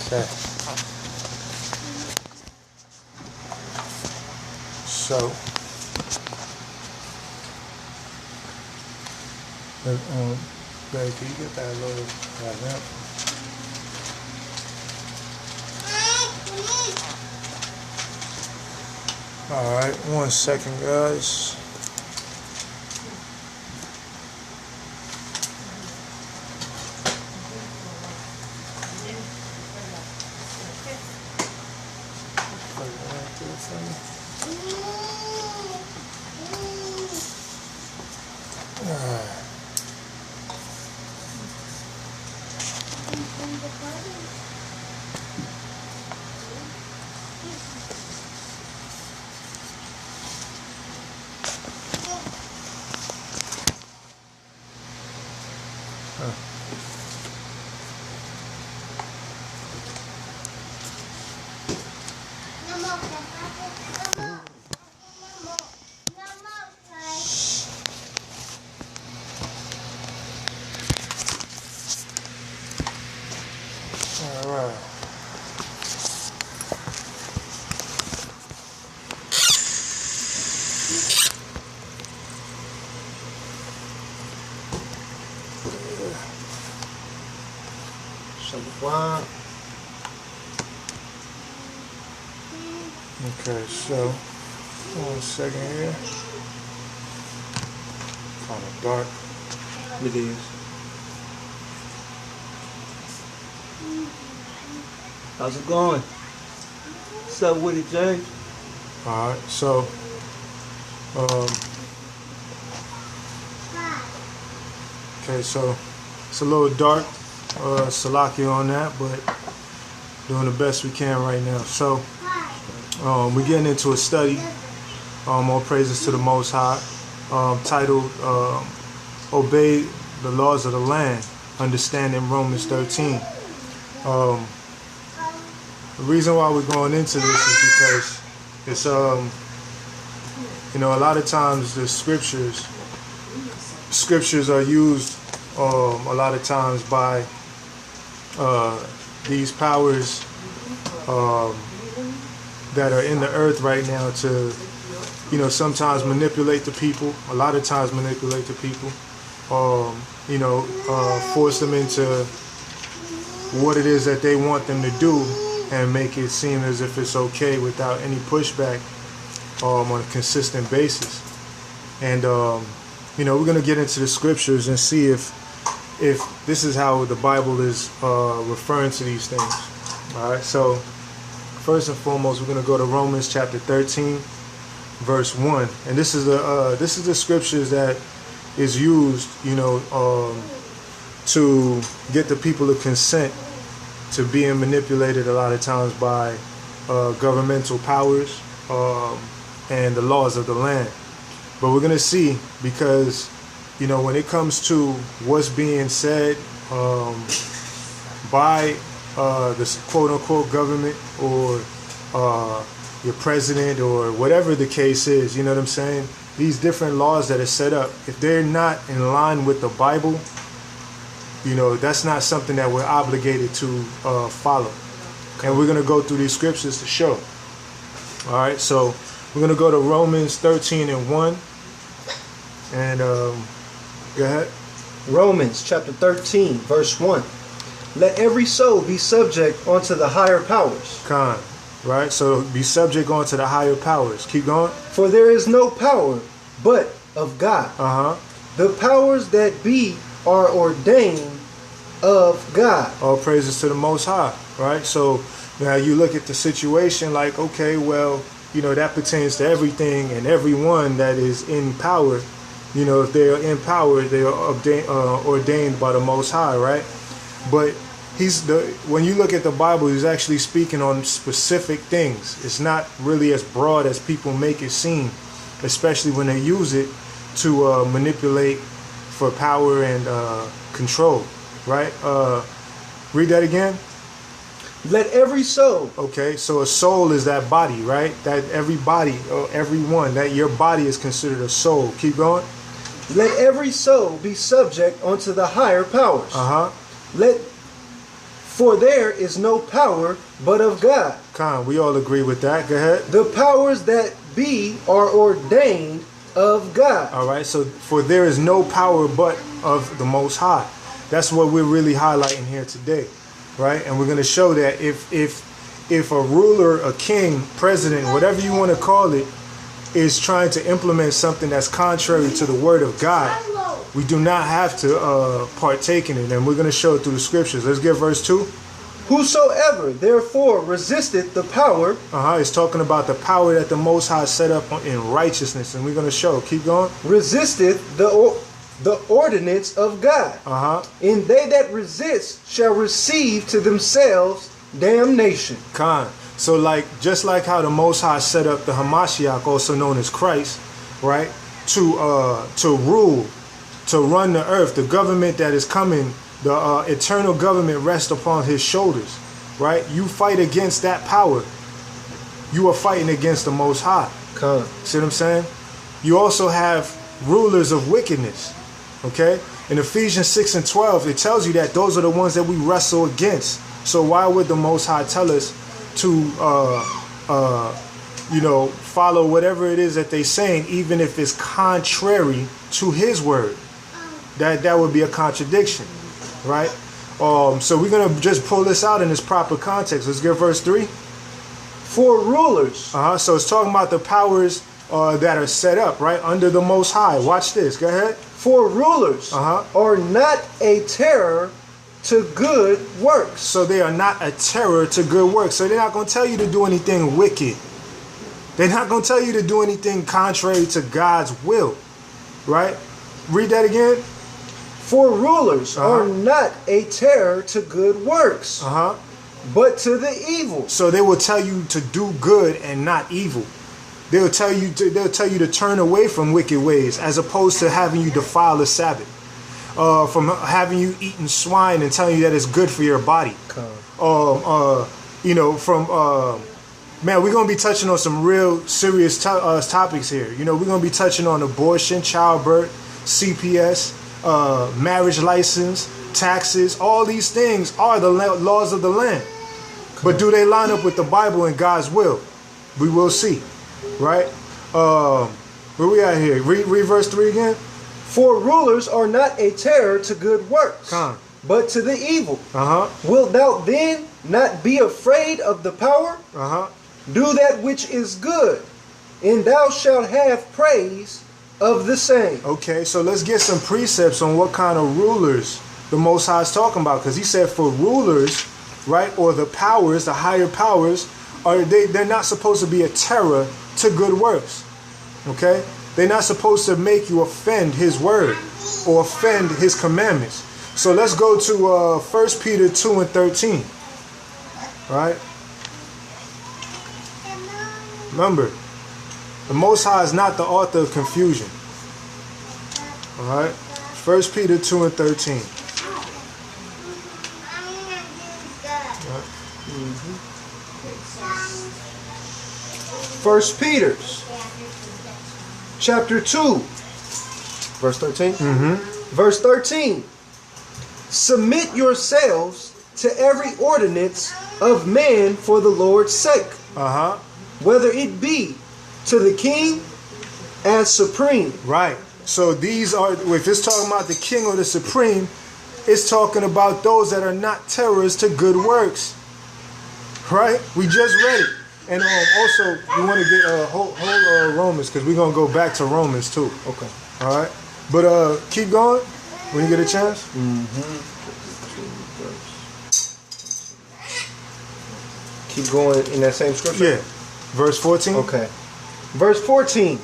Okay. So, Greg, can you get that little lamp? Alright, 1 second, guys. Alright. Okay, so 1 second here. Kind of dark. It is. How's it going? What's up with it, Jay? Alright, so okay, so it's a little dark, Salaki on that, but doing the best we can right now. So we're getting into a study, all praises to the Most High, titled Obey the Laws of the Land, Understanding Romans 13. The reason why we're going into this is because it's, you know, a lot of times the scriptures are used a lot of times by these powers that are in the earth right now to, you know, sometimes manipulate the people, a lot of times manipulate the people, you know, force them into what it is that they want them to do and make it seem as if it's okay without any pushback on a consistent basis. And you know, we're going to get into the scriptures and see if this is how the Bible is referring to these things. All right, so first and foremost, we're going to go to Romans chapter 13, verse 1, and this is the scriptures that is used, you know, to get the people to consent to being manipulated a lot of times by governmental powers and the laws of the land. But we're going to see, because, you know, when it comes to what's being said by this quote-unquote government or your president or whatever the case is, you know what I'm saying? These different laws that are set up, if they're not in line with the Bible, you know, that's not something that we're obligated to follow. And we're going to go through these scriptures to show. All right, so we're going to go to Romans 13 and 1. And go ahead. Romans chapter 13, verse 1. Let every soul be subject unto the higher powers. Khan, right? So be subject unto the higher powers. Keep going. For there is no power but of God. The powers that be are ordained of God. All praises to the Most High, right? So now you look at the situation like, okay, well, you know, that pertains to everything and everyone that is in power. You know, if they are in power, they are ordained by the Most High, right? But when you look at the Bible, he's actually speaking on specific things. It's not really as broad as people make it seem, especially when they use it to manipulate for power and control, right? Read that again. Let every soul. Okay, so a soul is that body, right? That everybody or everyone, that your body is considered a soul. Keep going. Let every soul be subject unto the higher powers. For there is no power but of God. Khan, we all agree with that. Go ahead. The powers that be are ordained of God. All right, so for there is no power but of the Most High. That's what we're really highlighting here today, right? And we're going to show that if a ruler, a king, president, whatever you want to call it, is trying to implement something that's contrary to the word of God, we do not have to partake in it. And we're going to show it through the scriptures. Let's get verse 2. Whosoever therefore resisteth the power. It's talking about the power that the Most High set up in righteousness. And we're going to show. Keep going. Resisteth the ordinance of God. And they that resist shall receive to themselves damnation. Khan. So just like how the Most High set up the Hamashiach, also known as Christ, right, to rule, to run the earth, the government that is coming, the eternal government rests upon his shoulders, right? You fight against that power. You are fighting against the Most High. Khan. See what I'm saying? You also have rulers of wickedness, okay? In Ephesians 6 and 12, it tells you that those are the ones that we wrestle against. So why would the Most High tell us to follow whatever it is that they're saying, even if it's contrary to his word? That would be a contradiction, right? So we're gonna just pull this out in its proper context. Let's get verse 3. For rulers. So it's talking about the powers that are set up, right, under the Most High. Watch this. Go ahead. For rulers are not a terror to good works. So they are not a terror to good works. So they're not going to tell you to do anything wicked. They're not going to tell you to do anything contrary to God's will, right? Read that again. For rulers are not a terror to good works, but to the evil. So they will tell you to do good and not evil. They'll tell you to turn away from wicked ways, as opposed to having you defile the Sabbath. From having you eating swine and telling you that it's good for your body. Man, we're going to be touching on some real serious topics here. We're going to be touching on abortion, childbirth, CPS, marriage license, taxes. All these things are the laws of the land. But do they line up with the Bible and God's will? We will see, right? Where we at here? Read verse 3 again. For rulers are not a terror to good works, but to the evil. Wilt thou then not be afraid of the power? Do that which is good, and thou shalt have praise of the same. Okay, so let's get some precepts on what kind of rulers the Most High is talking about. Because he said for rulers, right, or the powers, the higher powers, they're not supposed to be a terror to good works. Okay? They're not supposed to make you offend his word or offend his commandments. So let's go to 1 Peter 2 and 13. All right? Remember, the Most High is not the author of confusion. All right? 1 Peter 2 and 13. Right. 1 Peter chapter 2, verse 13. Verse 13. Submit yourselves to every ordinance of man for the Lord's sake. Whether it be to the king as supreme. Right. So these are, if it's talking about the king or the supreme, it's talking about those that are not terrors to good works. Right? We just read it. And also, you want to get whole Romans, because we're going to go back to Romans too. Okay. All right. But keep going when you get a chance. Keep going in that same scripture? Yeah. Verse 14. Okay. Verse 14.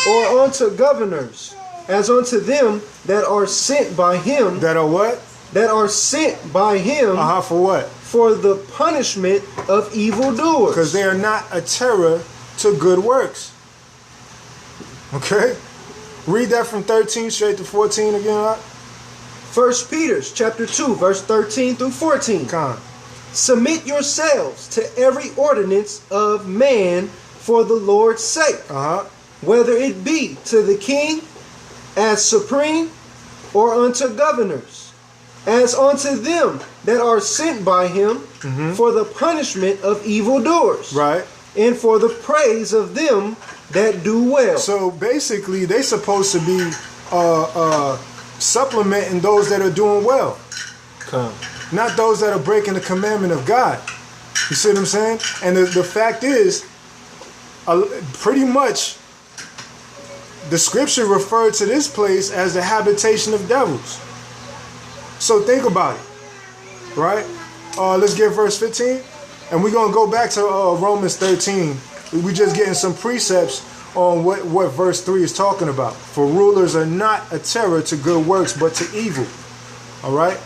Or unto governors, as unto them that are sent by him. That are what? That are sent by him. For what? For the punishment of evildoers. Because they are not a terror to good works. Okay? Read that from 13 straight to 14 again, right? 1 Peter chapter 2, verse 13 through 14. Submit yourselves to every ordinance of man for the Lord's sake. Whether it be to the king as supreme or unto governors. as unto them that are sent by him for the punishment of evildoers. Right. And for the praise of them that do well. So basically, they're supposed to be supplementing those that are doing well. Come. Not those that are breaking the commandment of God. You see what I'm saying? And the fact is, pretty much, the scripture referred to this place as the habitation of devils. So think about it, right? Let's get verse 15. And we're going to go back to Romans 13. We're just getting some precepts on what verse 3 is talking about. For rulers are not a terror to good works, but to evil. All right?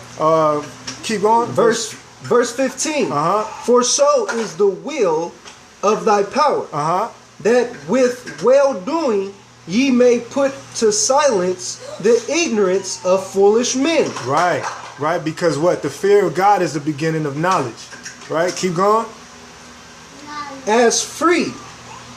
Keep going. Verse 15. For so is the will of thy power, that with well-doing ye may put to silence the ignorance of foolish men. Right. Right? Because what? The fear of God is the beginning of knowledge. Right? Keep going. As free,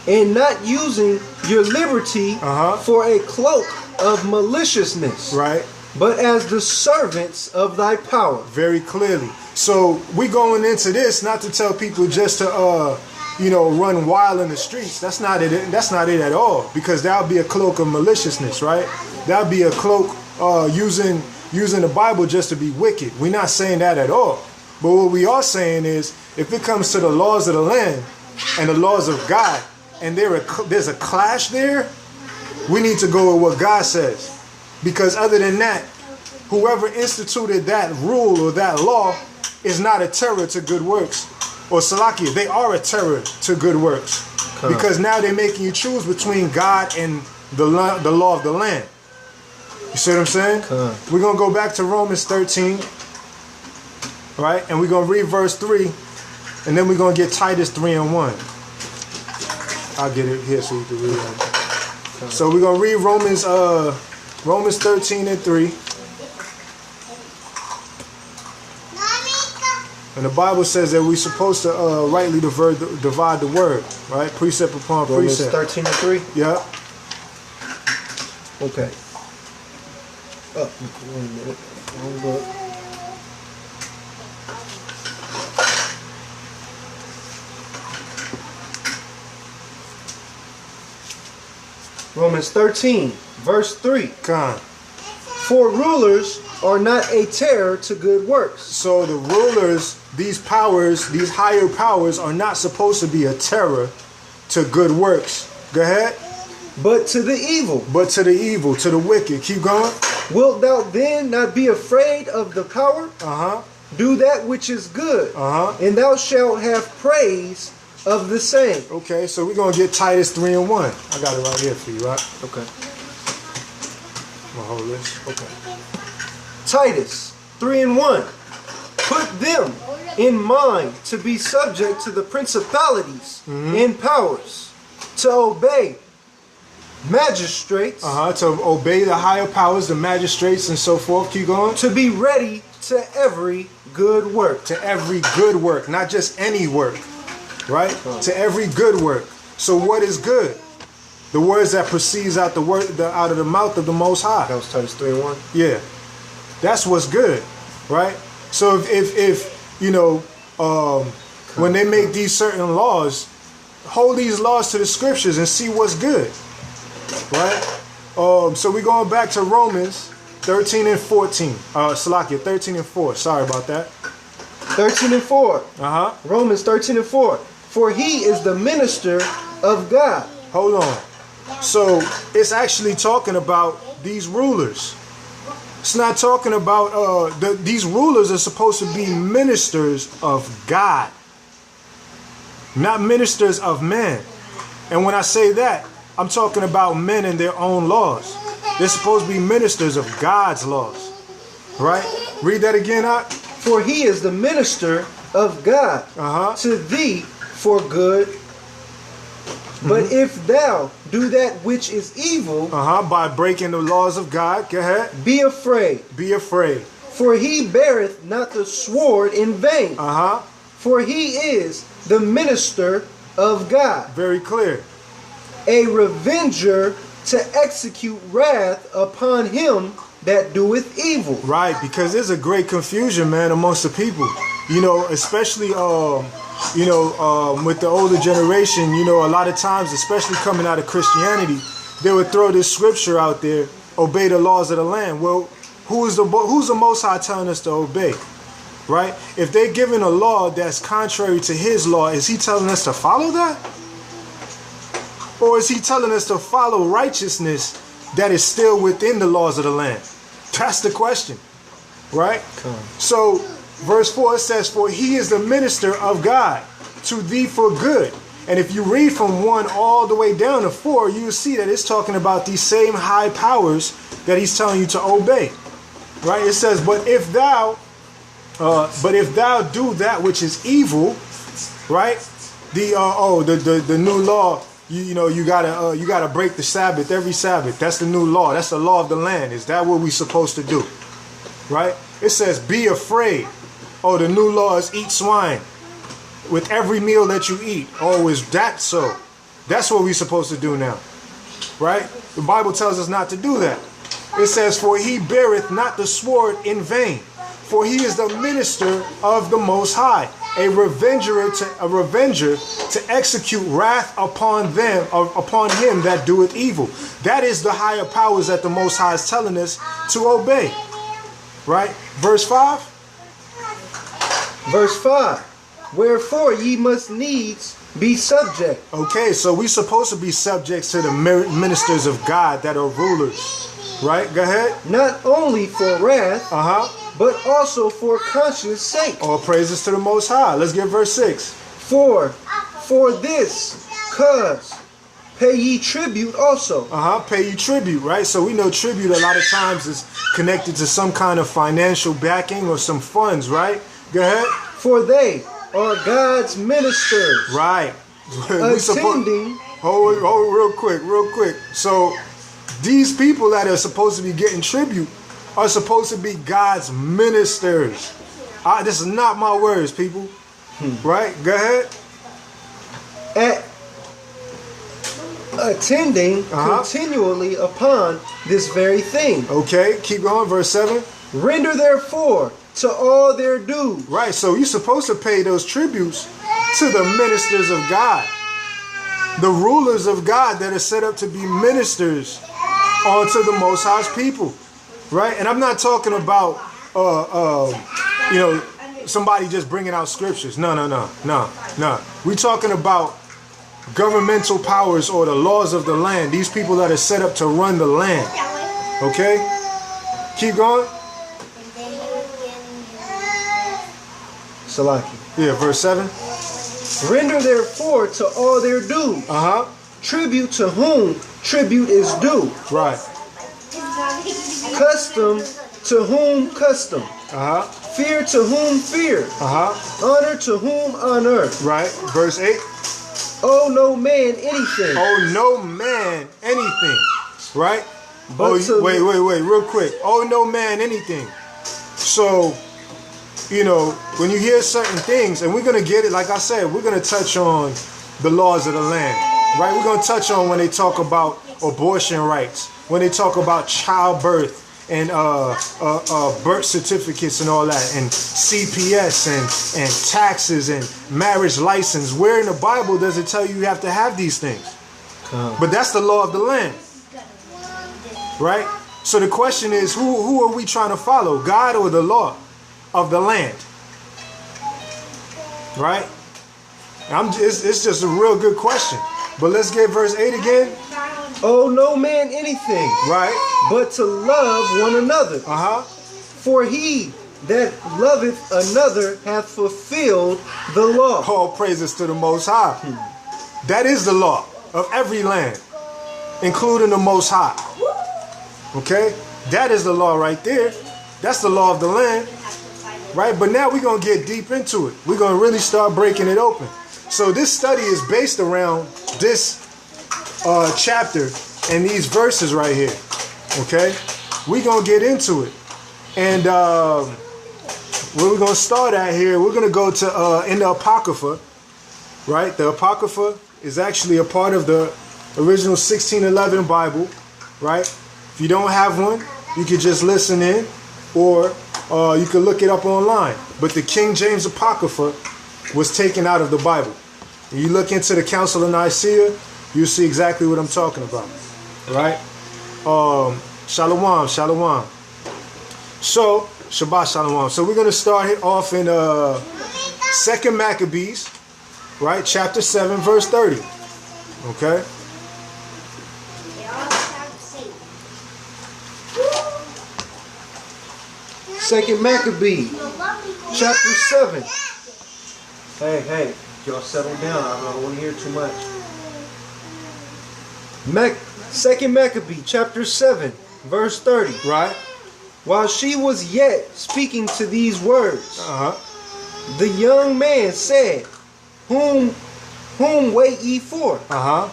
and not using your liberty for a cloak of maliciousness. Right. But as the servants of thy power. Very clearly. So we going into this not to tell people just to run wild in the streets. That's not it. That's not it at all. Because that would be a cloak of maliciousness, right? That would be a cloak using the Bible just to be wicked. We're not saying that at all. But what we are saying is, if it comes to the laws of the land and the laws of God, and there's a clash there, we need to go with what God says. Because other than that, whoever instituted that rule or that law is not a terror to good works. Or Salakia, they are a terror to good works. Because now they're making you choose between God and the law of the land. You see what I'm saying? We're going to go back to Romans 13. Right? And we're going to read verse 3. And then we're going to get Titus 3 and 1. I'll get it here so you can read it. So we're going to read Romans 13 and 3. And the Bible says that we're supposed to rightly divide the word. Right? Precept upon precept. Romans 13 and 3? Yeah. Okay. Oh, wait a minute. Wrong book. Romans 13, verse 3. For rulers are not a terror to good works. So the rulers, these powers, these higher powers are not supposed to be a terror to good works. Go ahead. But to the evil. But to the evil, to the wicked. Keep going. Wilt thou then not be afraid of the power? Do that which is good. And thou shalt have praise of the same. Okay, so we're going to get Titus 3 and 1. I got it right here for you, right? Okay. I'm going to hold this. Okay. Titus 3 and 1. Put them in mind to be subject to the principalities and powers, to obey magistrates. To obey the higher powers, the magistrates and so forth. Keep going. To be ready to every good work. To every good work, not just any work. Right? To every good work. So what is good? The words that proceeds out out of the mouth of the Most High. That was Titus 3 and 1? Yeah. That's what's good. Right? So if when they make these certain laws, hold these laws to the scriptures and see what's good. Right? So we're going back to Romans 13 and 14. Salakia, 13 and 4. Sorry about that. 13 and 4. Romans 13 and 4. For he is the minister of God. Hold on. So it's actually talking about these rulers. It's not talking about these rulers are supposed to be ministers of God, not ministers of men. And when I say that, I'm talking about men and their own laws. They're supposed to be ministers of God's laws. Right? Read that again out. For he is the minister of God to thee for good. But if thou do that which is evil, by breaking the laws of God, go ahead. Be afraid. Be afraid. For he beareth not the sword in vain. For he is the minister of God. Very clear. A revenger to execute wrath upon him that doeth evil. Right, because there's a great confusion, man, amongst the people. You know, especially with the older generation, you know, a lot of times, especially coming out of Christianity, they would throw this scripture out there, obey the laws of the land. Well, who's the Most High telling us to obey? Right? If they're giving a law that's contrary to his law, is he telling us to follow that? Or is he telling us to follow righteousness that is still within the laws of the land? That's the question. Right? So, verse 4 it says, for he is the minister of God to thee for good. And if you read from 1 all the way down to 4, you will see that it's talking about these same high powers that he's telling you to obey. Right? It says, but if thou do that which is evil, right? The new law, you gotta break the Sabbath every Sabbath. That's the new law. That's the law of the land. Is that what we're supposed to do? Right? It says, be afraid. Oh, the new law is eat swine with every meal that you eat. Oh, is that so? That's what we're supposed to do now. Right? The Bible tells us not to do that. It says, for he beareth not the sword in vain. For he is the minister of the Most High, a revenger to execute wrath upon him that doeth evil. That is the higher powers that the Most High is telling us to obey. Right? Verse 5. Verse 5. Wherefore ye must needs be subject. Okay, so we're supposed to be subjects to the ministers of God that are rulers. Right? Go ahead. Not only for wrath, but also for conscience sake. All praises to the Most High. Let's get verse 6. For this cause pay ye tribute also. Pay ye tribute, right? So we know tribute a lot of times is connected to some kind of financial backing or some funds, right? Go ahead. For they are God's ministers. Right. Attending. Real quick. So these people that are supposed to be getting tribute are supposed to be God's ministers. This is not my words, people. Right? Go ahead. Attending continually upon this very thing. Okay, keep going. Verse 7. Render therefore to all their due. Right, so you're supposed to pay those tributes to the ministers of God. The rulers of God that are set up to be ministers unto the Most High's people. Right? And I'm not talking about, somebody just bringing out scriptures. No. We're talking about governmental powers or the laws of the land. These people that are set up to run the land. Okay? Keep going. Salaki. Yeah, verse 7. Render therefore to all their due. Tribute to whom tribute is due. Right. Custom to whom custom. Fear to whom fear. Honor to whom honor. Right. Verse 8. Owe no man anything. Owe no man anything. Right? But wait, real quick. Owe no man anything. So, when you hear certain things, and we're going to get it, like I said, we're going to touch on the laws of the land. Right? We're going to touch on when they talk about abortion rights, when they talk about childbirth and birth certificates and all that, and CPS and taxes and marriage license. Where in the Bible does it tell you have to have these things? But that's the law of the land. Right? So the question is, who are we trying to follow? God or the law of the land? Right? It's just a real good question. But let's get verse 8 again. Owe no man anything. Right. But to love one another. For he that loveth another hath fulfilled the law. All praises to the Most High. That is the law of every land, including the Most High. Okay? That is the law right there. That's the law of the land. Right? But now we're going to get deep into it. We're going to really start breaking it open. So this study is based around this chapter and these verses right here. Okay? We're going to get into it. And where we're going to start at here, we're going to go to in the Apocrypha. Right? The Apocrypha is actually a part of the original 1611 Bible. Right? If you don't have one, you could just listen in, or you could look it up online. But the King James Apocrypha was taken out of the Bible. And you look into the Council of Nicaea, you'll see exactly what I'm talking about. Right? Shalom, shalom. So, Shabbat shalom. So we're going to start it off in 2nd Maccabees, right? Chapter 7, verse 30. Okay? Second Maccabee, chapter 7. Hey, y'all settle down. I don't want to hear too much. 2nd Maccabee, chapter 7, verse 30. Right? While she was yet speaking to these words, the young man said, Whom wait ye for? I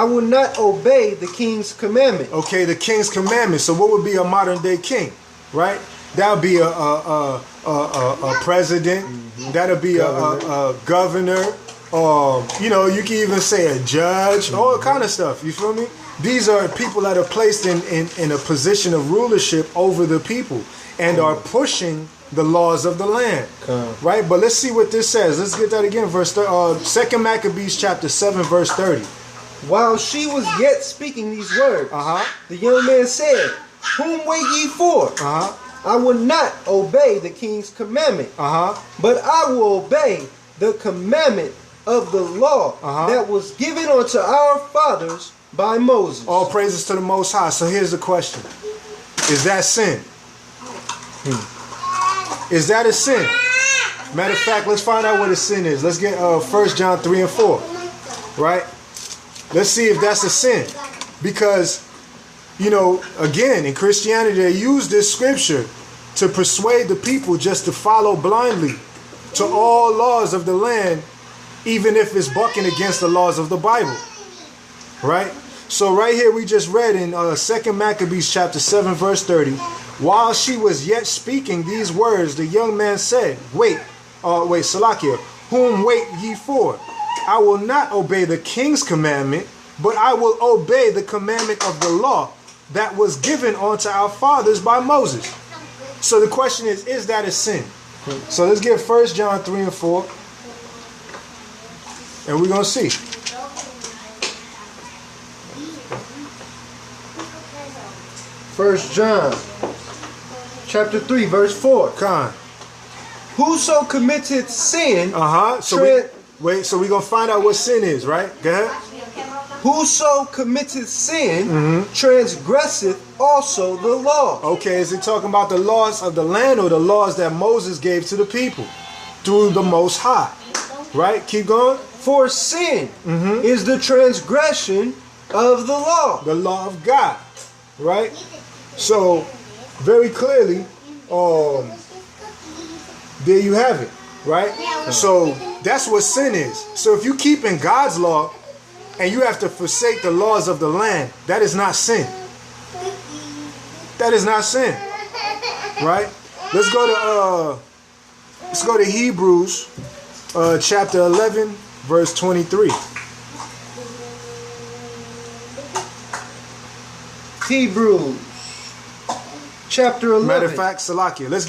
will not obey the king's commandment. Okay, the king's commandment. So what would be a modern day king, right? That would be a president. That would be a governor. You know, you can even say a judge. All kind of stuff. You feel me? These are people that are placed in a position of rulership over the people and are pushing the laws of the land. Right? But let's see what this says. Let's get that again. Verse 2nd Maccabees chapter 7, verse 30. While she was yet speaking these words, the young man said, Whom wait ye for? I will not obey the king's commandment, but I will obey the commandment of the law that was given unto our fathers by Moses. All praises to the Most High. So here's the question. Is that sin? Is that a sin? Matter of fact, let's find out what a sin is. Let's get 1 John 3 and 4. Right? Let's see if that's a sin. Because, you know, again, in Christianity, they use this scripture to persuade the people just to follow blindly to all laws of the land, even if it's bucking against the laws of the Bible. Right? So right here we just read in 2nd Maccabees chapter 7 verse 30, while she was yet speaking these words, the young man said, wait, Salakia, whom wait ye for? I will not obey the king's commandment, but I will obey the commandment of the law that was given unto our fathers by Moses. So the question is that a sin? So let's get 1 John 3 and 4. And we're going to see. 1 John chapter 3 verse 4. Whoso committeth sin, so we're going to find out what sin is, right? Go ahead. Whoso committeth sin transgresseth also the law. Okay, is it talking about the laws of the land or the laws that Moses gave to the people through the Most High? Right? Keep going. For sin is the transgression of the law. The law of God. Right? So, very clearly, there you have it. Right? So, that's what sin is. So, if you keep in God's law, and you have to forsake the laws of the land, that is not sin. That is not sin. Right? Let's go to Hebrews chapter 11 verse 23. Hebrews chapter 11. Matter of fact, Salakia, let's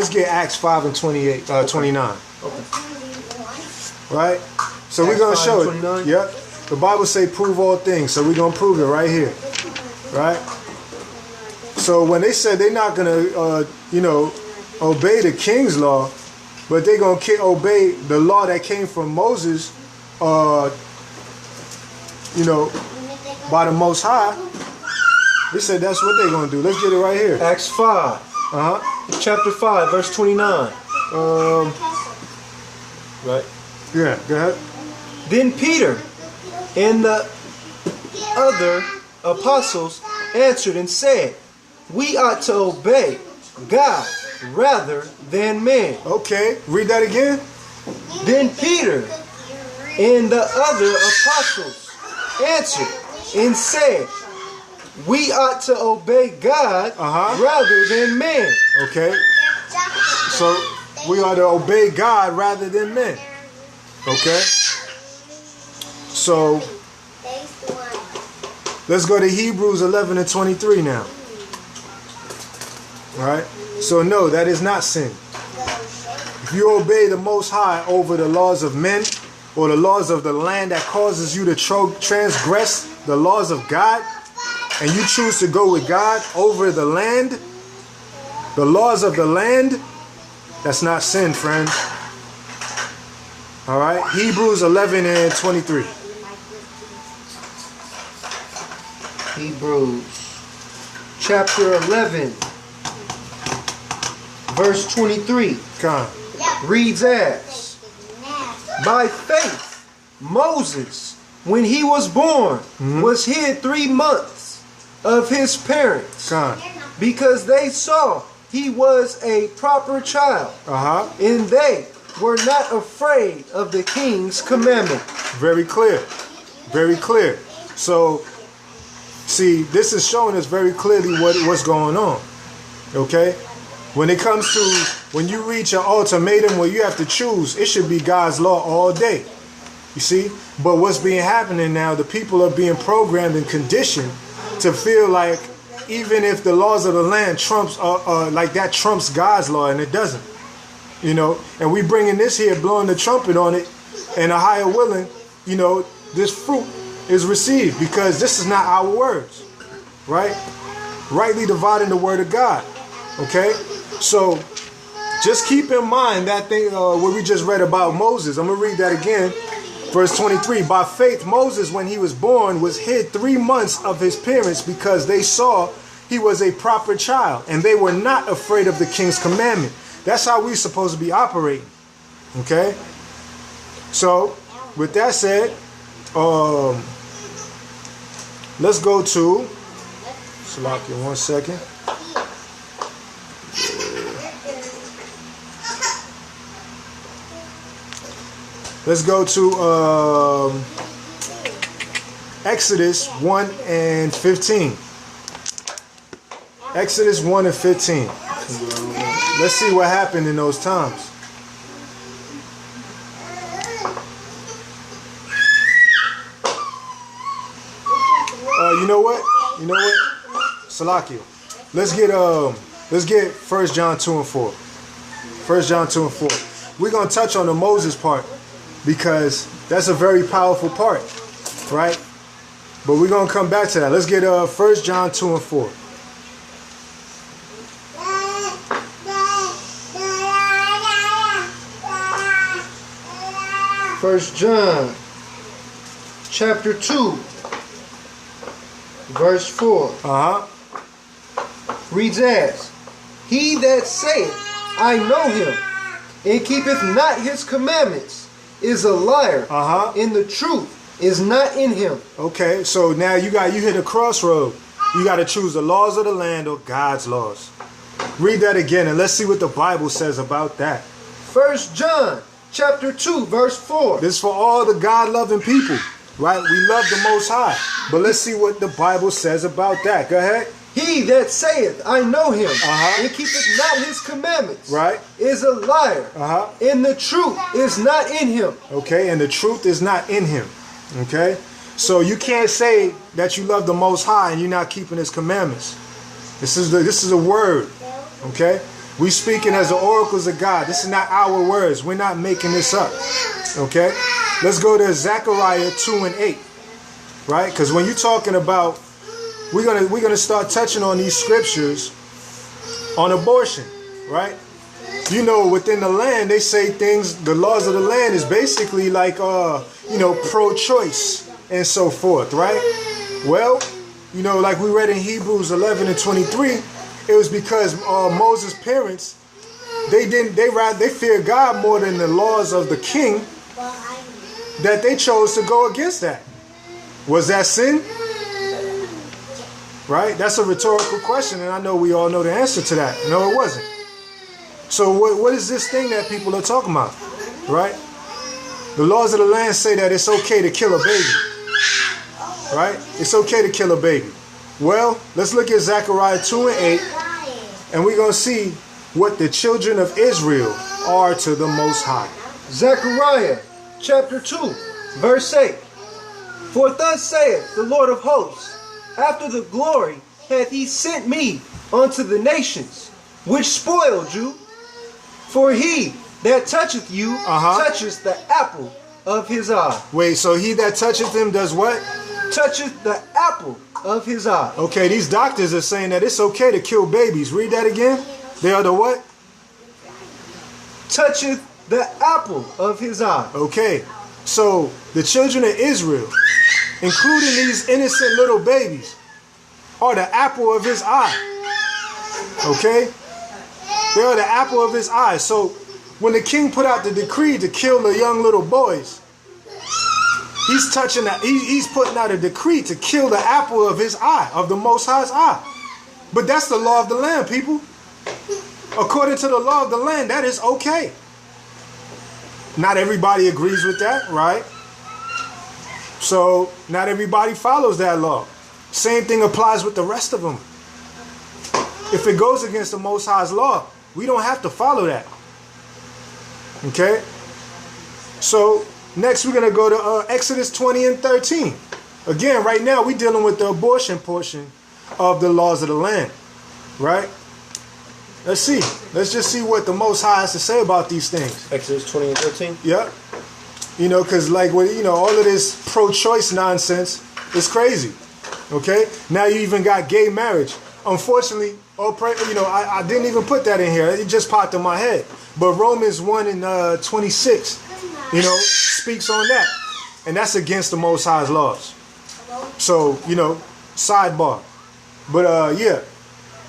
get Acts 5 and 29. Okay. Right? So we're going to show it. Yep. The Bible say prove all things, so we're going to prove it right here. Right? So when they said they're not going to, obey the king's law, but they're going to obey the law that came from Moses, by the Most High, they said that's what they're going to do. Let's get it right here. Acts 5. Chapter 5, verse 29. Right? Yeah, go ahead. Then Peter and the other apostles answered and said, We ought to obey God rather than men. Okay, read that again. Then Peter and the other apostles answered and said, We ought to obey God rather than men. Okay. So we are to obey God rather than men. Okay. So let's go to Hebrews 11 and 23 now. All right. So no, that is not sin. If you obey the Most High over the laws of men or the laws of the land that causes you to transgress the laws of God, and you choose to go with God over the land, the laws of the land, that's not sin, friend. All right. Hebrews 11 and 23. Hebrews chapter 11, verse 23. Come. Reads as, by faith, Moses, when he was born, was hid 3 months of his parents, because they saw he was a proper child, and they were not afraid of the king's commandment. Very clear. Very clear. So, see, this is showing us very clearly what's going on. Okay? When it comes to, when you reach an ultimatum where you have to choose, it should be God's law all day. You see? But what's being happening now, the people are being programmed and conditioned to feel like even if the laws of the land trumps, like that trumps God's law, and it doesn't. You know? And we bringing this here, blowing the trumpet on it, and a higher willing, you know, this fruit is received, because this is not our words. Right? Rightly dividing the word of God. Okay? So, just keep in mind that thing what we just read about Moses. I'm going to read that again. Verse 23. By faith, Moses, when he was born, was hid 3 months of his parents because they saw he was a proper child, and they were not afraid of the king's commandment. That's how we're supposed to be operating. Okay? So, with that said, let's go to Salakia, 1 second. Let's go to Exodus 1 and 15. Exodus 1 and 15. Let's see what happened in those times. You know what? You know what? Salakia. Let's get 1 John 2 and 4. 1 John 2 and 4. We're going to touch on the Moses part, because that's a very powerful part, right? But we're going to come back to that. Let's get 1 John 2 and 4. First John chapter 2 verse 4 reads as, he that saith, I know him, and keepeth not his commandments, is a liar, and the truth is not in him. Okay, so now you hit a crossroad. You got to choose the laws of the land or God's laws. Read that again, and let's see what the Bible says about that. 1 John chapter 2 verse 4. This is for all the God-loving people, right? We love the Most High. But let's see what the Bible says about that. Go ahead. He that saith, I know him, and keepeth not his commandments, right, is a liar, and the truth is not in him. Okay, and the truth is not in him. Okay, so you can't say that you love the Most High and you're not keeping his commandments. This is a word. Okay, we speaking as the oracles of God. This is not our words. We're not making this up. Okay, let's go to Zechariah 2 and 8. Right, because when you're talking about, we're gonna start touching on these scriptures on abortion, right? You know, within the land, they say things. The laws of the land is basically like, pro-choice and so forth, right? Well, you know, like we read in Hebrews 11 and 23, it was because Moses' parents, they feared God more than the laws of the king, that they chose to go against that. Was that sin? Right? That's a rhetorical question, and I know we all know the answer to that. No, it wasn't. So what is this thing that people are talking about? Right? The laws of the land say that it's okay to kill a baby. Right? It's okay to kill a baby. Well, let's look at Zechariah 2 and 8, and we're going to see what the children of Israel are to the Most High. Zechariah chapter 2, verse 8. For thus saith the Lord of hosts, after the glory hath he sent me unto the nations, which spoiled you. For he that toucheth you toucheth the apple of his eye. Wait, so he that toucheth him does what? Toucheth the apple of his eye. Okay, these doctors are saying that it's okay to kill babies. Read that again. They are the what? Toucheth the apple of his eye. Okay, so the children of Israel, including these innocent little babies, are the apple of his eye. Okay? They are the apple of his eye. So when the king put out the decree to kill the young little boys, he's touching that. He's putting out a decree to kill the apple of his eye, of the Most High's eye. But that's the law of the land, people. According to the law of the land, that is okay. Not everybody agrees with that, right? So not everybody follows that law. Same thing applies with the rest of them. If it goes against the Most High's law, we don't have to follow that. Okay? So next we're going to go to Exodus 20 and 13. Again, right now we're dealing with the abortion portion of the laws of the land. Right? Let's see. Let's just see what the Most High has to say about these things. Exodus 20 and 13? Yeah. You know, because like, you know, all of this pro-choice nonsense is crazy. Okay? Now you even got gay marriage. Unfortunately, you know, I didn't even put that in here. It just popped in my head. But Romans 1 and 26, you know, speaks on that. And that's against the Most High's laws. So, you know, sidebar. But, yeah.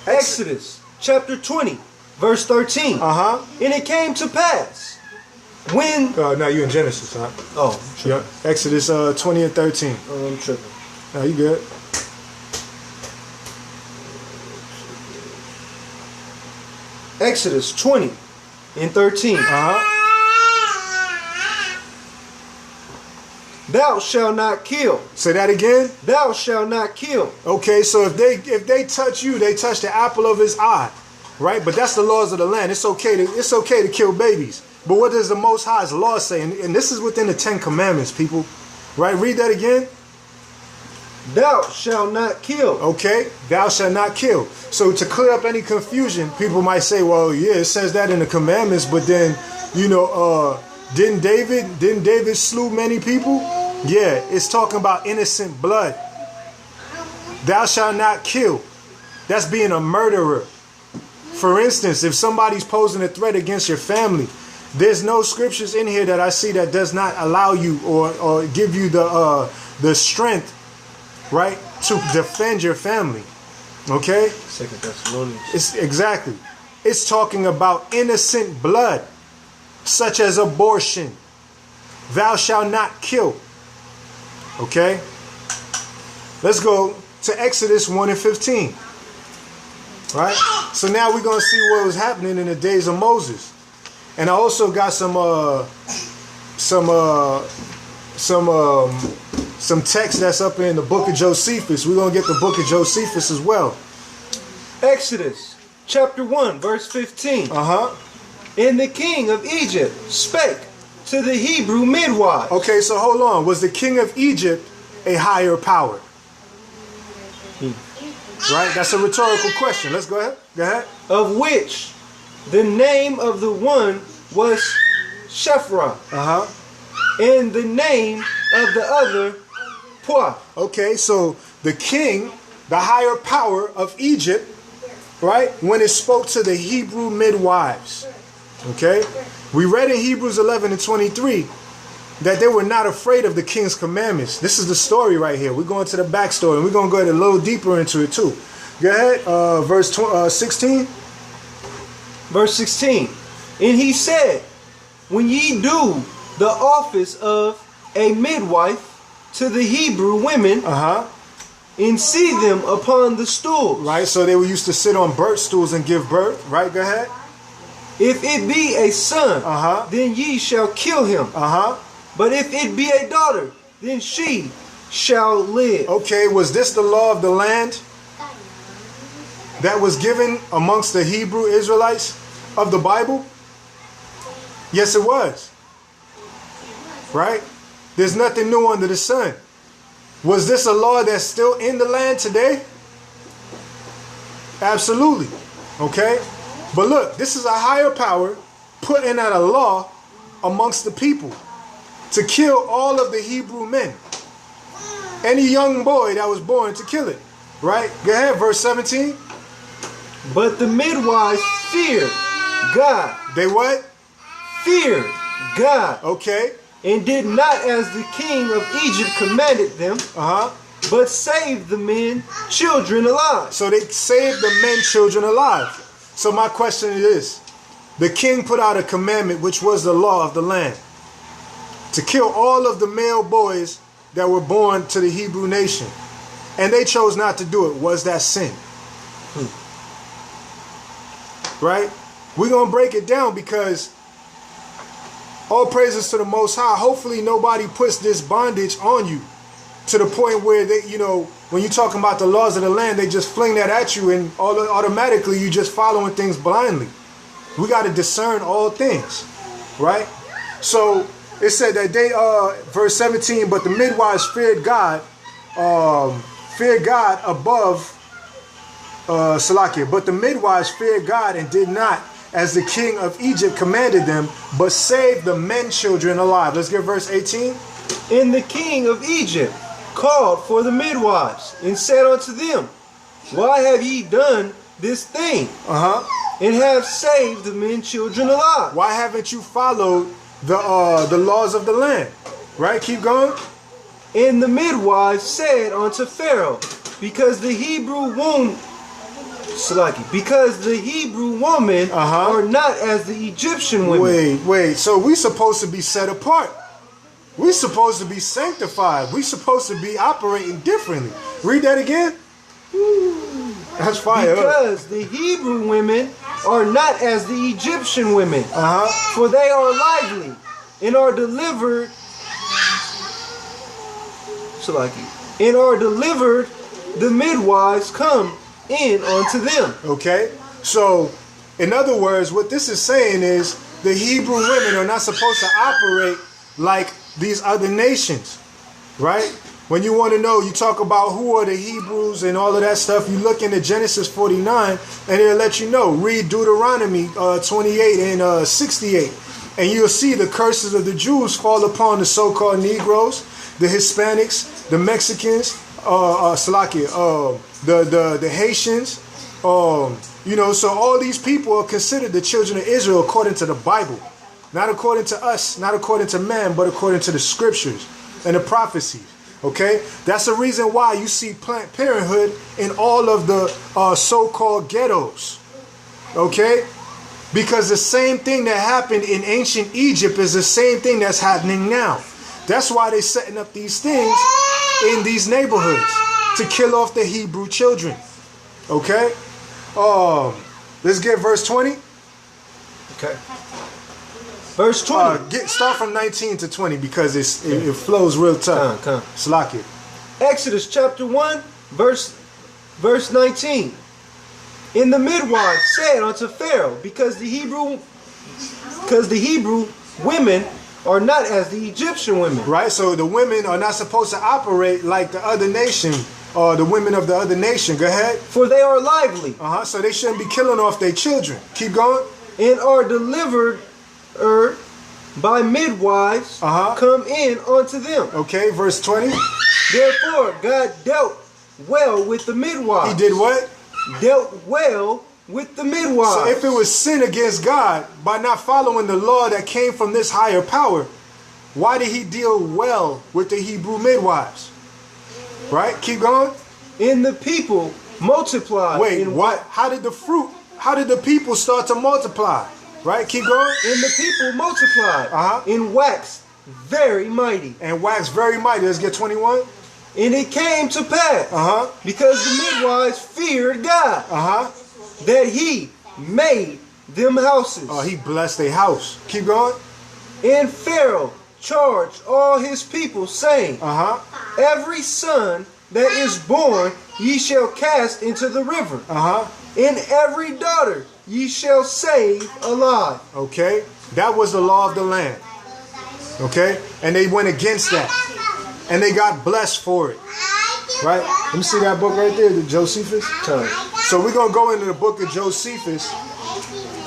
Exodus chapter 20, verse 13. And it came to pass when... no, you in Genesis, huh? Oh, yeah. Exodus 20 and 13. Oh, I'm tripping. No, you good. Exodus 20 and 13. Thou shalt not kill. Say that again. Thou shalt not kill. Okay, so if they touch you, they touch the apple of his eye, right? But that's the laws of the land. It's okay to kill babies. But what does the Most High's law say? And this is within the 10 Commandments, people. Right? Read that again. Thou shalt not kill. Okay, thou shalt not kill. So to clear up any confusion, people might say, well, yeah, it says that in the commandments, but then, you know, didn't David slew many people? Yeah, it's talking about innocent blood. Thou shalt not kill. That's being a murderer. For instance, if somebody's posing a threat against your family, there's no scriptures in here that I see that does not allow you or give you the strength, right, to defend your family. Okay? 2 Thessalonians. It's talking about innocent blood, such as abortion. Thou shalt not kill. Okay? Let's go to Exodus 1 and 15. Right? So now we're going to see what was happening in the days of Moses. And I also got some text that's up in the book of Josephus. We're going to get the book of Josephus as well. Exodus chapter 1 verse 15. And the king of Egypt spake to the Hebrew midwives. Okay, so hold on. Was the king of Egypt a higher power? Right? That's a rhetorical question. Let's go ahead. Go ahead. Of which the name of the one was Shephrah. And the name of the other Puah. Okay, so the king, the higher power of Egypt, right, when it spoke to the Hebrew midwives. Okay? We read in Hebrews 11 and 23 that they were not afraid of the king's commandments. This is the story right here. We're going to the backstory, and we're going to go a little deeper into it too. Go ahead, verse 16. Verse 16. And he said, when ye do the office of a midwife to the Hebrew women, and see them upon the stools. Right, so they were used to sit on birth stools and give birth. Right, go ahead. If it be a son, then ye shall kill him. But if it be a daughter, then she shall live. Okay, was this the law of the land that was given amongst the Hebrew Israelites of the Bible? Yes, it was. Right? There's nothing new under the sun. Was this a law that's still in the land today? Absolutely. Okay? But look, this is a higher power putting out a law amongst the people to kill all of the Hebrew men. Any young boy that was born, to kill it. Right? Go ahead, verse 17. But the midwives feared God. They what? Feared God. Okay. And did not as the king of Egypt commanded them, but saved the men, children alive. So they saved the men, children alive. So my question is this. The king put out a commandment, which was the law of the land, to kill all of the male boys that were born to the Hebrew nation. And they chose not to do it. Was that sin? Right? We're going to break it down because all praises to the Most High. Hopefully nobody puts this bondage on you to the point where they, you know, when you're talking about the laws of the land, they just fling that at you and automatically you just following things blindly. We got to discern all things, right? So it said that they, verse 17, but the midwives feared God above Salakia. But the midwives feared God and did not as the king of Egypt commanded them, but saved the men children alive. Let's get verse 18. And the king of Egypt called for the midwives and said unto them, why have ye done this thing? And have saved the men children alive? Why haven't you followed the laws of the land? Right? Keep going. And the midwives said unto Pharaoh, because the Hebrew woman are not as the Egyptian women. Wait. So we supposed to be set apart. We supposed to be sanctified. We supposed to be operating differently. Read that again. That's fire. Because the Hebrew women are not as the Egyptian women. For they are lively and are delivered. The midwives come in unto them. Okay. So, in other words, what this is saying is the Hebrew women are not supposed to operate like these other nations, right? When you want to know, you talk about who are the Hebrews and all of that stuff, you look into Genesis 49 and it'll let you know. Read Deuteronomy 28 and 68 and you'll see the curses of the Jews fall upon the so-called Negroes, the Hispanics, the Mexicans, the Haitians, you know, so all these people are considered the children of Israel according to the Bible. Not according to us, not according to man, but according to the scriptures and the prophecies. Okay? That's the reason why you see Planned Parenthood in all of the so-called ghettos. Okay? Because the same thing that happened in ancient Egypt is the same thing that's happening now. That's why they're setting up these things in these neighborhoods to kill off the Hebrew children. Okay? Let's get verse 20. Okay. Verse 20. Start from 19 to 20 because it flows real tough. Salakia. Exodus chapter 1, verse 19. And the midwife said unto Pharaoh, because the Hebrew women are not as the Egyptian women. Right, so the women are not supposed to operate like the other nation, or the women of the other nation. Go ahead. For they are lively. So they shouldn't be killing off their children. Keep going. And are delivered by midwives come in unto them. Okay, verse 20. Therefore God dealt well with the midwives. He did what? Dealt well with the midwives. So if it was sin against God by not following the law that came from this higher power, why did he deal well with the Hebrew midwives? Right? Keep going. And the people multiplied. Wait, what? How did the people start to multiply? Right? Keep going. And the people multiplied. And waxed very mighty. And waxed very mighty. Let's get 21. And it came to pass, because the midwives feared God, that he made them houses. He blessed their house. Keep going. And Pharaoh charged all his people, saying, every son that is born ye shall cast into the river, and every daughter ye shall save alive. Okay, that was the law of the land. Okay, and they went against that, and they got blessed for it. Right? Let me see that book right there, the Josephus. So we're gonna go into the book of Josephus,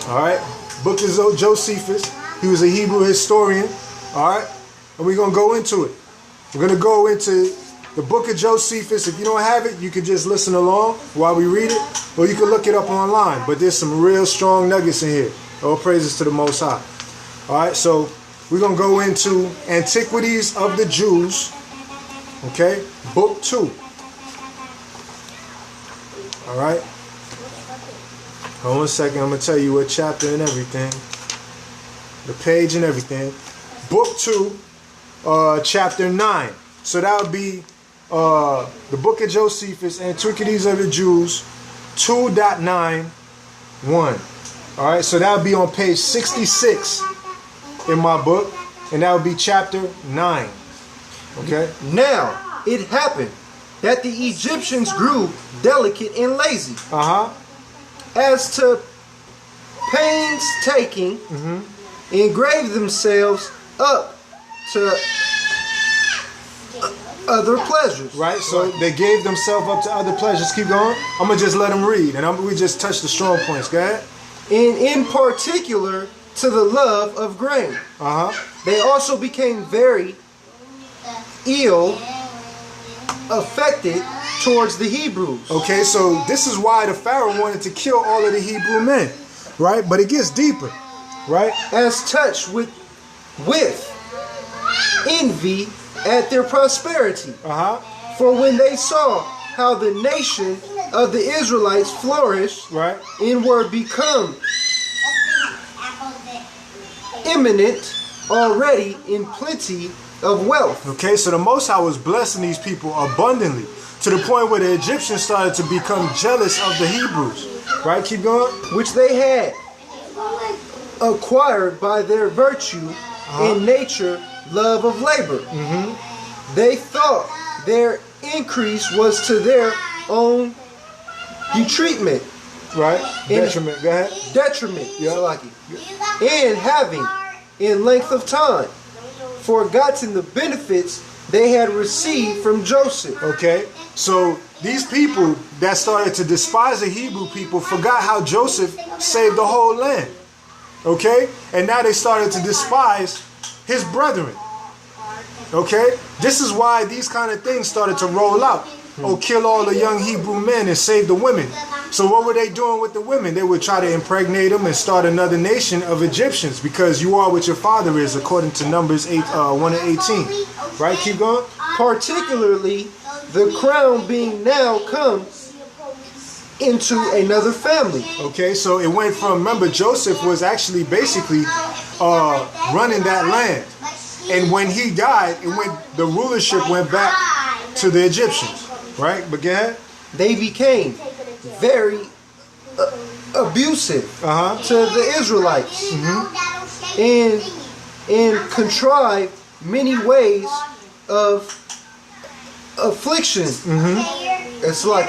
All right. Book of Josephus. He was a Hebrew historian. All right. And we're going to go into it. We're going to go into the book of Josephus. If you don't have it, you can just listen along while we read it. Or you can look it up online. But there's some real strong nuggets in here. All praises to the Most High. All right. So we're going to go into Antiquities of the Jews. Okay. Book 2. All right. Hold on a second. I'm going to tell you what chapter and everything. The page and everything. Book 2, chapter 9. So that would be the book of Josephus, Antiquities of the Jews, 2.91. All right. So that would be on page 66 in my book. And that would be chapter 9. Okay. Now, it happened that the Egyptians grew delicate and lazy. As to painstaking, engraved themselves up to other pleasures. Right, so they gave themselves up to other pleasures. Keep going. I'm going to just let them read, and we just touch the strong points. Go ahead. And in particular, to the love of grain. They also became very ill affected towards the Hebrews. Okay, so this is why the Pharaoh wanted to kill all of the Hebrew men, right? But it gets deeper, right? As touched with envy at their prosperity. For when they saw how the nation of the Israelites flourished, right, and were become eminent already in plenty of wealth. Okay, so the Most High was blessing these people abundantly to the point where the Egyptians started to become jealous of the Hebrews. Right, keep going. Which they had acquired by their virtue and nature, love of labor. They thought their increase was to their own detriment. Right, detriment, go ahead. Detriment, and having in length of time forgotten the benefits they had received from Joseph. Okay, so these people that started to despise the Hebrew people forgot how Joseph saved the whole land. Okay, and now they started to despise his brethren. Okay, this is why these kind of things started to roll out. Oh, kill all the young Hebrew men and save the women. So what were they doing with the women? They would try to impregnate them and start another nation of Egyptians, because you are what your father is, according to Numbers 1 and 18. Right, keep going. Particularly the crown being now come into another family. Okay, so it went from, remember, Joseph was actually basically running that land. And when he died, the rulership went back to the Egyptians. Right, but go ahead. They became very abusive to the Israelites, and contrived many ways of affliction. It's like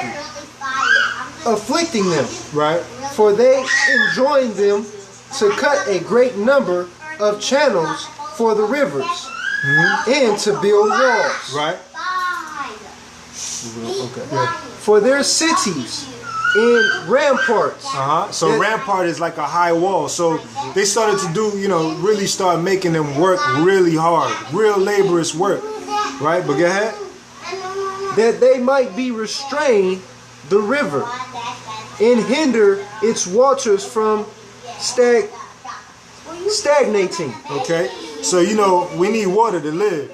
afflicting them. Right. For they enjoined them to cut a great number of channels for the rivers, and to build walls. Right. Okay. Yeah. For their cities and ramparts. So rampart is like a high wall. So they started to do, really start making them work really hard, real laborious work. Right, but go ahead. That they might be restrained the river and hinder its waters from stagnating. Okay, so we need water to live.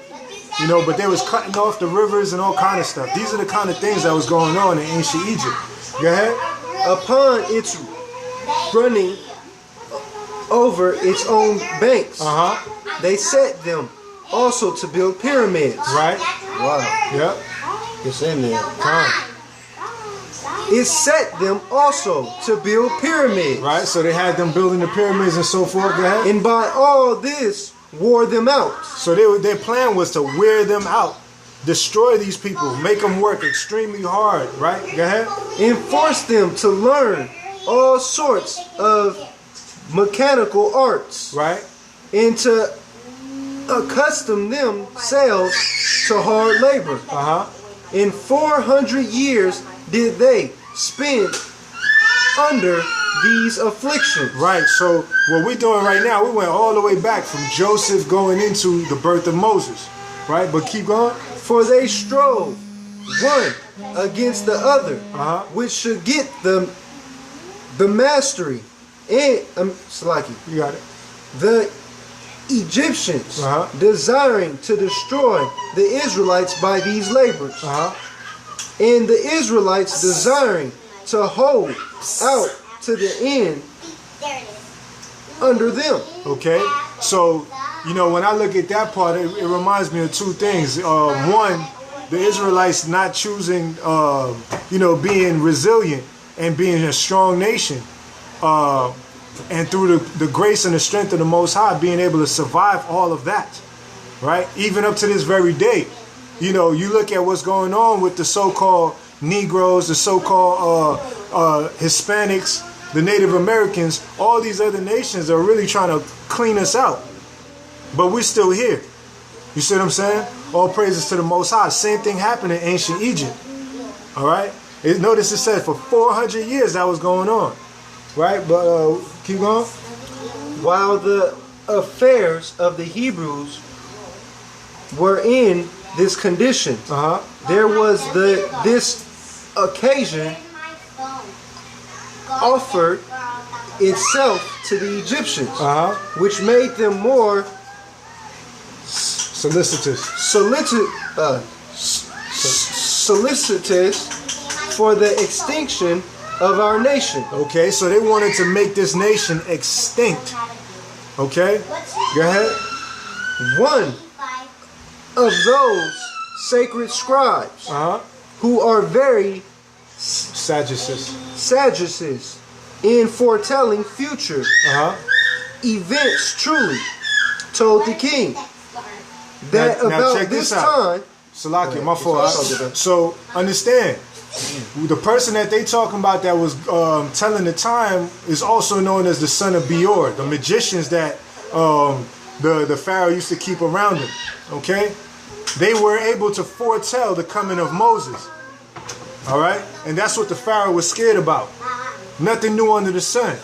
But they was cutting off the rivers and all kind of stuff. These are the kind of things that was going on in ancient Egypt. Go ahead. Upon its running over its own banks, they set them also to build pyramids. Right. Wow. Yep. It's in there. It set them also to build pyramids. Right. So they had them building the pyramids and so forth. Go ahead. And by all this, wore them out. So their plan was to wear them out, destroy these people, make them work extremely hard, right? Go ahead. And force them to learn all sorts of mechanical arts. Right. And to accustom themselves to hard labor. In 400 years did they spend under these afflictions. Right, so what we're doing right now, we went all the way back from Joseph going into the birth of Moses. Right, but keep going. For they strove one against the other, which should get the mastery. And Salaki, you got it. The Egyptians desiring to destroy the Israelites by these labors, and the Israelites desiring to hold out to the end under them. Okay, so you know when I look at that part, it reminds me of two things. One, the Israelites not choosing, being resilient and being a strong nation. And through the grace and the strength of the Most High, being able to survive all of that, right? Even up to this very day. You know, you look at what's going on with the so-called Negroes, the so-called Hispanics, the Native Americans, all these other nations are really trying to clean us out. But we're still here. You see what I'm saying? All praises to the Most High. Same thing happened in ancient Egypt. All right? Notice it says for 400 years that was going on. Right, but keep going. While the affairs of the Hebrews were in this condition, there was this occasion offered itself to the Egyptians, which made them more solicitous for the extinction of our nation. Okay, so they wanted to make this nation extinct. Okay, go ahead. One of those sacred scribes who are very Sadducees in foretelling future events truly told the king that now about this time. Salakia, my fault. So understand, the person that they talking about that was telling the time is also known as the son of Beor, the magicians that the Pharaoh used to keep around him. Okay, they were able to foretell the coming of Moses. All right, and that's what the Pharaoh was scared about. Nothing new under the sun,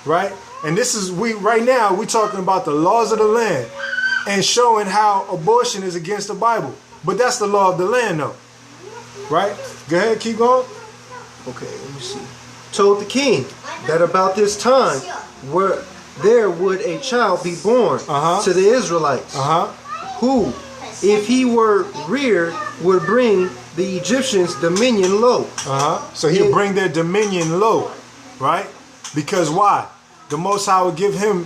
right? And this is right now we're talking about the laws of the land and showing how abortion is against the Bible. But that's the law of the land, though. Right? Go ahead, keep going. Okay, let me see. Told the king that about this time there would a child be born to the Israelites, who, if he were reared, would bring the Egyptians' dominion low. So he'll bring their dominion low, right? Because why? The Most High would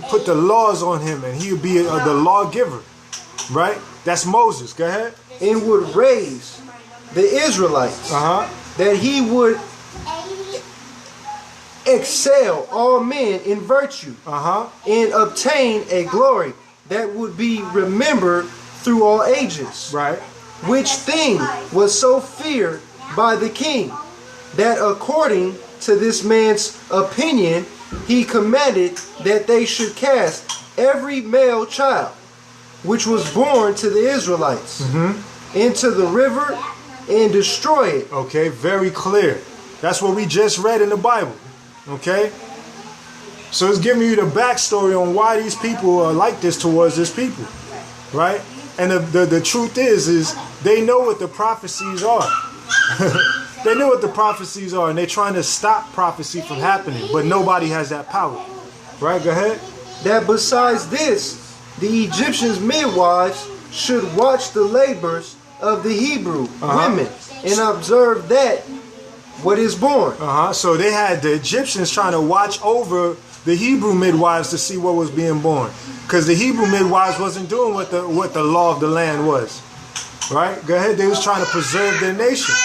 put the laws on him, and he would be the lawgiver, right? That's Moses. Go ahead. And would raise the Israelites, that he would excel all men in virtue, and obtain a glory that would be remembered through all ages. Right. Which thing was so feared by the king, that according to this man's opinion, he commanded that they should cast every male child which was born to the Israelites into the river and destroy it. Okay, very clear. That's what we just read in the Bible. Okay? So it's giving you the backstory on why these people are like this towards this people. Right? And the truth is they know what the prophecies are. They know what the prophecies are, and they're trying to stop prophecy from happening, but nobody has that power. Right? Go ahead. That besides this, the Egyptians' midwives should watch the labors of the Hebrew women and observe that what is born. So they had the Egyptians trying to watch over the Hebrew midwives to see what was being born, because the Hebrew midwives wasn't doing what the law of the land was. Right? Go ahead. They was trying to preserve their nation,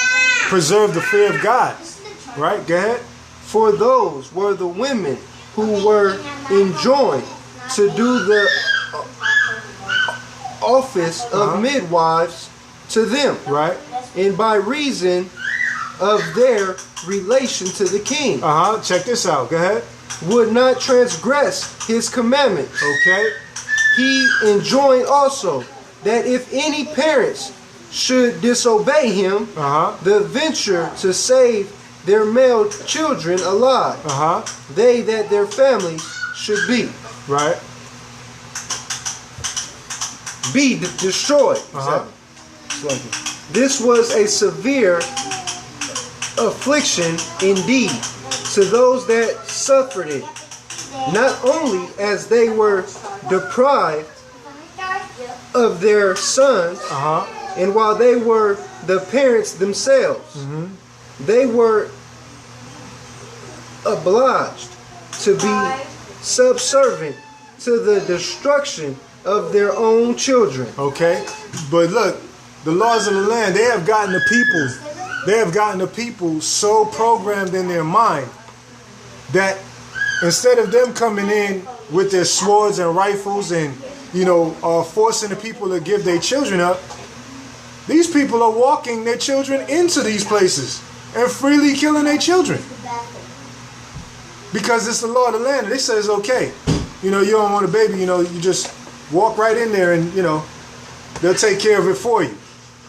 preserve the fear of God. Right? Go ahead. For those were the women who were enjoined to do the office of midwives to them. Right. And by reason of their relation to the king. Check this out. Go ahead. Would not transgress his commandments. Okay. He enjoined also that if any parents should disobey him, the venture to save their male children alive. They that their families should be. Right. Be destroyed. This was a severe affliction indeed to those that suffered it, not only as they were deprived of their sons, and while they were the parents themselves, they were obliged to be subservient to the destruction of their own children. Okay, but look, the laws of the land, they have gotten the people so programmed in their mind that instead of them coming in with their swords and rifles and, you know, forcing the people to give their children up, these people are walking their children into these places and freely killing their children. Because it's the law of the land. They say it's okay. You know, you don't want a baby, you know, you just walk right in there and, you know, they'll take care of it for you.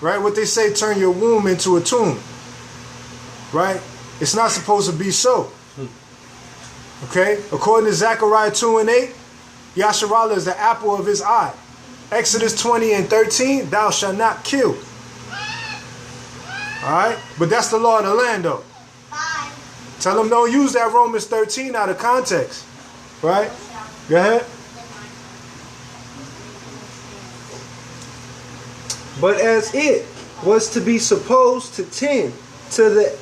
Right? What they say, turn your womb into a tomb. Right? It's not supposed to be so. Okay? According to Zechariah 2 and 8, Yasha is the apple of his eye. Exodus 20 and 13, thou shalt not kill. Alright? But that's the law of the land though. Tell them don't use that Romans 13 out of context. Right? Go ahead. But as it was to be supposed to tend to the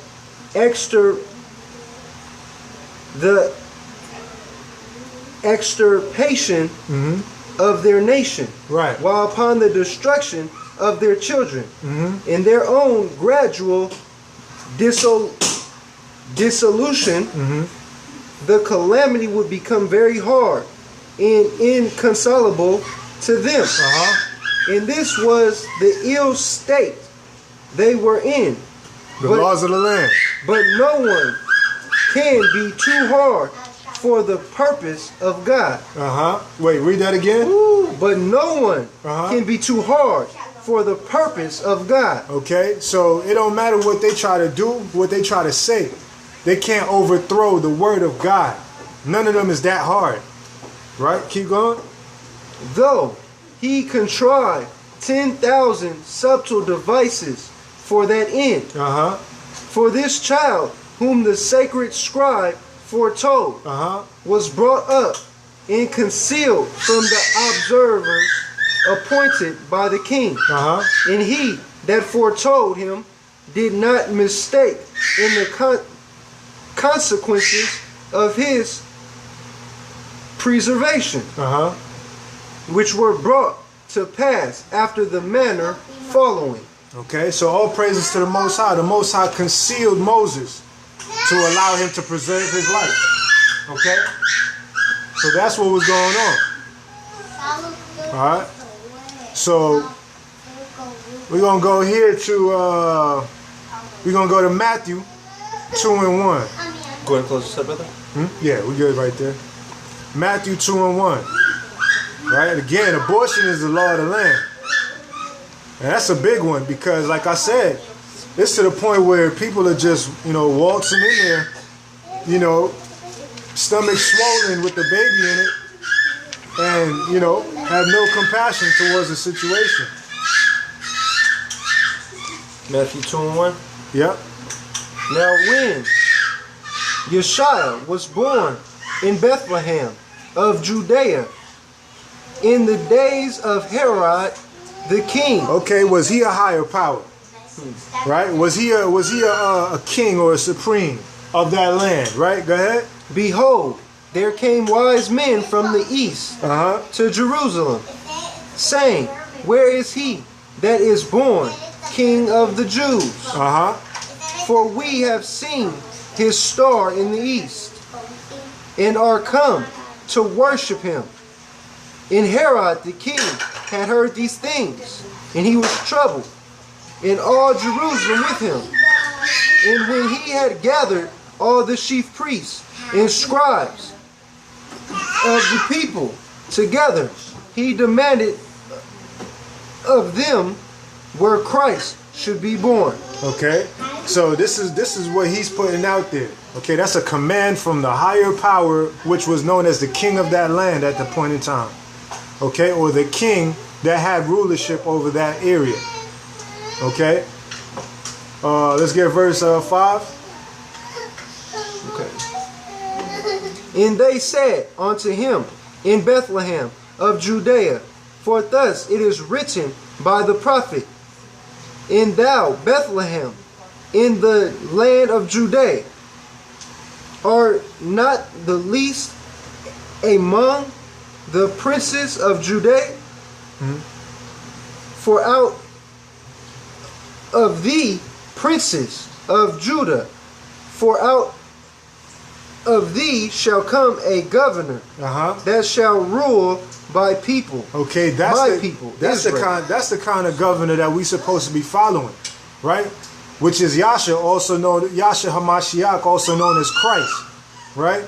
extirpation of their nation, right, while upon the destruction of their children, in their own gradual dissolution, the calamity would become very hard and inconsolable to them. And this was the ill state they were in. The laws of the land. But no one can be too hard for the purpose of God. Wait, read that again. But no one can be too hard for the purpose of God. Okay, so it don't matter what they try to do, what they try to say. They can't overthrow the word of God. None of them is that hard. Right? Keep going. Though he contrived 10,000 subtle devices for that end. For this child, whom the sacred scribe foretold, was brought up and concealed from the observers appointed by the king. And he that foretold him did not mistake in the consequences of his preservation, which were brought to pass after the manner following. Okay, so all praises to the Most High. The Most High concealed Moses to allow him to preserve his life. Okay? So that's what was going on. Alright? So we're going to go here to, we're going to go to Matthew 2 and 1. Go ahead and close this up, brother. Yeah, we're good right there. Matthew 2 and 1. Right? Again, abortion is the law of the land. And that's a big one because, like I said, it's to the point where people are just, you know, waltzing in there, you know, stomach swollen with the baby in it, and, you know, have no compassion towards the situation. Matthew 2 and 1? Yep. Now when Yasha was born in Bethlehem of Judea in the days of Herod the king. Okay, was he a higher power? Right? Was he a king or a supreme of that land? Right? Go ahead. Behold, there came wise men from the east to Jerusalem, saying, where is he that is born King of the Jews? For we have seen his star in the east, and are come to worship him. And Herod the king had heard these things, and he was troubled, and all Jerusalem with him. And when he had gathered all the chief priests and scribes of the people together, he demanded of them where Christ should be born. Okay. So this is what he's putting out there. Okay, that's a command from the higher power, which was known as the king of that land at the point in time. Okay, or the king that had rulership over that area. Okay. Let's get verse 5. Okay. And they said unto him in Bethlehem of Judea, for thus it is written by the prophet, and thou, Bethlehem, in the land of Judea, are not the least among the princes of Judea, for out of thee princes of Judah, for out of thee shall come a governor that shall rule by people. Okay, that's the kind of governor that we supposed to be following, right? Which is Yasha, also known Yasha Hamashiach, also known as Christ, right?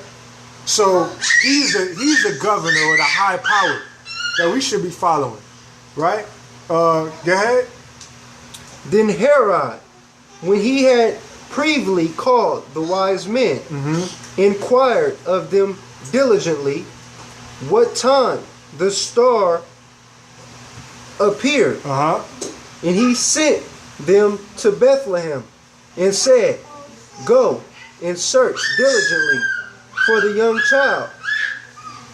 So he's the governor or the high power that we should be following, right? Go ahead. Then Herod, when he had previously called the wise men, inquired of them diligently what time the star appeared. And he sent them to Bethlehem and said, go and search diligently for the young child.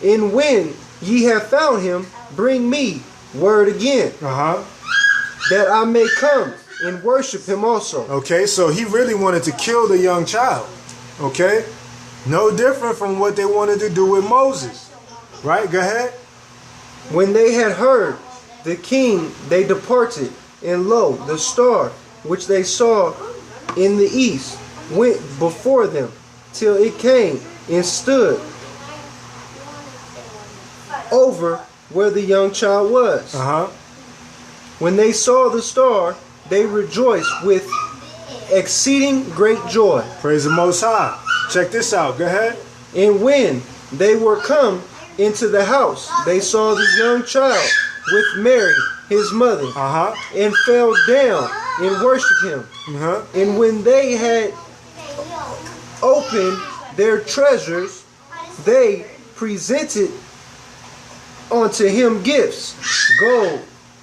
And when ye have found him, bring me word again, that I may come and worship him also. Okay, so he really wanted to kill the young child. Okay, no different from what they wanted to do with Moses. Right, go ahead. When they had heard the king, they departed, and lo, the star which they saw in the east went before them till it came and stood over where the young child was. When they saw the star, they rejoiced with exceeding great joy. Praise the Most High. Check this out. Go ahead. And when they were come into the house, they saw the young child with Mary, his mother, and fell down and worshipped him. And when they had opened their treasures, they presented unto him gifts, gold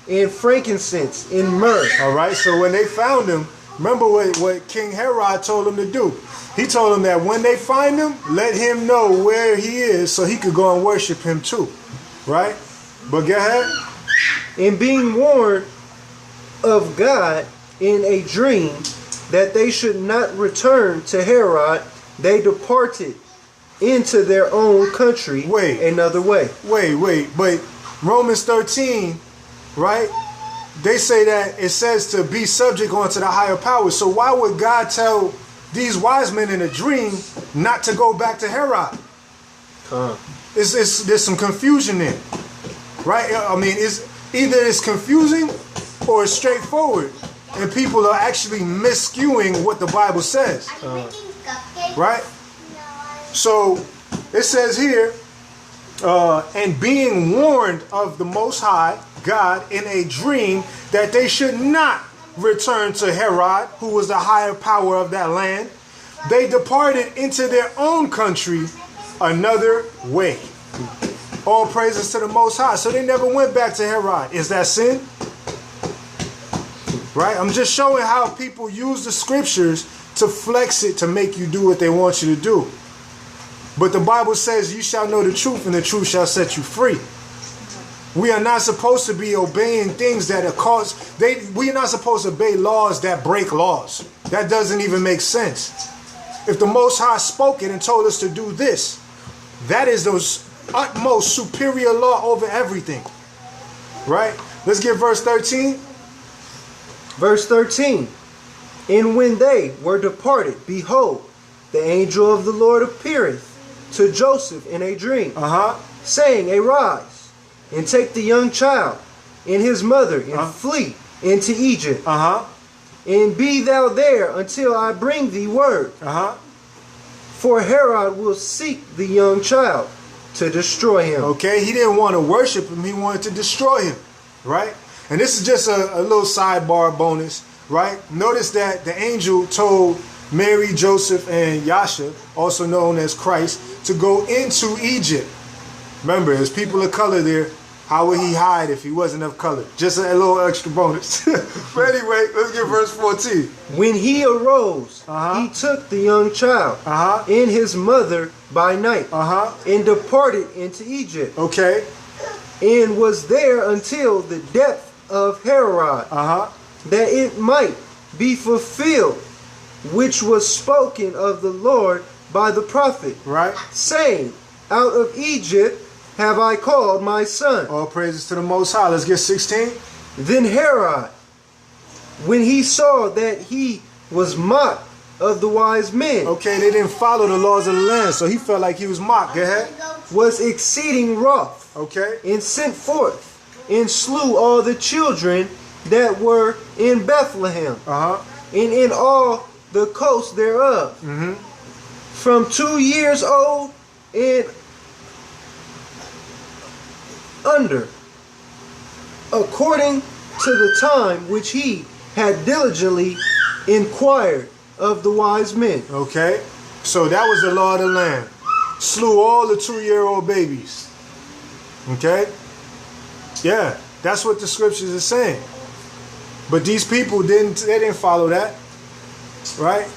and frankincense and myrrh. All right, so when they found him, remember what King Herod told them to do. He told them that when they find him, let him know where he is so he could go and worship him too. Right? But go ahead. And being warned of God in a dream that they should not return to Herod, they departed into their own country another way. But Romans 13, right? They say that it says to be subject unto the higher power. So why would God tell these wise men in a dream not to go back to Herod? There's some confusion there, right? I mean, either it's confusing or it's straightforward, and people are actually miscuing what the Bible says, right? So it says here, and being warned of the Most High God in a dream that they should not return to Herod, who was the higher power of that land, they departed into their own country another way. All praises to the Most High. So they never went back to Herod. Is that sin? Right? I'm just showing how people use the scriptures to flex it to make you do what they want you to do. But the Bible says you shall know the truth and the truth shall set you free. We are not supposed to be obeying things that are we are not supposed to obey laws that break laws. That doesn't even make sense. If the Most High spoke it and told us to do this, that is the utmost superior law over everything. Right? Let's get verse 13. Verse 13. And when they were departed, behold, the angel of the Lord appeareth to Joseph in a dream, saying, Arise, and take the young child and his mother, and flee into Egypt. And be thou there until I bring thee word. For Herod will seek the young child to destroy him. Okay, he didn't want to worship him, he wanted to destroy him. Right? And this is just a little sidebar bonus. right? Notice that the angel told Mary, Joseph, and Yasha, also known as Christ, to go into Egypt. Remember, there's people of color there. How would he hide if he wasn't of color? Just a little extra bonus. But anyway, let's get verse 14. When he arose, he took the young child and his mother by night and departed into Egypt. Okay. And was there until the depth of Herod, that it might be fulfilled, which was spoken of the Lord by the prophet, right? Saying, out of Egypt have I called my son. All praises to the Most High. Let's get 16. Then Herod, when he saw that he was mocked of the wise men. Okay, they didn't follow the laws of the land, so he felt like he was mocked. Go ahead. Was exceeding wroth. Okay. And sent forth and slew all the children that were in Bethlehem. And in all the coast thereof. From 2 years old and under, according to the time which he had diligently inquired of the wise men. Okay, so that was the law of the land. Slew all the 2-year-old babies. Okay, yeah, that's what the scriptures are saying. But these people didn't follow that, right?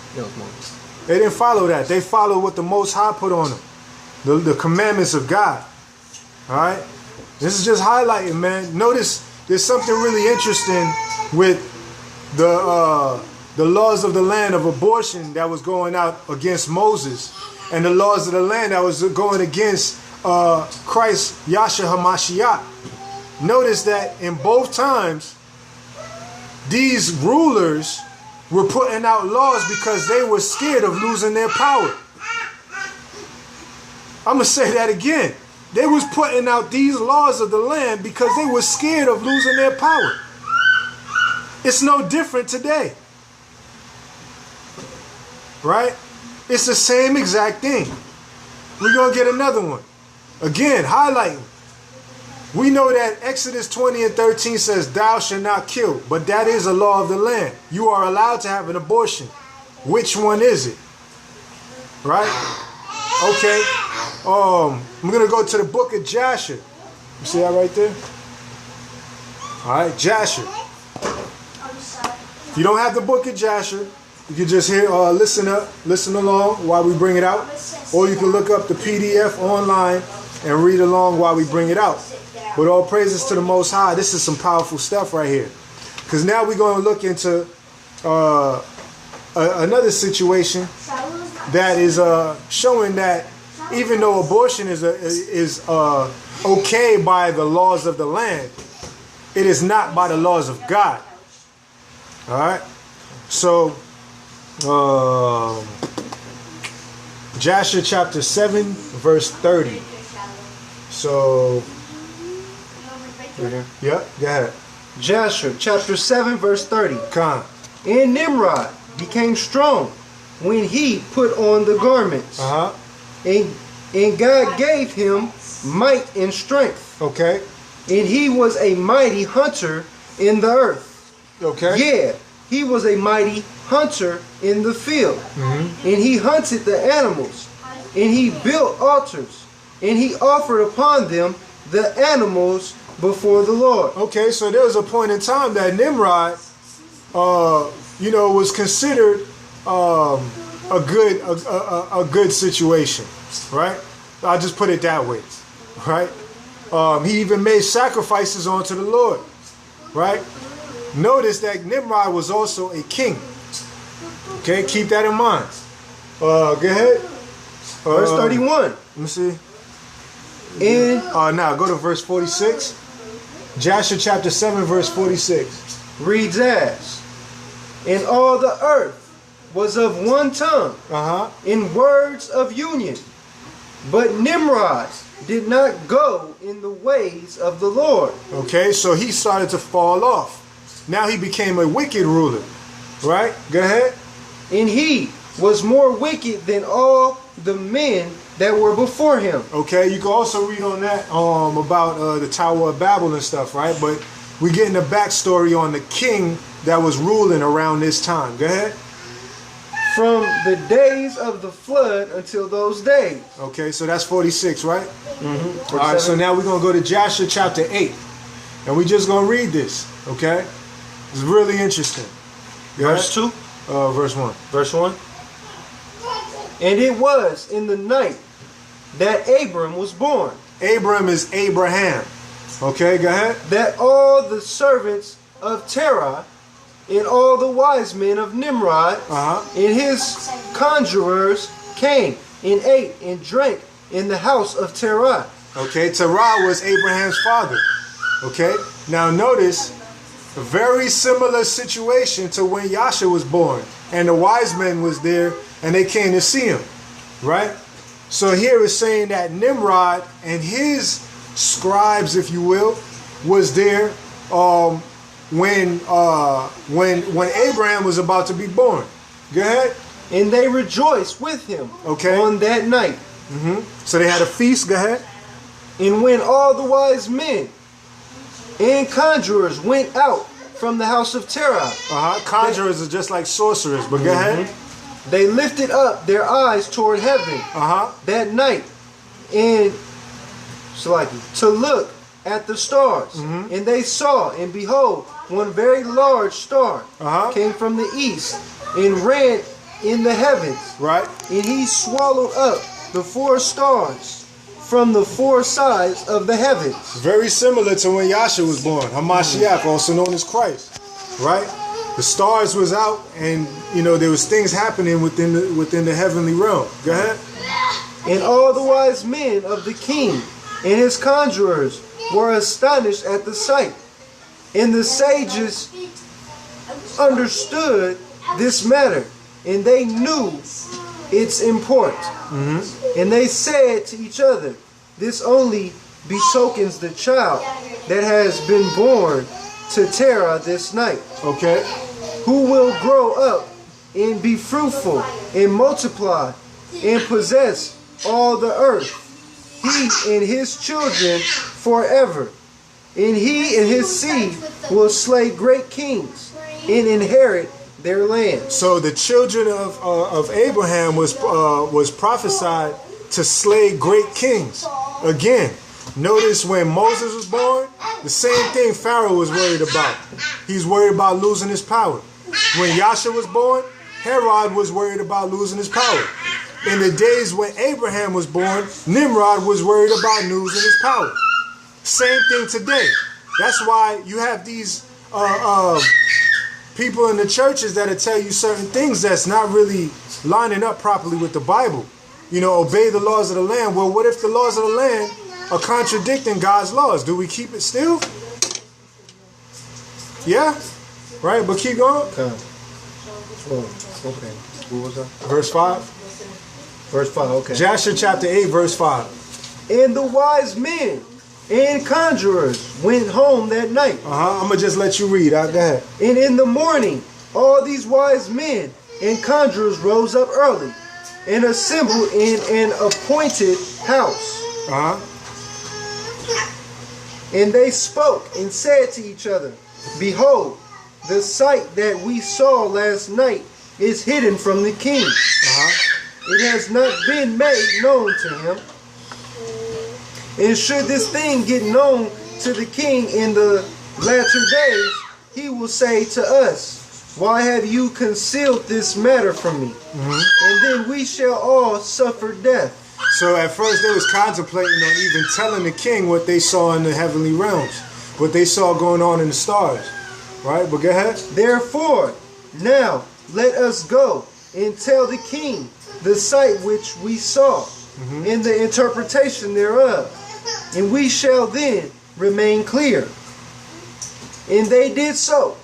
They didn't follow that. They followed what the Most High put on them, the commandments of God. All right. This is just highlighting, man. Notice there's something really interesting with the laws of the land of abortion that was going out against Moses, and the laws of the land that was going against Christ, Yasha HaMashiach. Notice that in both times, these rulers were putting out laws because they were scared of losing their power. I'm going to say that again. They was putting out these laws of the land because they were scared of losing their power. It's no different today. Right? It's the same exact thing. We're going to get another one. Again, highlighting. We know that Exodus 20 and 13 says, thou shalt not kill, but that is a law of the land. You are allowed to have an abortion. Which one is it? Right? Okay. I'm going to go to the book of Yasha. You see that right there? All right, Yasha. If you don't have the book of Yasha, you can just listen along while we bring it out. Or you can look up the PDF online and read along while we bring it out. But all praises to the Most High. This is some powerful stuff right here. Because now we're going to look into another situation that is showing that even though abortion is okay by the laws of the land, it is not by the laws of God. All right. So, Yasha chapter 7, verse 30. So, yeah, go ahead. Yasha chapter 7, verse 30. Khan. And Nimrod became strong when he put on the garments. And God gave him might and strength. Okay. And he was a mighty hunter in the earth. Okay. Yeah, he was a mighty hunter in the field. And he hunted the animals. And he built altars. And he offered upon them the animals before the Lord. Okay, so there was a point in time that Nimrod, was considered a good situation, right? I'll just put it that way, right? He even made sacrifices unto the Lord, right? Notice that Nimrod was also a king. Okay, keep that in mind. Go ahead. Verse 31. Let me see. And now go to verse 46. Yasha chapter 7, verse 46. Reads as, and all the earth was of one tongue, in words of union. But Nimrod did not go in the ways of the Lord. Okay, so he started to fall off. Now he became a wicked ruler. Right? Go ahead. And he was more wicked than all the men that were before him. Okay, you can also read on that about the Tower of Babel and stuff, right? But we're getting a backstory on the king that was ruling around this time. Go ahead. From the days of the flood until those days. Okay, so that's 46, right? Mm-hmm. All right, so now we're going to go to Yasha chapter 8. And we're just going to read this, okay? It's really interesting. Verse 2? Verse 1. Verse 1. And it was in the night that Abram was born. Abram is Abraham. Okay, go ahead. That all the servants of Terah and all the wise men of Nimrod and his conjurers came and ate and drank in the house of Terah. Okay, Terah was Abraham's father. Okay, now notice a very similar situation to when Yasha was born and the wise men was there and they came to see him, right? So here it's saying that Nimrod and his scribes, if you will, was there when Abraham was about to be born. Go ahead. And they rejoiced with him on that night. So they had a feast. Go ahead. And when all the wise men and conjurers went out from the house of Terah. Conjurers are just like sorcerers, but go ahead. They lifted up their eyes toward heaven that night and to look at the stars. And they saw, and behold, one very large star came from the east and ran in the heavens. Right. And he swallowed up the 4 stars from the 4 sides of the heavens. Very similar to when Yasha was born. Hamashiach, also known as Christ. Right? The stars was out, and there was things happening within the heavenly realm. Go ahead. And all the wise men of the king and his conjurers were astonished at the sight. And the sages understood this matter, and they knew its import. And they said to each other, this only betokens the child that has been born to Terah this night. Okay. Who will grow up and be fruitful and multiply and possess all the earth, he and his children forever. And he and his seed will slay great kings and inherit their land. So the children of Abraham was prophesied to slay great kings. Again, notice when Moses was born, the same thing Pharaoh was worried about. He's worried about losing his power. When Yasha was born, Herod was worried about losing his power. In the days when Abraham was born, Nimrod was worried about losing his power. Same thing today. That's why you have these people in the churches that'll tell you certain things that's not really lining up properly with the Bible. Obey the laws of the land. Well, what if the laws of the land are contradicting God's laws? Do we keep it still? Yeah? Right, but keep going. Okay. What was that? Verse 5. Verse 5, okay. Yasha chapter 8, verse 5. And the wise men and conjurers went home that night. I'm going to just let you read. Go ahead. And in the morning, all these wise men and conjurers rose up early and assembled in an appointed house. And they spoke and said to each other, behold, the sight that we saw last night is hidden from the king. It has not been made known to him. And should this thing get known to the king in the latter days, he will say to us, why have you concealed this matter from me? And then we shall all suffer death. So at first they was contemplating on even telling the king what they saw in the heavenly realms, what they saw going on in the stars. Right, but go ahead. Therefore, now let us go and tell the king the sight which we saw, and the interpretation thereof, and we shall then remain clear. And they did so,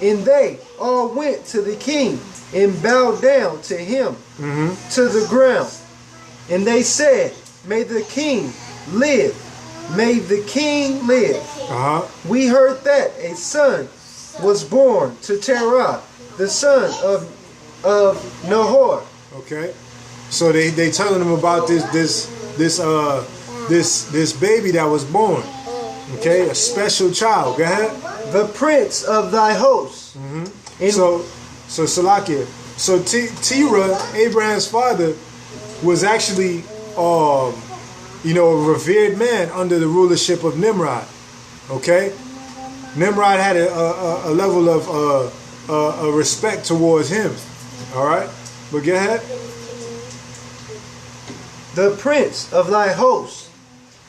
and they all went to the king and bowed down to him to the ground. And they said, may the king live, may the king live. We heard that a son was born to Terah, the son of Nahor. Okay, so they telling him about this baby that was born. Okay, a special child. Go ahead. The prince of thy hosts. So Salakia. So Terah, Abraham's father, was actually, a revered man under the rulership of Nimrod. Okay, Nimrod had a level of respect towards him. All right, but go ahead. The prince of thy hosts,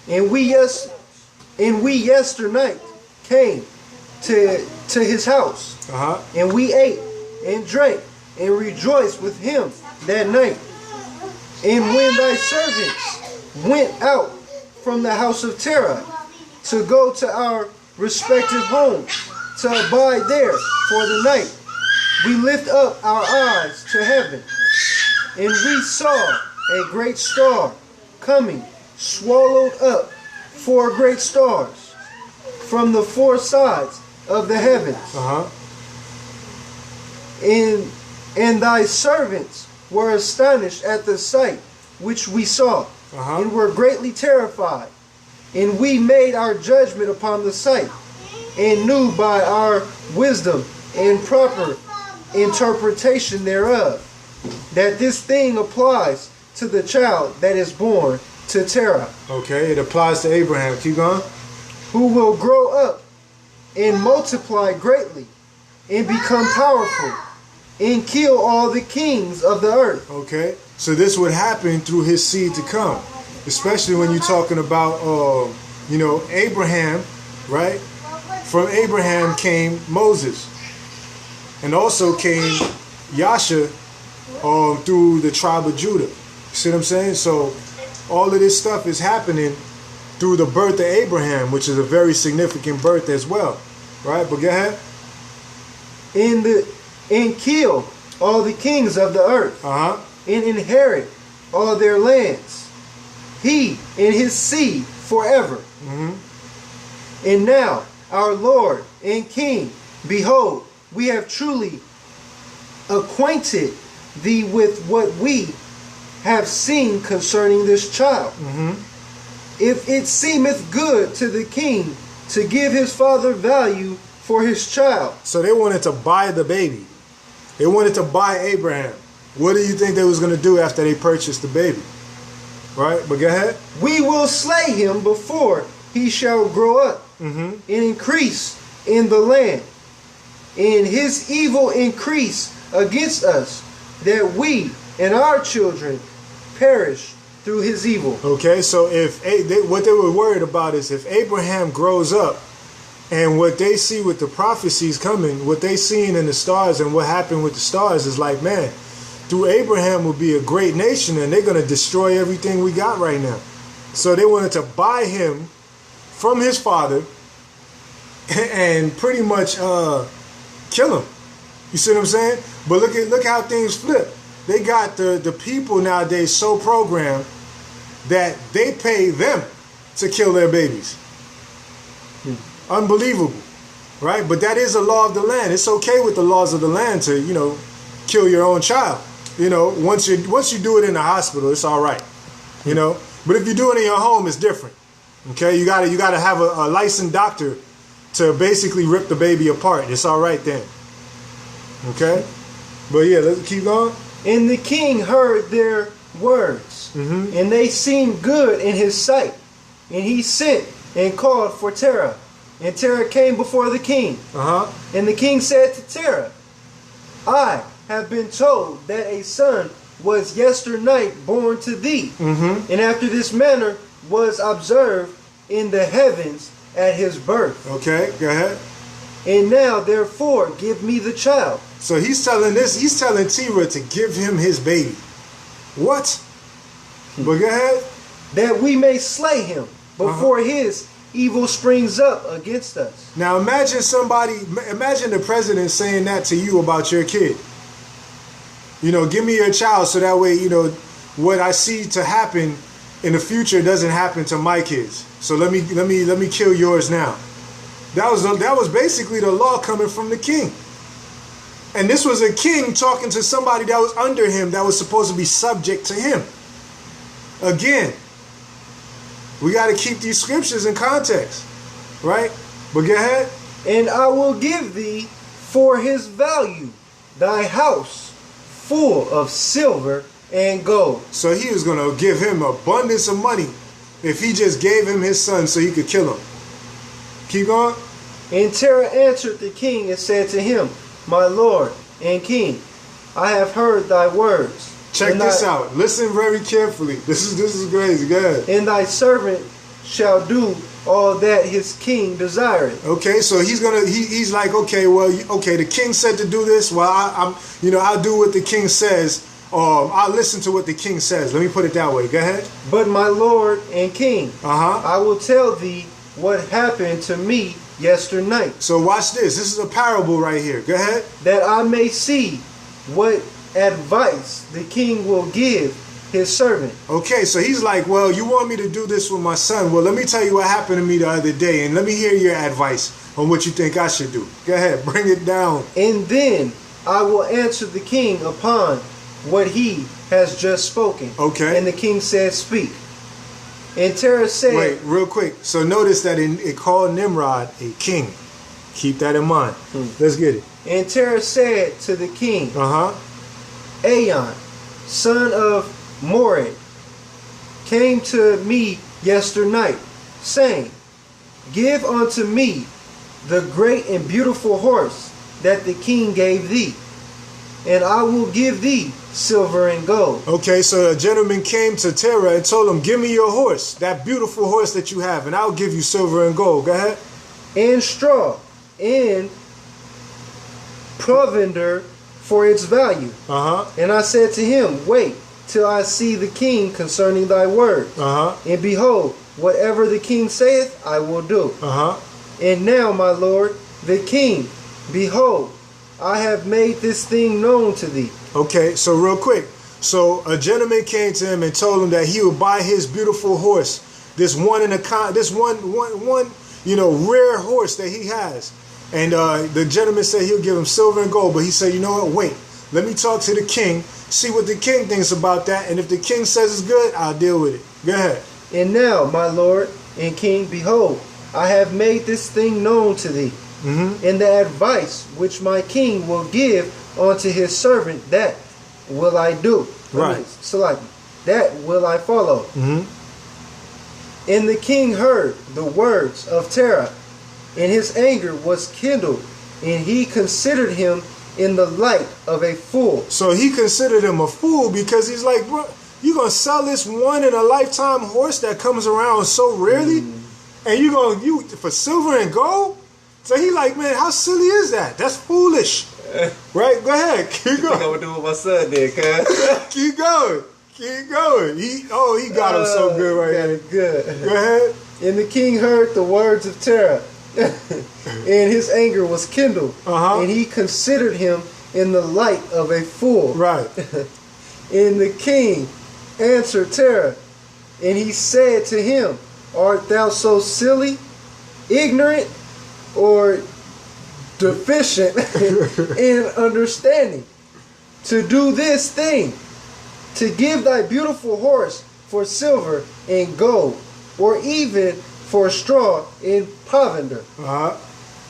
and we yesternight came to his house, and we ate and drank and rejoiced with him that night. And when thy servants went out from the house of Terah to go to our respective homes to abide there for the night, we lift up our eyes to heaven, and we saw a great star coming, swallowed up 4 great stars from the 4 sides of the heavens. And thy servants were astonished at the sight which we saw, and were greatly terrified. And we made our judgment upon the sight, and knew by our wisdom and proper interpretation thereof, that this thing applies to the child that is born to Terah. Okay, it applies to Abraham. Keep going. Who will grow up and multiply greatly and become powerful and kill all the kings of the earth. Okay, so this would happen through his seed to come, especially when you're talking about, Abraham, right? From Abraham came Moses, and also came Yasha through the tribe of Judah. You see what I'm saying? So all of this stuff is happening through the birth of Abraham, which is a very significant birth as well, right? But go ahead. And kill all the kings of the earth, and inherit all their lands, he and his seed forever. And now, our Lord and King, behold, we have truly acquainted thee with what we have seen concerning this child. If it seemeth good to the king to give his father value for his child. So they wanted to buy the baby. They wanted to buy Abraham. What do you think they was going to do after they purchased the baby? Right? But go ahead. We will slay him before he shall grow up and increase in the land, and his evil increase against us, that we and our children perish through his evil. Okay, so what they were worried about is if Abraham grows up, and what they see with the prophecies coming, what they seen in the stars and what happened with the stars is like, man, through Abraham will be a great nation, and they're going to destroy everything we got right now. So they wanted to buy him from his father and pretty much kill him. You see what I'm saying? But look how things flip. They got the people nowadays so programmed that they pay them to kill their babies. Unbelievable, right? But that is a law of the land. It's okay with the laws of the land to, kill your own child. Once you do it in the hospital, it's all right. But if you do it in your home, it's different. Okay, you gotta have a licensed doctor to basically rip the baby apart. It's all right then. Okay, but yeah, let's keep going. And the king heard their words, and they seemed good in his sight. And he sent and called for Terah. And Terah came before the king. And the king said to Terah, I have been told that a son was yesternight born to thee, and after this manner was observed in the heavens at his birth. Okay, go ahead. And now, therefore, give me the child. So he's telling Terah to give him his baby. What? But go ahead. That we may slay him before his evil springs up against us. Now imagine the president saying that to you about your kid. Give me your child so that way, what I see to happen in the future doesn't happen to my kids. So let me kill yours now. That was basically the law coming from the king. And this was a king talking to somebody that was under him, that was supposed to be subject to him. Again, we got to keep these scriptures in context. Right? But go ahead. And I will give thee for his value thy house full of silver and gold. So he was going to give him abundance of money if he just gave him his son so he could kill him. Keep going. And Terah answered the king and said to him, My lord and king, I have heard thy words. Check this out. Listen very carefully. This is crazy. Go ahead. And thy servant shall do all that his king desireth. Okay, so he's like, okay, well, okay, the king said to do this. Well, I'll do what the king says. I'll listen to what the king says. Let me put it that way. Go ahead. But my lord and king, I will tell thee what happened to me yesternight. So watch this. This is a parable right here. Go ahead. That I may see what advice the king will give his servant. Okay, so he's like, well, you want me to do this with my son. Well, let me tell you what happened to me the other day, and let me hear your advice on what you think I should do. Go ahead, bring it down. And then I will answer the king upon what he has just spoken. Okay. And the king said, Speak. And Terah said... Wait, real quick. So notice that it called Nimrod a king. Keep that in mind. Let's get it. And Terah said to the king, Ayon, son of Mored, came to me yesternight, saying, Give unto me the great and beautiful horse that the king gave thee, and I will give thee silver and gold. Okay, so a gentleman came to Terah and told him, Give me your horse, that beautiful horse that you have, and I'll give you silver and gold. Go ahead. And straw, and provender for its value. And I said to him, Wait till I see the king concerning thy word. And behold, whatever the king saith, I will do. And now, my lord, the king, behold, I have made this thing known to thee. Okay, so real quick. So a gentleman came to him and told him that he would buy his beautiful horse, this one rare horse that he has. And the gentleman said he'll give him silver and gold, but he said, you know what, wait, let me talk to the king, see what the king thinks about that, and if the king says it's good, I'll deal with it. Go ahead. And now, my lord and king, behold, I have made this thing known to thee, and the advice which my king will give unto his servant, that will I do. Right. That will I follow. And the king heard the words of Terah, and his anger was kindled, and he considered him in the light of a fool. So he considered him a fool because he's like, bro, you gonna sell this one in a lifetime horse that comes around so rarely, and you for silver and gold? So he like, man, how silly is that? That's foolish. Right? Go ahead. Keep going. I'm gonna do what my son did, cuz. Keep going. Keep going. He got him so good right here. Good. Go ahead. And the king heard the words of Terah, and his anger was kindled, and he considered him in the light of a fool. Right. And the king answered Terah, and he said to him, Art thou so silly, ignorant, or deficient in understanding, to do this thing, to give thy beautiful horse for silver and gold, or even for straw and provender?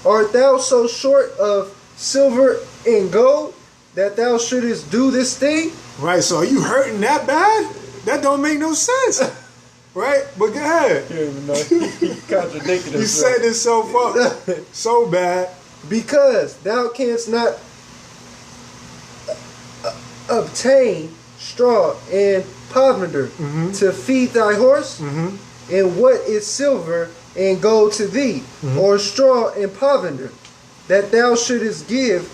Art thou so short of silver and gold that thou shouldest do this thing? Right, so are you hurting that bad? That don't make no sense. Right? But go ahead. He contradicted himself. You set himself up so bad. Because thou canst not obtain straw and provender to feed thy horse, and what is silver and gold to thee, or straw and provender, that thou shouldest give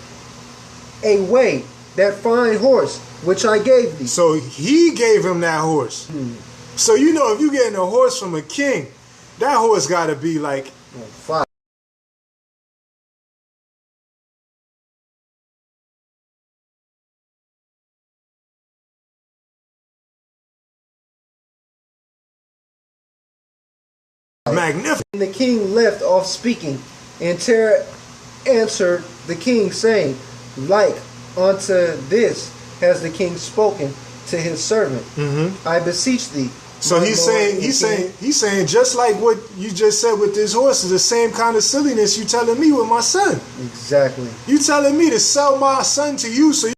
away that fine horse which I gave thee? So he gave him that horse. So you know, if you getting a horse from a king, that horse got to be like fire. Magnificent. And the king left off speaking, and Terah answered the king, saying, Like unto this has the king spoken to his servant. I beseech thee, So he's saying just like what you just said with this horse is the same kind of silliness you telling me with my son. Exactly. You telling me to sell my son to you so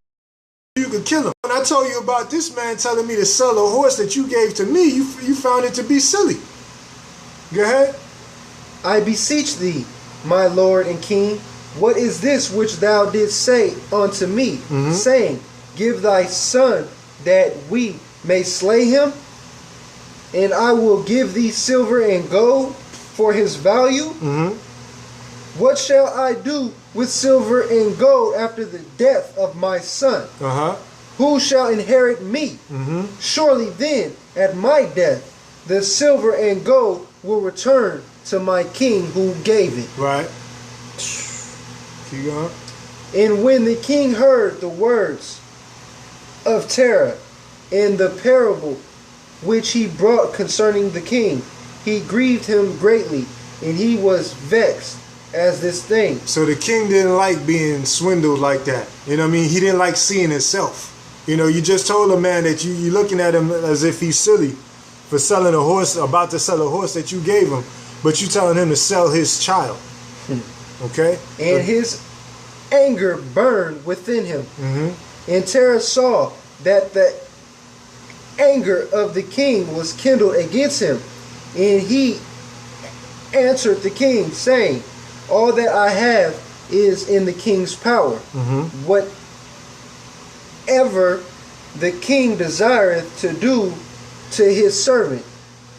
you could kill him. When I told you about this man telling me to sell a horse that you gave to me, you found it to be silly. Go ahead. I beseech thee, my Lord and King, what is this which thou didst say unto me, saying, give thy son that we may slay him? And I will give thee silver and gold for his value. What shall I do with silver and gold after the death of my son? Who shall inherit me? Surely then, at my death, the silver and gold will return to my king who gave it. Right. Keep going. And when the king heard the words of Terah and the parable which he brought concerning the king, he grieved him greatly, and he was vexed as this thing. So the king didn't like being swindled like that. You know what I mean? He didn't like seeing himself. You know, you just told a man that you're looking at him as if he's silly for selling a horse, about to sell a horse that you gave him, but you telling him to sell his child. Okay? And his anger burned within him. And Terah saw that the anger of the king was kindled against him. And he answered the king, saying, all that I have is in the king's power. Whatever the king desireth to do to his servant,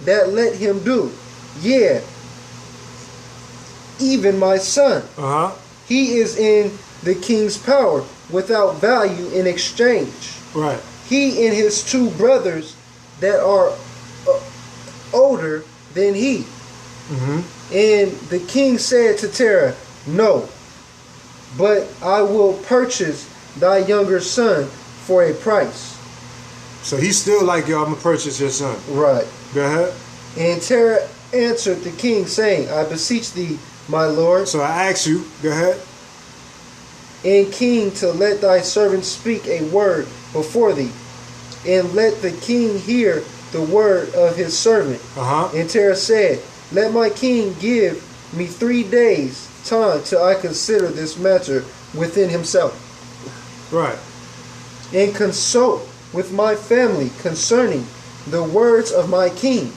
that let him do. Yeah, even my son. He is in the king's power without value in exchange. Right. He and his two brothers that are older than he. And the king said to Terah, no, but I will purchase thy younger son for a price. So he's still like, yo, I'm going to purchase your son. Right. Go ahead. And Terah answered the king, saying, I beseech thee, my lord. So I ask you, go ahead. And king, to let thy servant speak a word before thee, and let the king hear the word of his servant. And Terah said, let my king give me 3 days time till I consider this matter within himself. Right. And consult with my family concerning the words of my king.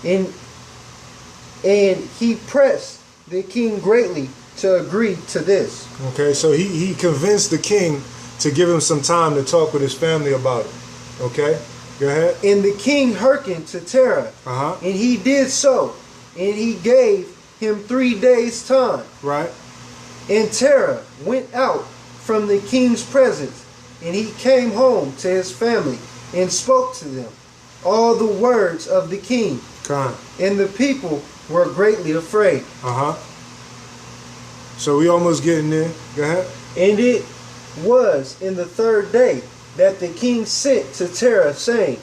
And he pressed the king greatly to agree to this. Okay, so he convinced the king to give him some time to talk with his family about it. Okay, go ahead. And the king hearkened to Terah, and he did so, and he gave him 3 days' time. Right. And Terah went out from the king's presence, and he came home to his family and spoke to them all the words of the king. And the people were greatly afraid. So we almost getting there. Go ahead. And it was in the 3rd day that the king sent to Terah, saying,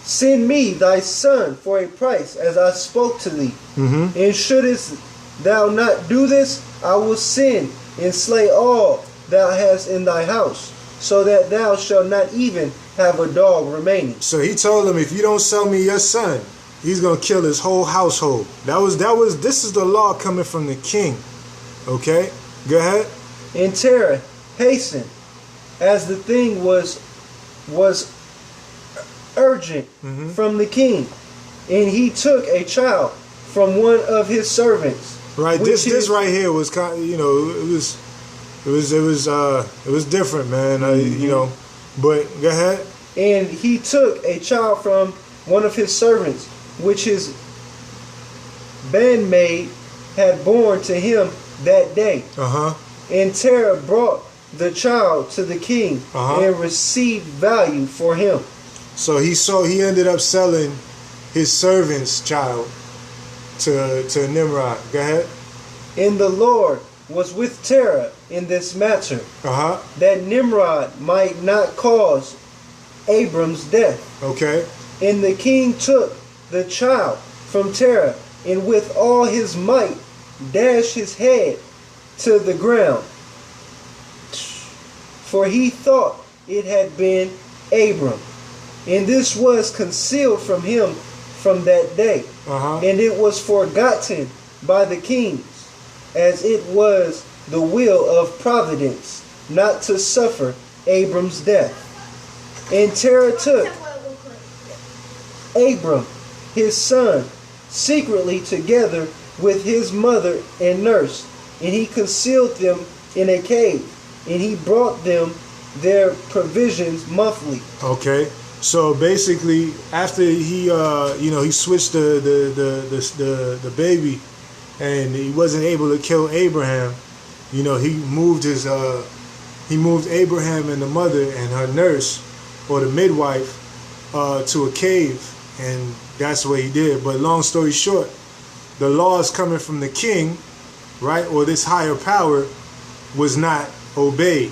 send me thy son for a price, as I spoke to thee. And shouldest thou not do this, I will send and slay all thou hast in thy house, so that thou shalt not even have a dog remaining. So he told him, if you don't sell me your son, he's gonna kill his whole household. This is the law coming from the king. Okay, go ahead. And Terah hastened, as the thing was urgent from the king, and he took a child from one of his servants. Right. This right here was kind of, you know, it was different, man. You know, but go ahead. And he took a child from one of his servants, which his bandmaid had born to him that day. And Terah brought the child to the king and received value for him. So he ended up selling his servant's child to Nimrod. Go ahead. And the Lord was with Terah in this matter, that Nimrod might not cause Abram's death. Okay. And the king took the child from Terah, and with all his might dashed his head to the ground, for he thought it had been Abram. And this was concealed from him from that day. And it was forgotten by the kings, as it was the will of providence not to suffer Abram's death. And Terah took Abram, his son, secretly together with his mother and nurse, and he concealed them in a cave, and he brought them their provisions monthly. Okay, so basically, after he he switched the baby, and he wasn't able to kill Abraham, he moved Abraham and the mother and her nurse or the midwife to a cave, and that's what he did. But long story short, the laws coming from the king, right, or this higher power, was not obeyed,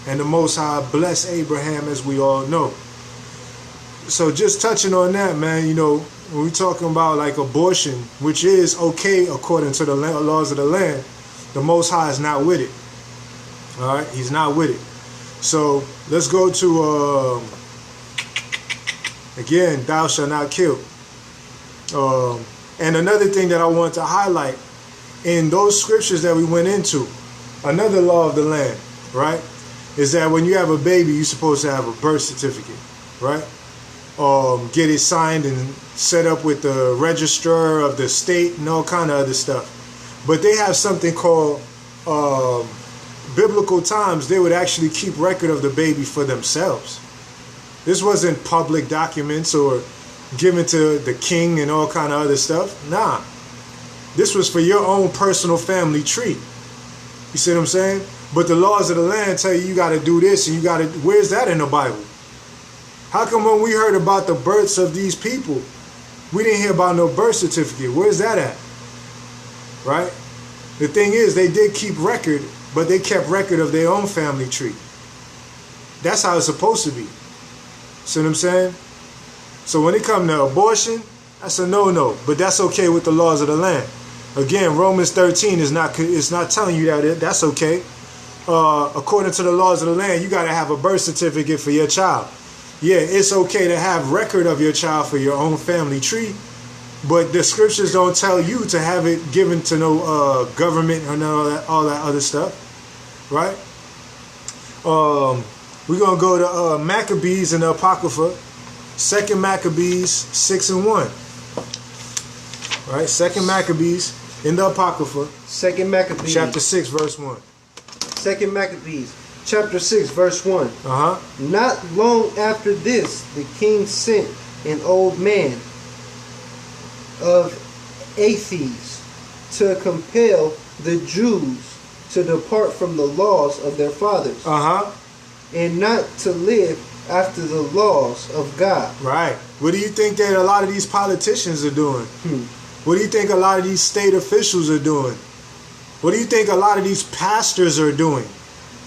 and the Most High blessed Abraham, as we all know. So just touching on that, man, when we're talking about like abortion, which is okay according to the laws of the land, the Most High is not with it. All right, he's not with it. So let's go to again, thou shalt not kill. And another thing that I want to highlight in those scriptures that we went into, another law of the land, right, is that when you have a baby, you're supposed to have a birth certificate, right? Get it signed and set up with the registrar of the state and all kind of other stuff. But they have something called biblical times. They would actually keep record of the baby for themselves. This wasn't public documents or given to the king and all kind of other stuff. Nah, this was for your own personal family tree. You see what I'm saying? But the laws of the land tell you got to do this, and you got to. Where's that in the Bible? How come when we heard about the births of these people, we didn't hear about no birth certificate? Where's that at? Right? The thing is, they did keep record, but they kept record of their own family tree. That's how it's supposed to be. See what I'm saying? So when it comes to abortion, that's a no-no. But that's okay with the laws of the land. Again, Romans 13 is not telling you that that's okay. According to the laws of the land, you got to have a birth certificate for your child. Yeah, it's okay to have record of your child for your own family tree, but the scriptures don't tell you to have it given to no government or all that other stuff, right? We're going to go to Maccabees in the Apocrypha, 2 Maccabees 6 and 1. Right? 2 Maccabees in the Apocrypha. 2 Maccabees. Chapter 6, verse 1. 2 Maccabees, chapter 6, verse 1. Not long after this, the king sent an old man of Athens to compel the Jews to depart from the laws of their fathers. And not to live after the laws of God. Right. What do you think that a lot of these politicians are doing? What do you think a lot of these state officials are doing? What do you think a lot of these pastors are doing?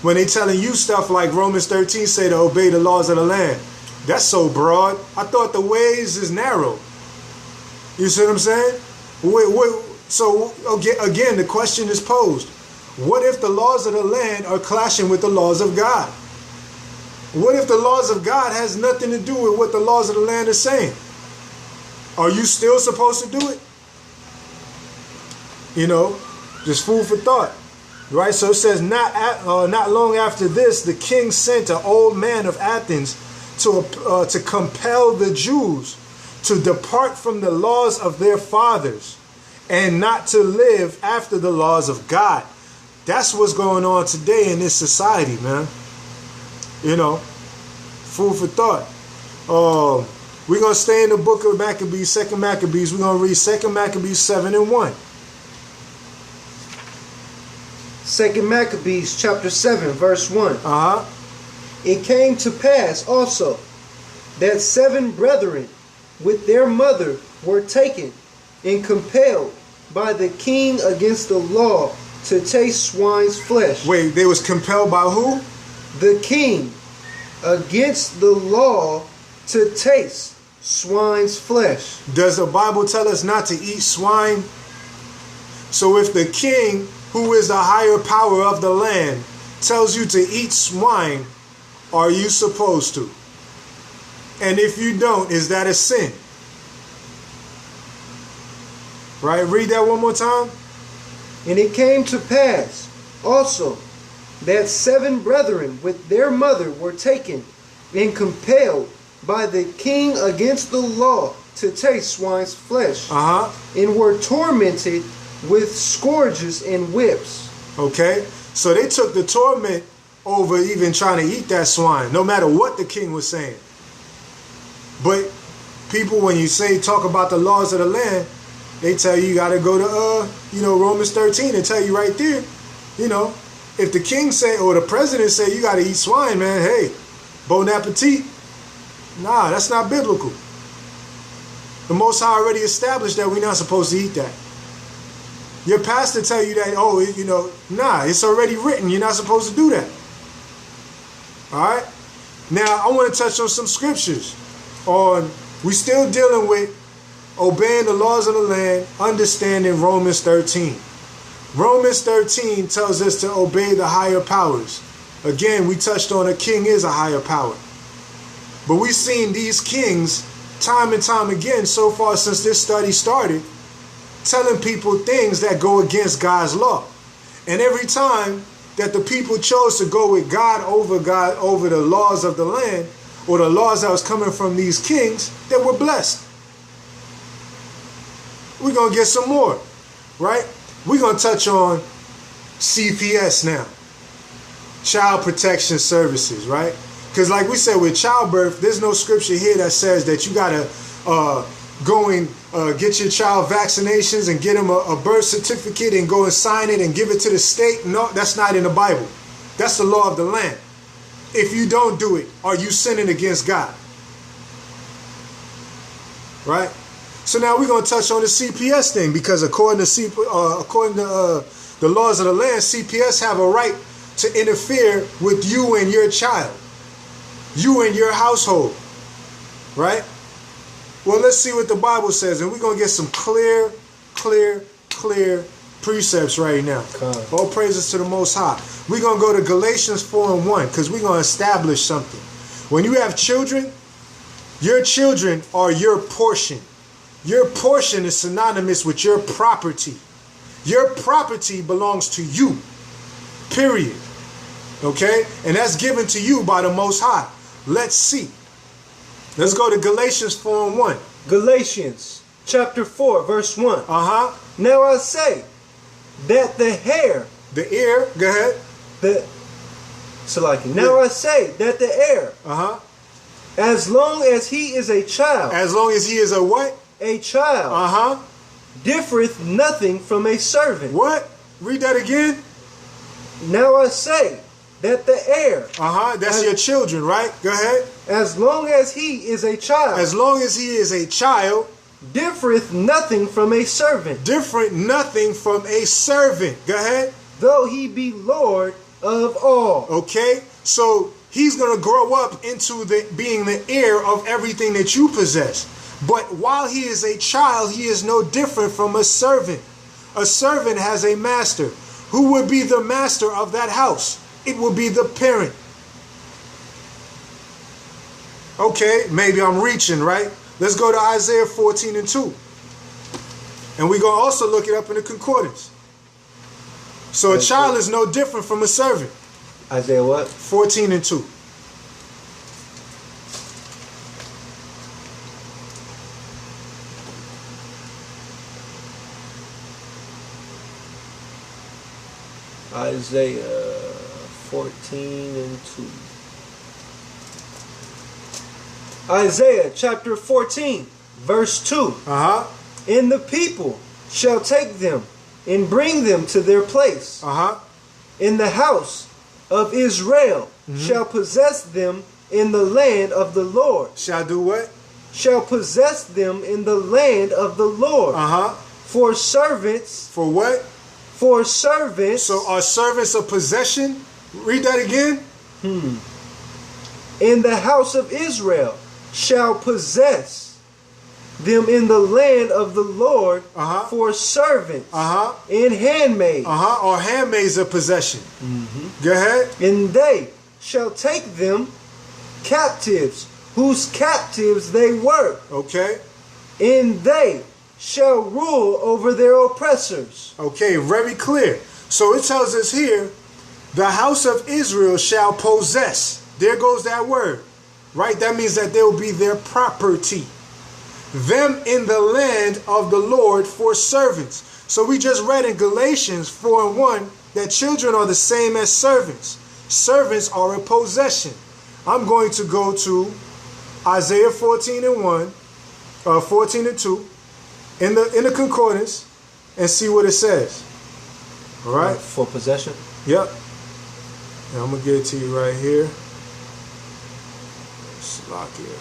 When they telling you stuff like Romans 13 say to obey the laws of the land. That's so broad. I thought the ways is narrow. You see what I'm saying? So again, the question is posed. What if the laws of the land are clashing with the laws of God? What if the laws of God has nothing to do with what the laws of the land are saying? Are you still supposed to do it? Just food for thought. Right? So it says, not long after this, the king sent an old man of Athens to compel the Jews to depart from the laws of their fathers and not to live after the laws of God. That's what's going on today in this society, man. Food for thought. We're going to stay in the book of Maccabees, 2 Maccabees. We're going to read 2 Maccabees 7 and 1. 2 Maccabees chapter 7 verse 1. It came to pass also that 7 brethren with their mother were taken and compelled by the king against the law to taste swine's flesh. Wait, they was compelled by who? The king against the law to taste swine's flesh. Does the Bible tell us not to eat swine? So if the king, who is the higher power of the land, tells you to eat swine, are you supposed to? And if you don't, is that a sin? Right? Read that one more time. And it came to pass also that 7 brethren with their mother were taken and compelled by the king against the law to taste swine's flesh, and were tormented with scourges and whips. Okay, so they took the torment over even trying to eat that swine, no matter what the king was saying. But people, when you talk about the laws of the land, they tell you got to go to Romans 13 and tell you right there, if the king say or the president say you got to eat swine, man, hey, bon appetit. Nah, that's not biblical. The Most High already established that we're not supposed to eat that. Your pastor tell you that, nah, it's already written. You're not supposed to do that. All right? Now, I want to touch on some scriptures. We still dealing with obeying the laws of the land, understanding Romans 13. Romans 13 tells us to obey the higher powers. Again, we touched on a king is a higher power. But we've seen these kings time and time again so far since this study started, telling people things that go against God's law. And every time that the people chose to go with God over the laws of the land, or the laws that was coming from these kings, they were blessed. We're going to get some more, right? We're going to touch on CPS now. Child Protection Services, right? Because like we said with childbirth, there's no scripture here that says that you got to go and get your child vaccinations and get them a birth certificate and go and sign it and give it to the state. No, that's not in the Bible. That's the law of the land. If you don't do it, are you sinning against God? Right? So now we're going to touch on the CPS thing, because according to the laws of the land, CPS have a right to interfere with you and your child, you and your household, right? Well, let's see what the Bible says, and we're going to get some clear precepts right now. All praises to the Most High. We're going to go to Galatians 4:1, because we're going to establish something. When you have children, your children are your portion. Your portion is synonymous with your property. Your property belongs to you, period. Okay? And that's given to you by the Most High. Let's see. Let's go to Galatians 4:1. Galatians chapter 4, verse 1. Now I say that the hair... The ear, go ahead. Now I say that the heir, as long as he is a child... As long as he is a what? A child. Differeth nothing from a servant. What? Read that again. Now I say that the heir... That's your children, right? Go ahead. As long as he is a child... As long as he is a child... Differeth nothing from a servant. Different nothing from a servant. Go ahead. Though he be Lord of all. Okay? So he's going to grow up into being the heir of everything that you possess. But while he is a child, he is no different from a servant. A servant has a master. Who would be the master of that house? It will be the parent. Okay, maybe I'm reaching, right? Let's go to Isaiah 14:2. And we're going to also look it up in the concordance. So a child is no different from a servant. Isaiah what? 14:2. Isaiah 14:2. Isaiah chapter 14, verse 2. And the people shall take them and bring them to their place. In the house of Israel shall possess them in the land of the Lord. Shall do what? Shall possess them in the land of the Lord. For servants. For what? For servants. So are servants a possession? Read that again. In the house of Israel shall possess them in the land of the Lord for servants and handmaids. Or handmaids a possession. Go ahead. And they shall take them captives whose captives they were. Okay. And they shall rule over their oppressors. Okay, very clear. So it tells us here, the house of Israel shall possess. There goes that word. Right? That means that they will be their property. Them in the land of the Lord for servants. So we just read in Galatians 4:1 that children are the same as servants. Servants are a possession. I'm going to go to Isaiah 14:1, 14:2 in the concordance and see what it says. All right? For possession? Yep. And I'm going to give it to you right here. Lock here.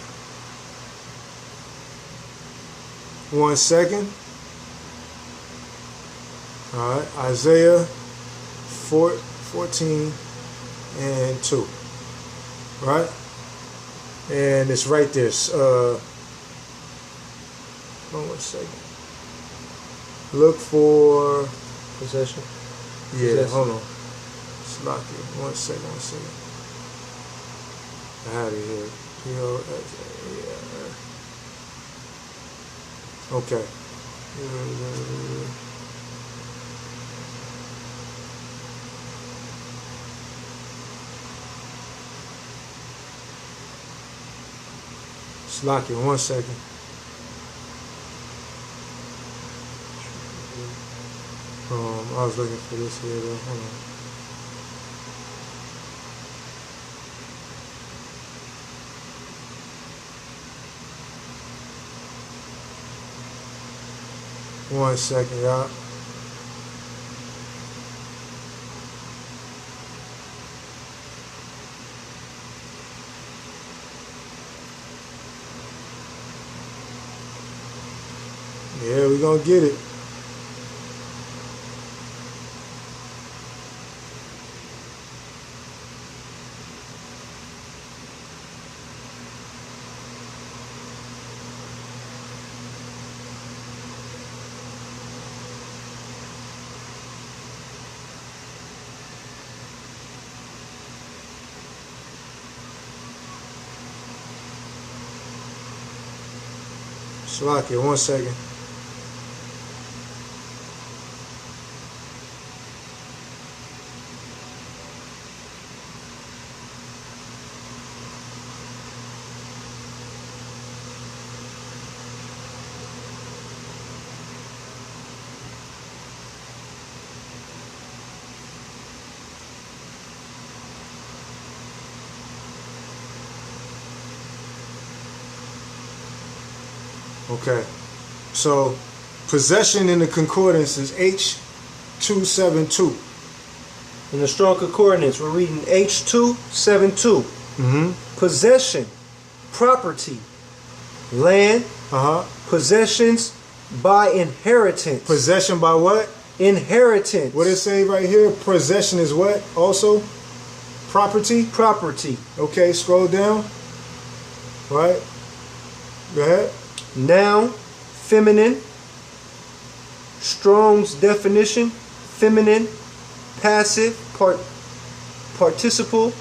1 second. All right, Isaiah 14:2. Right, and it's right there. Hold on 1 second. Look for possession. Yeah, possession. Hold on. Let's lock it. 1 second. 1 second. I had it here. Okay. Just lock it 1 second. I was looking for this here though. Hold on. One second, y'all. Yeah, we're gonna get it. Slack it 1 second. Okay, so possession in the concordance is H272. In the strong concordance, we're reading H272. Possession, property, land, possessions by inheritance. Possession by what? Inheritance. What it say right here? Possession is what? Also? Property? Property. Okay, scroll down. Right? Go ahead. Noun, feminine. Strong's definition, feminine, passive, participle,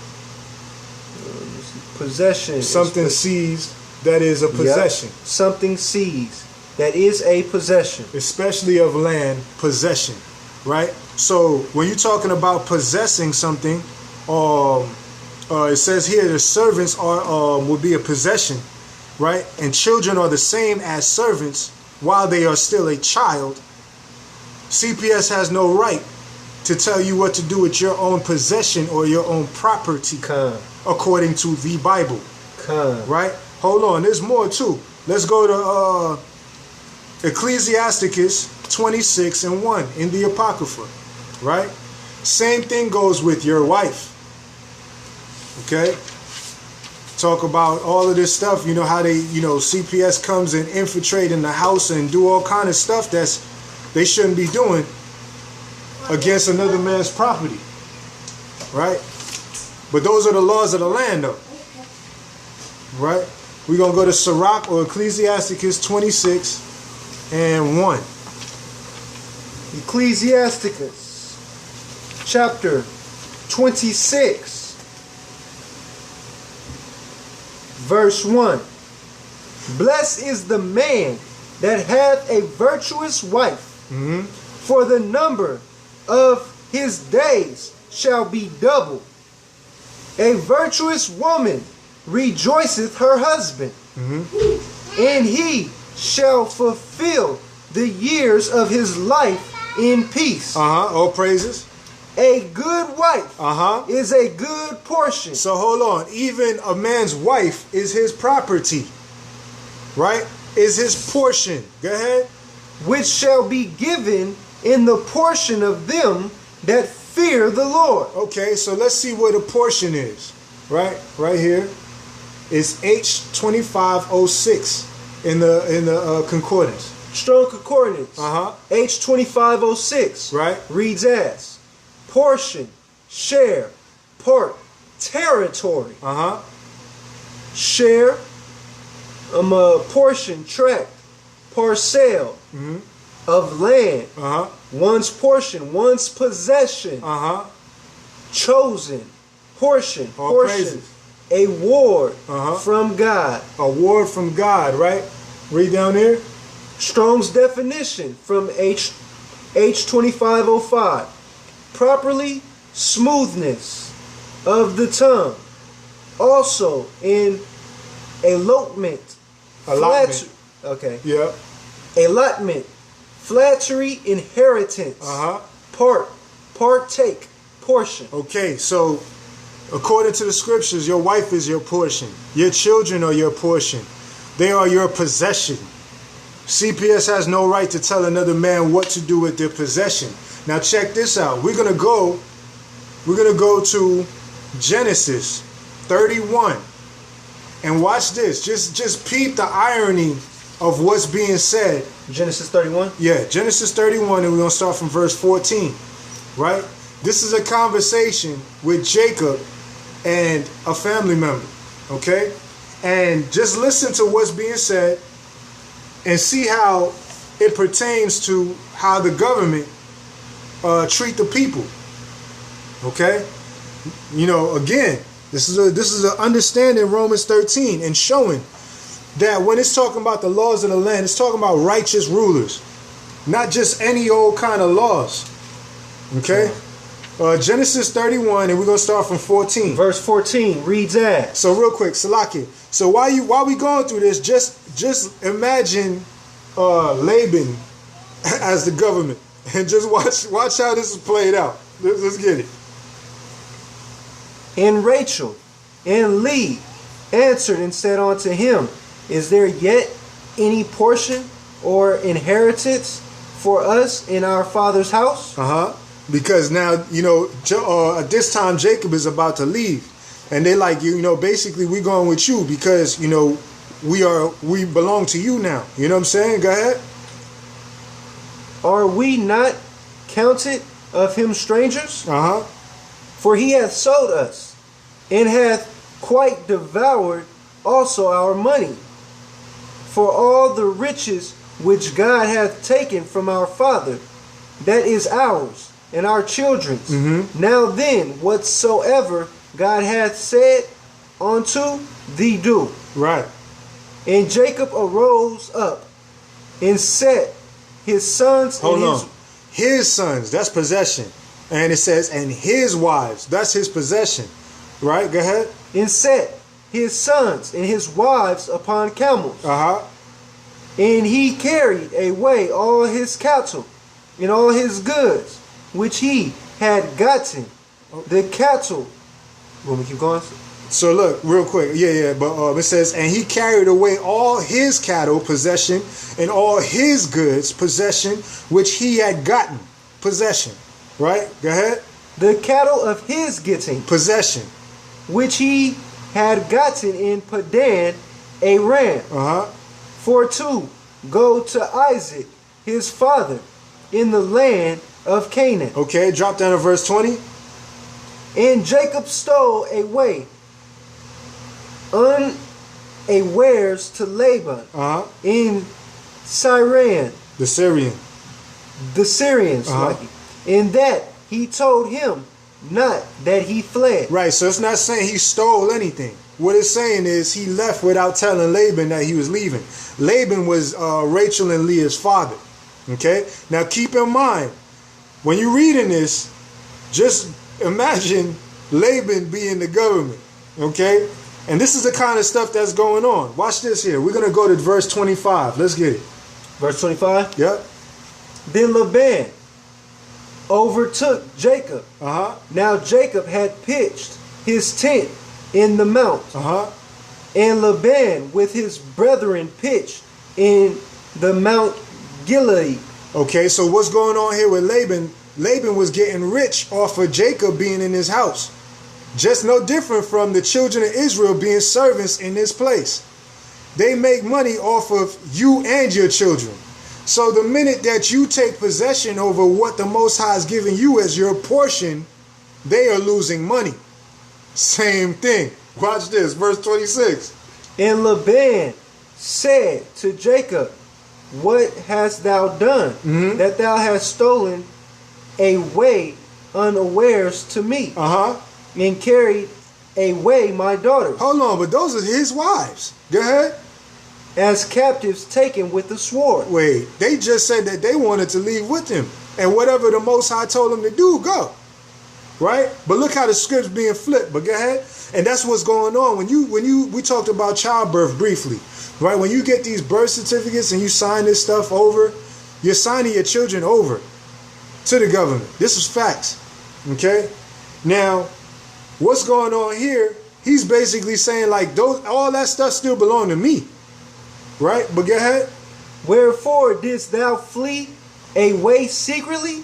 possession. Something seized that is a possession. Yep. Something seized that is a possession. Especially of land, possession. Right? So when you're talking about possessing something, it says here the servants are would be a possession. Right? And children are the same as servants while they are still a child. CPS has no right to tell you what to do with your own possession or your own property according to the Bible. Right? Hold on, there's more too. Let's go to Ecclesiasticus 26:1 in the Apocrypha. Right? Same thing goes with your wife. Okay? Talk about all of this stuff, you know, how they, CPS comes and infiltrate in the house and do all kind of stuff that's they shouldn't be doing against another man's property. Right? But those are the laws of the land though. Right? We're going to go to Sirach or Ecclesiasticus 26:1. Ecclesiasticus chapter 26. Verse 1. Blessed is the man that hath a virtuous wife, for the number of his days shall be double. A virtuous woman rejoiceth her husband, and he shall fulfill the years of his life in peace. All praises. A good wife is a good portion. So hold on. Even a man's wife is his property, right? Is his portion. Go ahead. Which shall be given in the portion of them that fear the Lord. Okay, so let's see what a portion is. Right here. It's H2506 in the concordance. Strong Concordance. H2506. Right. Reads as portion, share, part, territory. Share, portion, tract, parcel of land. One's portion, one's possession. Chosen, portion, portion. A ward from God. A ward from God, right? Read down there. Strong's definition from H2505. Properly, smoothness of the tongue. Also in elopement. Allotment. Okay. Yeah. Allotment. Flattery, inheritance. Partake, portion. Okay, so according to the scriptures, your wife is your portion. Your children are your portion. They are your possession. CPS has no right to tell another man what to do with their possession. Now check this out. We're gonna go to Genesis 31. And watch this. Just peep the irony of what's being said. Genesis 31? Yeah, Genesis 31, and we're gonna start from verse 14. Right? This is a conversation with Jacob and a family member. Okay? And just listen to what's being said and see how it pertains to how the government treat the people. Okay? You know, again, this is an understanding Romans 13 and showing that when it's talking about the laws of the land, it's talking about righteous rulers, not just any old kind of laws. Okay? Genesis 31, and we're going to start from 14. Verse 14 reads as. So real quick, Salaki. So while we going through this, just imagine Laban as the government, and just watch how this is played out. Let's get it. And Rachel and Leah answered and said unto him, Is there yet any portion or inheritance for us in our father's house? Because now, you know, at this time Jacob is about to leave, and they like, you know, basically we going with you because, you know, we belong to you now. You know what I'm saying? Go ahead. Are we not counted of him strangers? For he hath sold us, and hath quite devoured also our money. For all the riches which God hath taken from our father, that is ours, and our children's. Now then, whatsoever God hath said unto thee do. Right. And Jacob arose up and set his sons his sons, that's possession. And it says, and his wives, that's his possession. Right? Go ahead. And set his sons and his wives upon camels. And he carried away all his cattle and all his goods, which he had gotten. The cattle. Will we keep going? So look, real quick. But it says, and he carried away all his cattle, possession, and all his goods, possession, which he had gotten. Possession. Right? Go ahead. The cattle of his getting. Possession. Which he had gotten in Padan Aram. For to go to Isaac, his father, in the land of Canaan. Okay, drop down to verse 20. And Jacob stole away unawares to Laban in Syrian. The Syrians, in that he told him not that he fled. Right, so it's not saying he stole anything. what it's saying is he left without telling Laban that he was leaving. Laban was Rachel and Leah's father. Okay? Now keep in mind, when you're reading this, just imagine Laban being the government. Okay? And this is the kind of stuff that's going on. Watch this here. We're going to go to verse 25. Let's get it. Verse 25? Yep. Then Laban overtook Jacob. Now Jacob had pitched his tent in the mount. And Laban with his brethren pitched in the Mount Gilead. Okay, so what's going on here with Laban? Laban was getting rich off of Jacob being in his house. Just no different from the children of Israel being servants in this place. They make money off of you and your children. So the minute that you take possession over what the Most High is giving you as your portion, they are losing money. Same thing. Watch this, verse 26. And Laban said to Jacob, what hast thou done, that thou hast stolen away unawares to me, and carried away my daughters? Hold on, but those are his wives. Go ahead. As captives taken with the sword. Wait, they just said that they wanted to leave with him. And whatever the Most High told them to do, go. Right? But look how the script's being flipped. But go ahead. And that's what's going on. We talked about childbirth briefly. Right? When you get these birth certificates and you sign this stuff over, you're signing your children over to the government. This is facts. Okay? Now, what's going on here? He's basically saying like all that stuff still belong to me. Right? But go ahead. Wherefore didst thou flee away secretly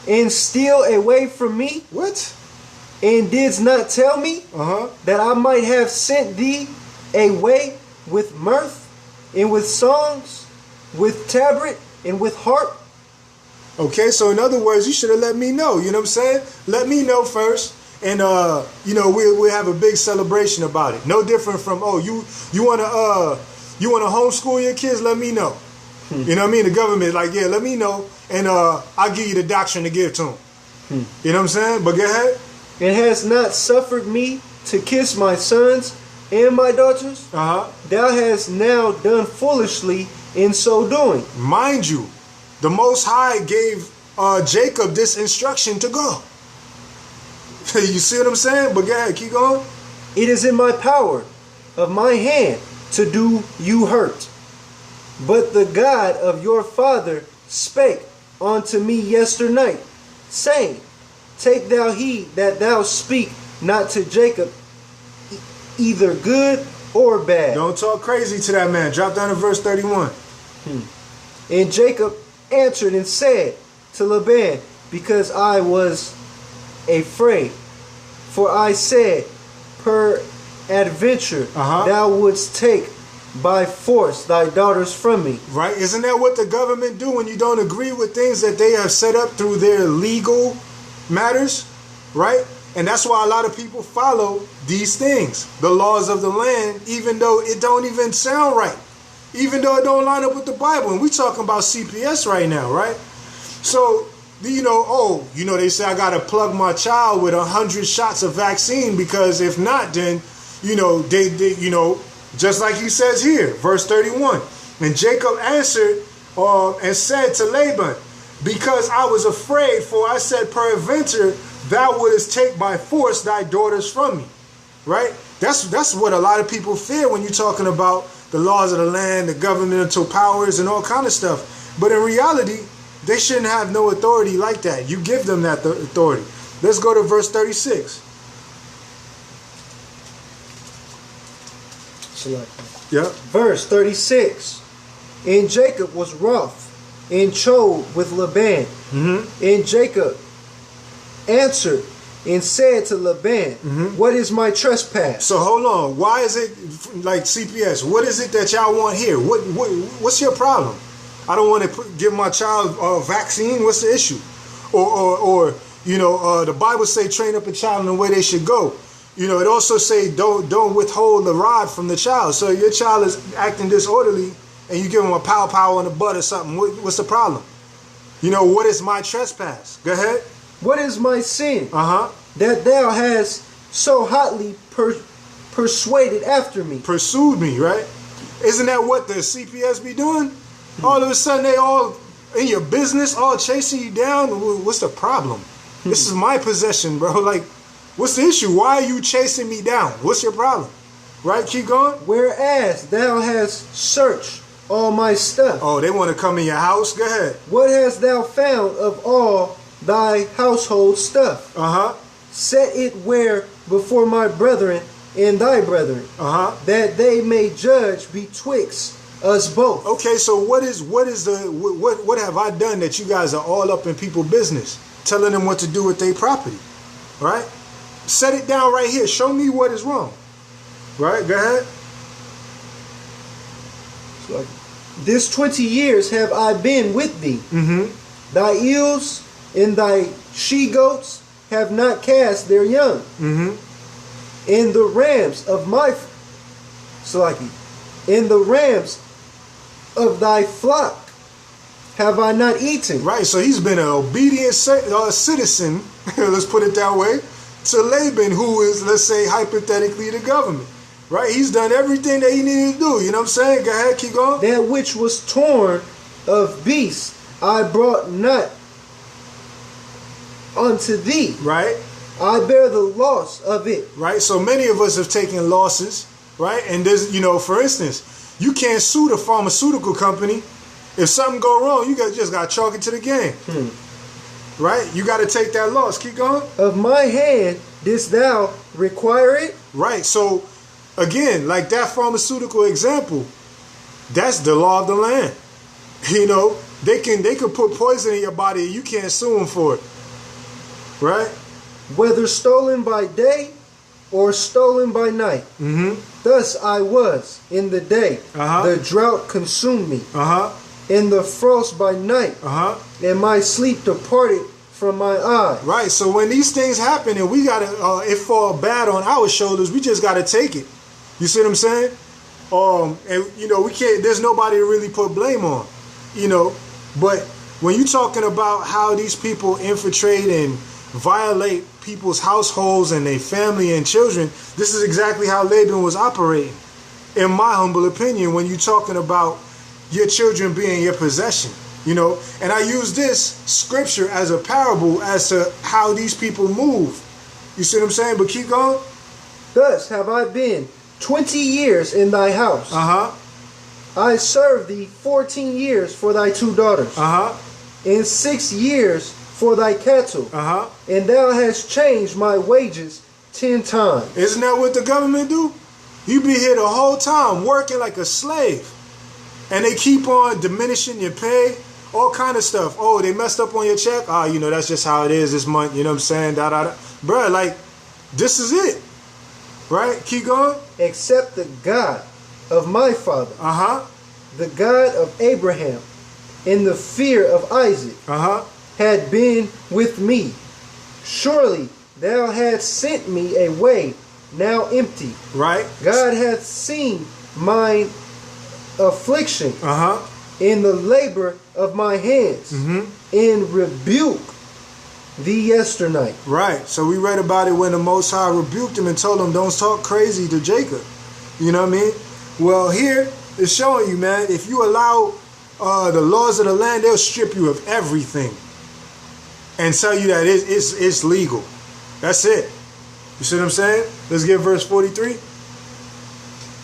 and steal away from me? What? And didst not tell me that I might have sent thee away with mirth and with songs, with tabret and with harp? Okay, so in other words, you should have let me know. You know what I'm saying? Let me know first. And we'll have a big celebration about it. No different from, you wanna homeschool your kids? Let me know. You know what I mean? The government is like, yeah, let me know, and I'll give you the doctrine to give to them. You know what I'm saying? But go ahead. And has not suffered me to kiss my sons and my daughters? Thou hast now done foolishly in so doing. Mind you, the Most High gave Jacob this instruction to go. You see what I'm saying? But go ahead, keep going. It is in my power of my hand to do you hurt. But the God of your father spake unto me yesternight, saying, take thou heed that thou speak not to Jacob either good or bad. Don't talk crazy to that man. Drop down to verse 31. And Jacob answered and said to Laban, because I was afraid, for I said, peradventure thou wouldst take by force thy daughters from me. Right? Isn't that what the government do when you don't agree with things that they have set up through their legal matters? Right? And that's why a lot of people follow these things, the laws of the land, even though it don't even sound right, even though it don't line up with the Bible. And we talking about CPS right now, right? So, they say I got to plug my child with 100 shots of vaccine, because if not, then, just like he says here, verse 31. And Jacob answered and said to Laban, because I was afraid, for I said, peradventure thou wouldest take by force thy daughters from me. Right? That's what a lot of people fear when you're talking about the laws of the land, the governmental powers, and all kind of stuff. But in reality, they shouldn't have no authority like that. You give them that authority. Let's go to verse 36. Yeah. Verse 36. And Jacob was wroth and chode with Laban. And Jacob answered and said to Laban, what is my trespass? So hold on. Why is it like CPS? What is it that y'all want here? What's your problem? I don't want to give my child a vaccine. What's the issue? Or the Bible say train up a child in the way they should go. It also say don't withhold the rod from the child. So your child is acting disorderly and you give him a pow on the butt or something. What's the problem? What is my trespass? Go ahead. What is my sin? That thou hast so hotly persuaded after me. Pursued me, right? Isn't that what the CPS be doing? All of a sudden they all in your business, all chasing you down. What's the problem? This is my possession, bro. Like, what's the issue? Why are you chasing me down? What's your problem? Right? Keep going. Whereas thou hast searched all my stuff. Oh, they want to come in your house? Go ahead. What hast thou found of all thy household stuff? Uh-huh. Set it where before my brethren and thy brethren, that they may judge betwixt us both. Okay, so what have I done that you guys are all up in people's business, telling them what to do with their property, right? Set it down right here. Show me what is wrong, right? Go ahead. So, this 20 years have I been with thee. Thy eels and thy she-goats have not cast their young. In the rams of my in the rams of thy flock have I not eaten. Right, so he's been an obedient citizen, let's put it that way, to Laban, who is, let's say, hypothetically the government. Right, he's done everything that he needed to do. You know what I'm saying? Go ahead, keep going. That which was torn of beasts I brought not unto thee. Right. I bear the loss of it. Right, so many of us have taken losses, right? And there's, for instance, you can't sue the pharmaceutical company. If something go wrong, you just got to chalk it to the game. Right? You got to take that loss. Keep going. Of my hand didst thou require it? Right, so again, like that pharmaceutical example, that's the law of the land. They can put poison in your body and you can't sue them for it. Right? Whether stolen by day or stolen by night. Thus I was in the day. The drought consumed me. In the frost by night. And my sleep departed from my eye. Right, so when these things happen and we gotta it fall bad on our shoulders, we just gotta take it. You see what I'm saying? And we can't, there's nobody to really put blame on. But when you're talking about how these people infiltrate and violate people's households and their family and children, this is exactly how Laban was operating, in my humble opinion, when you're talking about your children being your possession. And I use this scripture as a parable as to how these people move. You see what I'm saying? But keep going. Thus have I been 20 years in thy house. I served thee 14 years for thy 2 daughters. And 6 years for thy cattle. And thou hast changed my wages 10 times. Isn't that what the government do? You be here the whole time working like a slave. And they keep on diminishing your pay, all kind of stuff. Oh, they messed up on your check. That's just how it is this month. You know what I'm saying? Bruh, like, this is it. Right? Keep going. Except the God of my father. The God of Abraham, in the fear of Isaac, had been with me. Surely thou hadst sent me away now empty. Right. God hath seen mine affliction in the labor of my hands, and rebuke thee yesternight. Right. So we read about it when the Most High rebuked him and told him, don't talk crazy to Jacob. You know what I mean? Well, here it's showing you, man, if you allow the laws of the land, they'll strip you of everything and tell you that it's legal. That's it. You see what I'm saying? Let's get verse 43.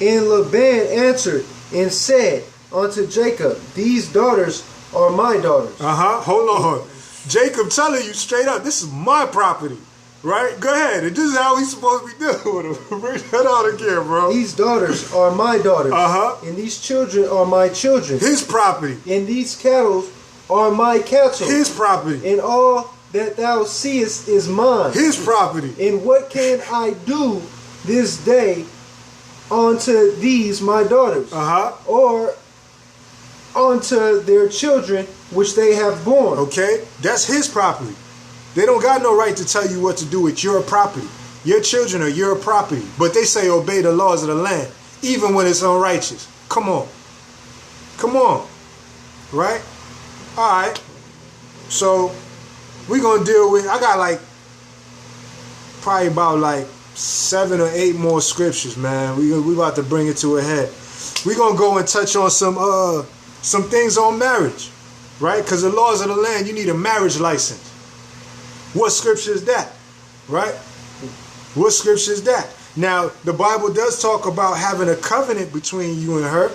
And Laban answered and said unto Jacob, these daughters are my daughters. Hold on. Jacob telling you straight up, this is my property. Right? Go ahead. And this is how we supposed to be dealing with them. Bring that out again, bro. These daughters are my daughters. And these children are my children. His property. And these cattle are my cattle. His property. And all that thou seest is mine. His property. And what can I do this day unto these my daughters? Or unto their children which they have born? Okay, that's his property. They don't got no right to tell you what to do with your property. Your children are your property. But they say obey the laws of the land, even when it's unrighteous. Come on. Come on. Right? Alright. So, we're going to deal with, I got probably about 7 or 8 more scriptures, man. We about to bring it to a head. We're gonna go and touch on some things on marriage, right? Because the laws of the land, you need a marriage license. What scripture is that, right? What scripture is that? Now, the Bible does talk about having a covenant between you and her,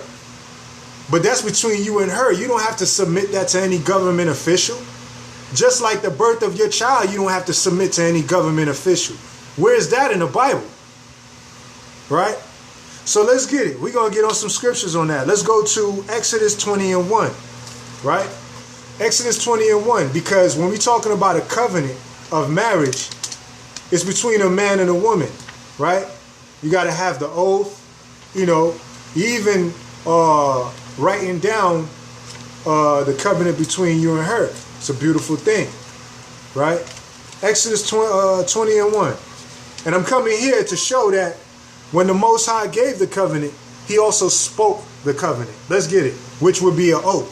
but that's between you and her. You don't have to submit that to any government official. Just like the birth of your child, you don't have to submit to any government official. Where is that in the Bible? Right? So let's get it. We're going to get on some scriptures on that. Let's go to Exodus 20 and 1. Right? Exodus 20 and 1. Because when we're talking about a covenant of marriage, it's between a man and a woman. Right? You got to have the oath. You know, even writing down the covenant between you and her. It's a beautiful thing. Right? Exodus 20 and 1. And I'm coming here to show that when the Most High gave the covenant, he also spoke the covenant. Let's get it. Which would be an oath.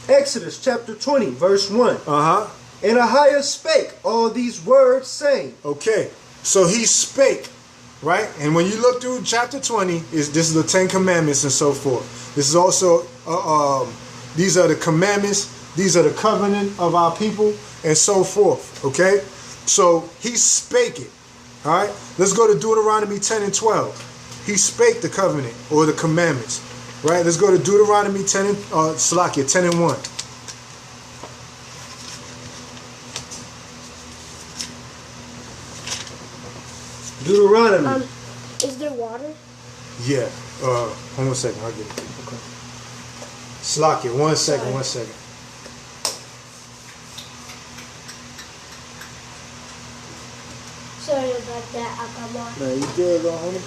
Exodus chapter 20, verse 1. Uh-huh. And AHAYAH spake all these words, saying. Okay. So he spake, right? And when you look through chapter 20, this is the 10 commandments and so forth. This is also, these are the commandments. These are the covenant of our people and so forth. Okay. So he spake it. All right, let's go to Deuteronomy 10 and 12. He spake the covenant or the commandments. Right, let's go to Deuteronomy 10 and 10 and 1. Deuteronomy. Is there water? Yeah. Hold on a second. I'll get it. Okay. Slakia, 1 second, 1 second. Sorry about that, Amar. No, you good, homie?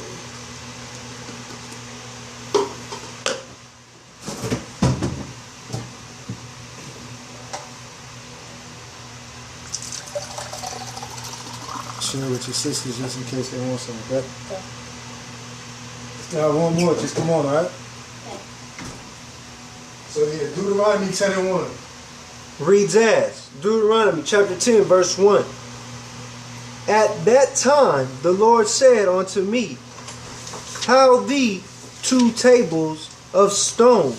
Share with your sisters just in case they want some, okay? Now, one more. Just come on, all right? Okay. So, yeah, Deuteronomy 10 and 1. Reads as Deuteronomy chapter 10, verse 1. At that time the Lord said unto me, How thee 2 tables of stone.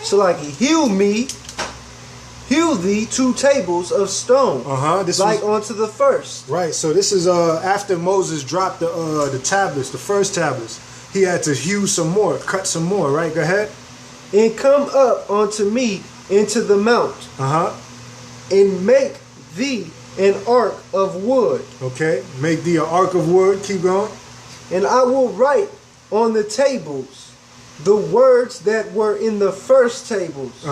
So like hew thee 2 tables of stone. This like unto the first. Right. So this is after Moses dropped the tablets, the first tablets. He had to hew some more, cut some more. Right. Go ahead. And come up unto me into the mount. And make thee an ark of wood. Okay. Make thee an ark of wood. Keep going. And I will write on the tables the words that were in the first tables,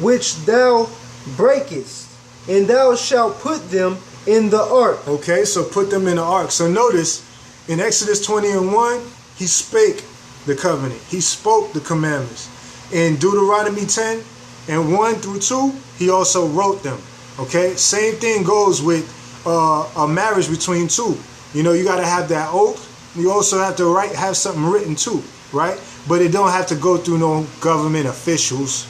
which thou breakest, and thou shalt put them in the ark. Okay, so put them in the ark. So notice, in Exodus 20 and 1, he spake the covenant. He spoke the commandments. In Deuteronomy 10 and 1 through 2, he also wrote them. Okay, same thing goes with a marriage between two. You know, you got to have that oath. You also have to have something written too, right? But it don't have to go through no government officials.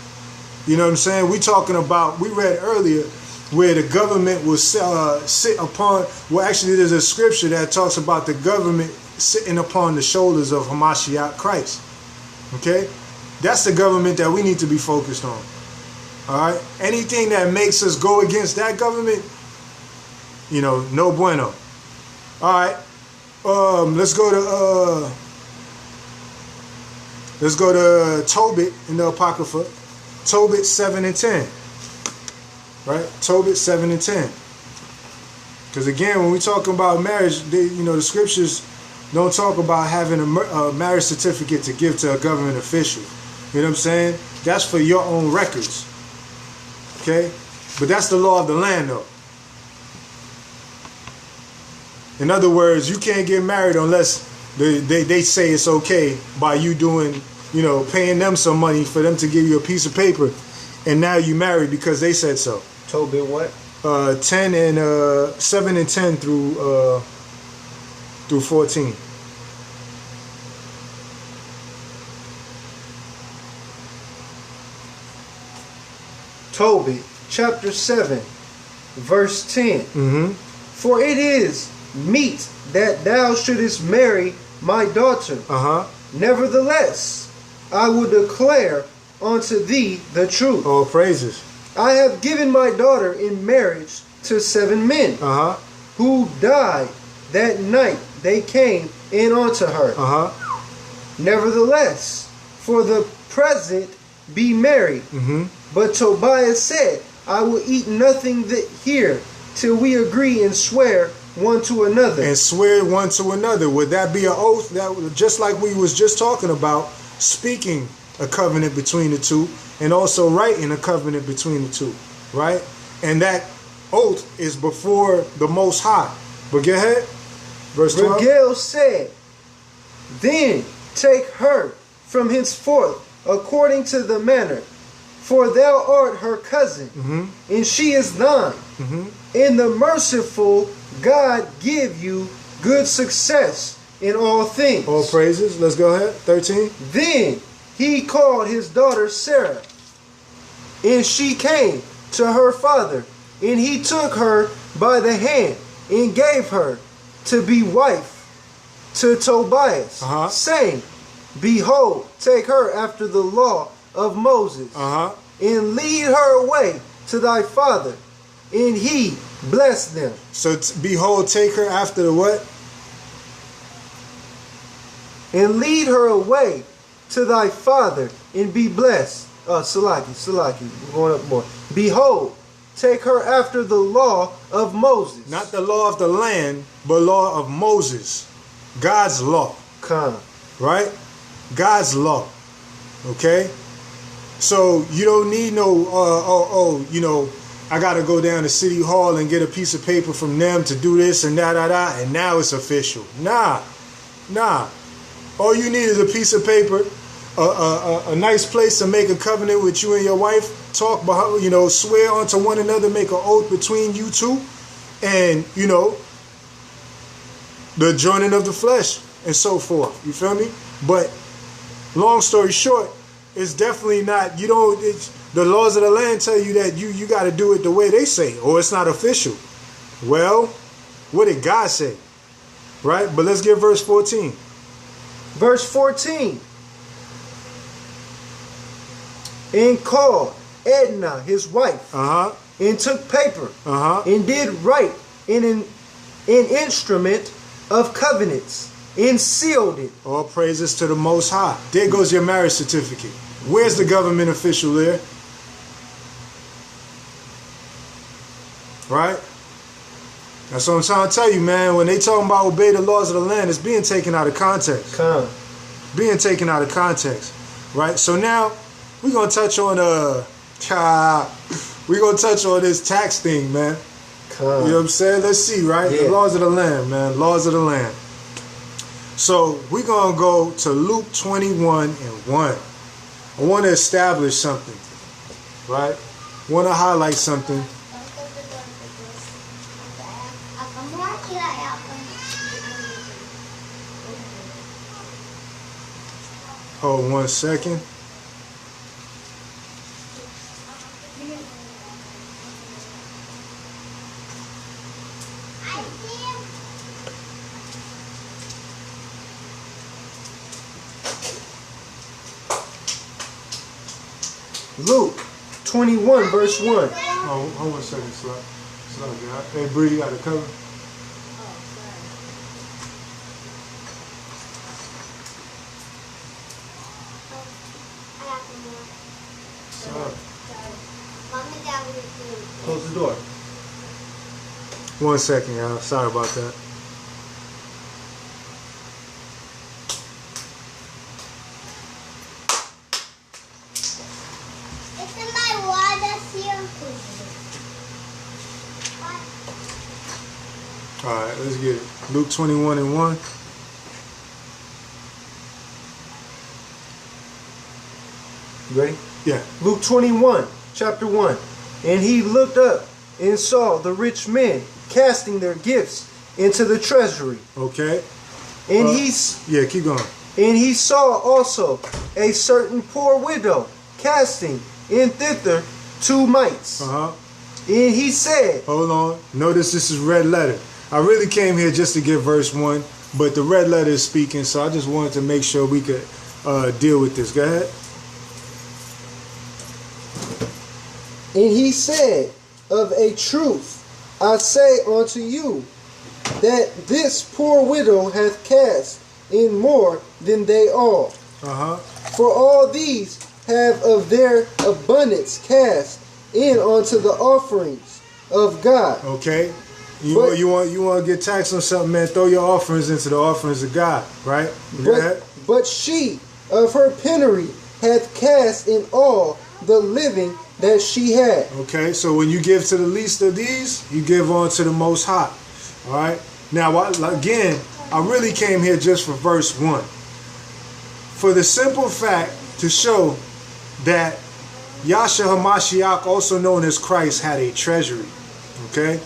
You know what I'm saying? We talking about, we read earlier where the government will sit upon, well, actually there's a scripture that talks about the government sitting upon the shoulders of Hamashiach Christ. Okay? That's the government that we need to be focused on. All right? Anything that makes us go against that government, you know, no bueno. All right. Let's go to Tobit in the Apocrypha. Tobit 7 and 10. Right? Tobit 7 and 10. Because again, when we talk about marriage, the scriptures don't talk about having a marriage certificate to give to a government official. You know what I'm saying? That's for your own records. Okay? But that's the law of the land, though. In other words, you can't get married unless they say it's okay by you doing, paying them some money for them to give you a piece of paper, and now you married because they said so. Tobit what? 10 and 7 and 10 through 14. Tobit chapter 7 verse 10. For it is meet that thou shouldest marry my daughter. Nevertheless, I will declare unto thee the truth. Oh, praises. I have given my daughter in marriage to 7 men who died that night they came in unto her. Nevertheless, for the present be married. But Tobias said, I will eat nothing here till we agree and swear one to another. And swear one to another. Would that be an oath? That just like we was just talking about, speaking a covenant between the two, and also writing a covenant between the two, right? And that oath is before the Most High. But go ahead. Verse 12. Regel said, then take her from henceforth according to the manner, for thou art her cousin, and she is thine. And the merciful God give you good success in all things. All praises. Let's go ahead. 13. Then he called his daughter Sarah, and she came to her father, and he took her by the hand and gave her to be wife to Tobias, saying, behold, take her after the law of Moses, and lead her away to thy father. And he blessed them. So behold, take her after the what? And lead her away to thy father and be blessed. Salaki, we're going up more. Behold, take her after the law of Moses. Not the law of the land, but law of Moses. God's law. Right? God's law. Okay? So you don't need no, I got to go down to City Hall and get a piece of paper from them to do this and that, and now it's official. Nah. All you need is a piece of paper, a nice place to make a covenant with you and your wife, talk about, swear unto one another, make an oath between you two, and, the joining of the flesh and so forth. You feel me? But long story short, it's definitely not, the laws of the land tell you that you got to do it the way they say, or it's not official. Well, what did God say? Right? But let's get verse 14. Verse 14. And called Edna, his wife, and took paper, and did write in an instrument of covenants, and sealed it. All praises to the Most High. There goes your marriage certificate. Where's the government official there? Right? That's what I'm trying to tell you, man. When they talking about obey the laws of the land, it's being taken out of context. Being taken out of context. Right? So now we're gonna touch on this tax thing, man. You know what I'm saying? Let's see, right? The laws of the land, man. Laws of the land. So we're gonna go to Luke 21:1. I want to establish something, right? I want to highlight something. Hold 1 second. Luke 21 verse 1. Oh, hold 1 second, Slug. Hey, Bree, you got the cover? Close the door. 1 second, y'all. Sorry about that. Alright, let's get it. Luke 21:1. You ready? Yeah. Luke 21, chapter 1. And he looked up and saw the rich men casting their gifts into the treasury. Okay. And yeah, keep going. And he saw also a certain poor widow casting in thither 2 mites. And he said, hold on. Notice this is red letter. I really came here just to get verse 1, but the red letter is speaking, so I just wanted to make sure we could deal with this. Go ahead. And he said, of a truth, I say unto you, that this poor widow hath cast in more than they all. For all these have of their abundance cast in unto the offerings of God. Okay. You want to get taxed on something, man, throw your offerings into the offerings of God, right? But she of her penury hath cast in all the living that she had. Okay, so when you give to the least of these, you give on to the Most High. All right. Now, again, I really came here just for verse 1. For the simple fact to show that Yasha HaMashiach, also known as Christ, had a treasury. Okay.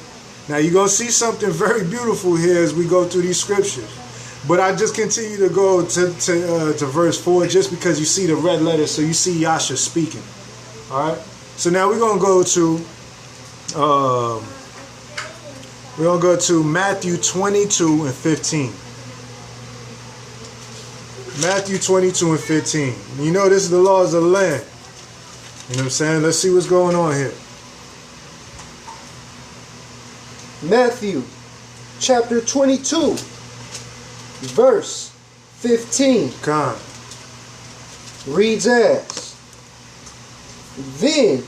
Now, you're going to see something very beautiful here as we go through these scriptures. But I just continue to go to verse 4 just because you see the red letter, so you see Yasha speaking. All right. So now we're going to go to Matthew 22 and 15. Matthew 22 and 15. You know this is the laws of the land. You know what I'm saying? Let's see what's going on here. Matthew chapter 22 verse 15 reads as, Then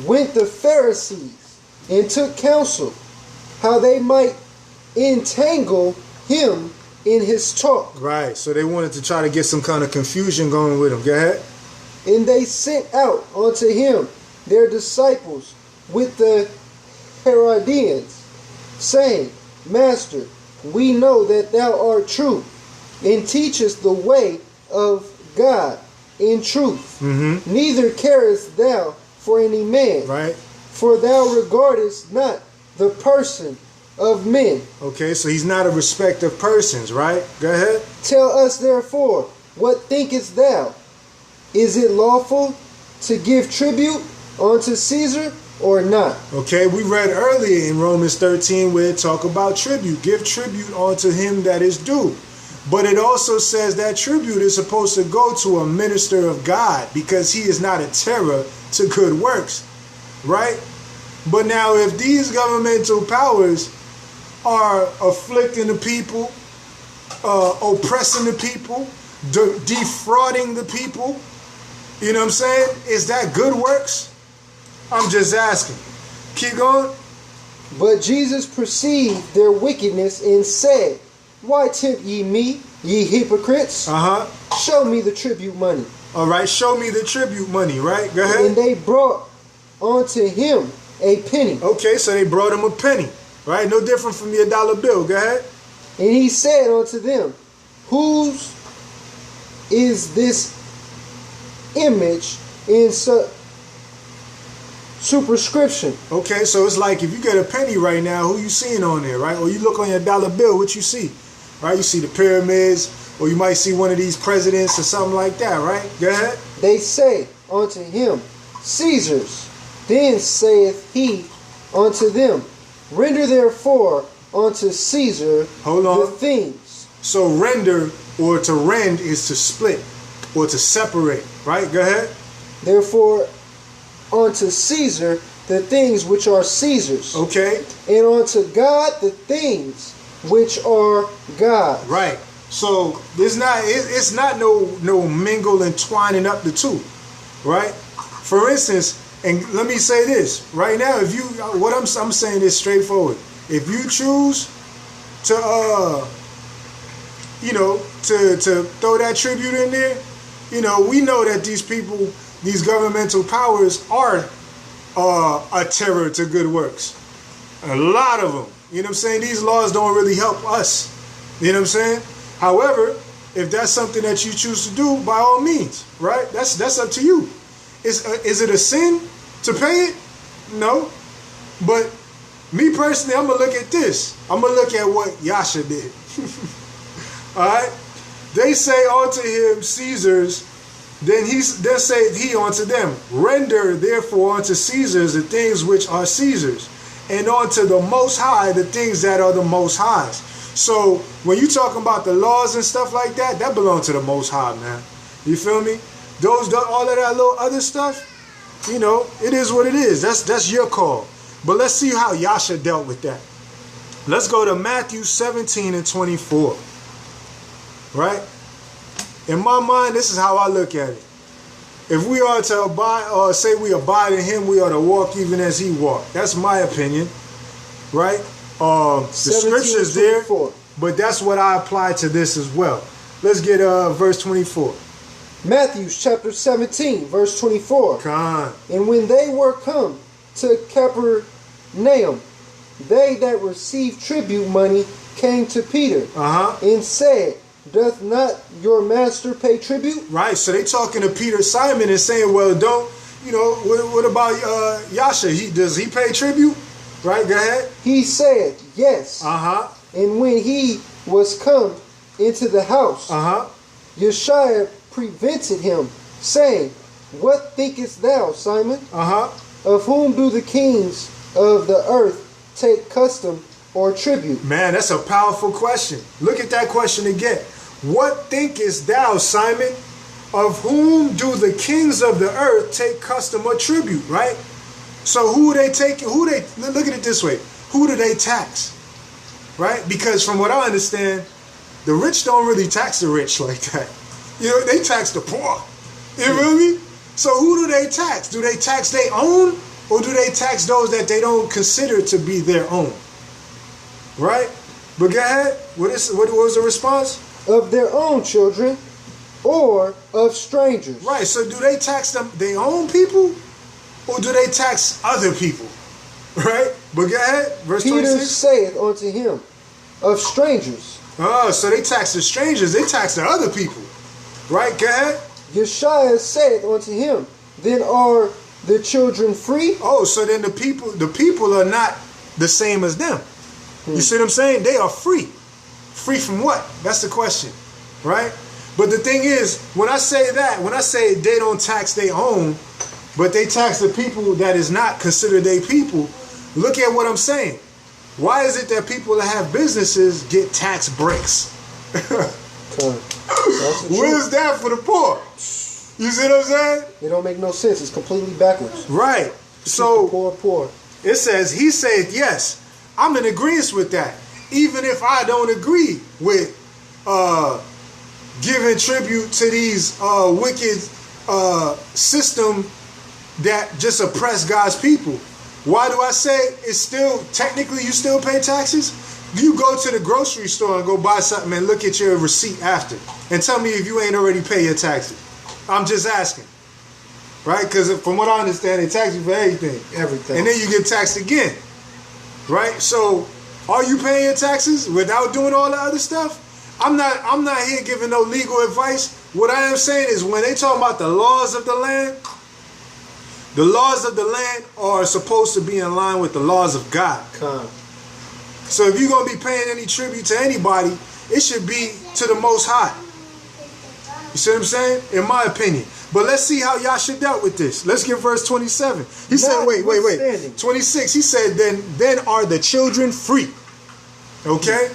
went the Pharisees and took counsel how they might entangle him in his talk. Right, so they wanted to try to get some kind of confusion going with him. Go ahead. And they sent out unto him their disciples with the Herodians, saying, Master, we know that thou art true, and teachest the way of God in truth. Neither carest thou for any man, right? For thou regardest not the person of men. Okay, so he's not a respect of persons, right? Go ahead. Tell us therefore, what thinkest thou? Is it lawful to give tribute unto Caesar or not? Okay, we read earlier in Romans 13 where it talk about tribute. Give tribute unto him that is due. But it also says that tribute is supposed to go to a minister of God because he is not a terror to good works, right? But now if these governmental powers are afflicting the people, oppressing the people, defrauding the people, you know what I'm saying? Is that good works? I'm just asking. Keep going. But Jesus perceived their wickedness and said, Why tempt ye me, ye hypocrites? Show me the tribute money. All right, show me the tribute money, right? Go ahead. And they brought unto him a penny. Okay, so they brought him a penny, right? No different from your dollar bill. Go ahead. And he said unto them, Whose is this image in superscription? Okay, so it's like if you get a penny right now, who you seeing on there, right? Or you look on your dollar bill, what you see, right? You see the pyramids, or you might see one of these presidents or something like that, right? Go ahead. They say unto him, Caesar's. Then saith he unto them, Render therefore unto Caesar the things. So render, or to rend, is to split or to separate, right? Go ahead. Therefore unto Caesar the things which are Caesar's. Okay. And unto God the things which are God's. Right. So there's not, it's not no mingle and twining up the two, right? For instance, and let me say this right now, if you, what I'm saying is straightforward. If you choose to to throw that tribute in there, we know that these people, these governmental powers are a terror to good works. A lot of them. You know what I'm saying? These laws don't really help us. You know what I'm saying? However, if that's something that you choose to do, by all means, right? That's up to you. Is it a sin to pay it? No. But me personally, I'm going to look at this. I'm going to look at what Yasha did. All right? They say unto him, Caesar's. Then saith he unto them, Render therefore unto Caesar's the things which are Caesar's, and onto the Most High, the things that are the Most High's. So when you talking about the laws and stuff like that, that belong to the Most High, man. You feel me? All of that little other stuff, you know, it is what it is. That's your call. But let's see how Yasha dealt with that. Let's go to Matthew 17 and 24. Right? In my mind, this is how I look at it. If we are to abide, or say we abide in him, we ought to walk even as he walked. That's my opinion. Right? The scripture's there, but that's what I apply to this as well. Let's get verse 24. Matthew chapter 17, verse 24. Come. And when they were come to Capernaum, they that received tribute money came to Peter and said, doth not your master pay tribute? Right, so they talking to Peter Simon and saying, well, don't, you know, what about Yasha? Does he pay tribute? Right, go ahead. He said, yes. And when he was come into the house, Yasha prevented him, saying, what thinkest thou, Simon? Of whom do the kings of the earth take custom or tribute? Man, that's a powerful question. Look at that question again. What thinkest thou, Simon? Of whom do the kings of the earth take custom or tribute, right? So who they take? Look at it this way. Who do they tax? Right? Because from what I understand, the rich don't really tax the rich like that. You know, they tax the poor. You feel me? So who do they tax? Do they tax their own, or do they tax those that they don't consider to be their own? Right? But go ahead. What was the response? Of their own children, or of strangers. Right. So do they tax them their own people, or do they tax other people? Right? But go ahead. Verse Peter 26. saith unto him, of strangers. Oh, so they tax the strangers. They tax the other people. Right? Go ahead. Yasha saith unto him, then are the children free? Oh, so then the people are not the same as them. You see what I'm saying? They are free. Free from what? That's the question. Right? But the thing is, when I say they don't tax their own, but they tax the people that is not considered their people, look at what I'm saying. Why is it that people that have businesses get tax breaks? What is that for the poor? You see what I'm saying? It don't make no sense. It's completely backwards. Right. So poor. It says, he said, yes, I'm in agreement with that. Even if I don't agree with giving tribute to these wicked system that just oppress God's people. Why do I say it's still, technically you still pay taxes? You go to the grocery store and go buy something and look at your receipt after. And tell me if you ain't already paid your taxes. I'm just asking. Right? Because from what I understand, they tax you for everything. Everything. And then you get taxed again. Right? So, are you paying your taxes without doing all the other stuff? I'm not here giving no legal advice. What I am saying is when they talk about the laws of the land are supposed to be in line with the laws of God. So if you're going to be paying any tribute to anybody, it should be to the Most High. You see what I'm saying? In my opinion. But let's see how Yasha dealt with this. Let's get verse 27. He said, wait. 26, he said, then are the children free. Okay?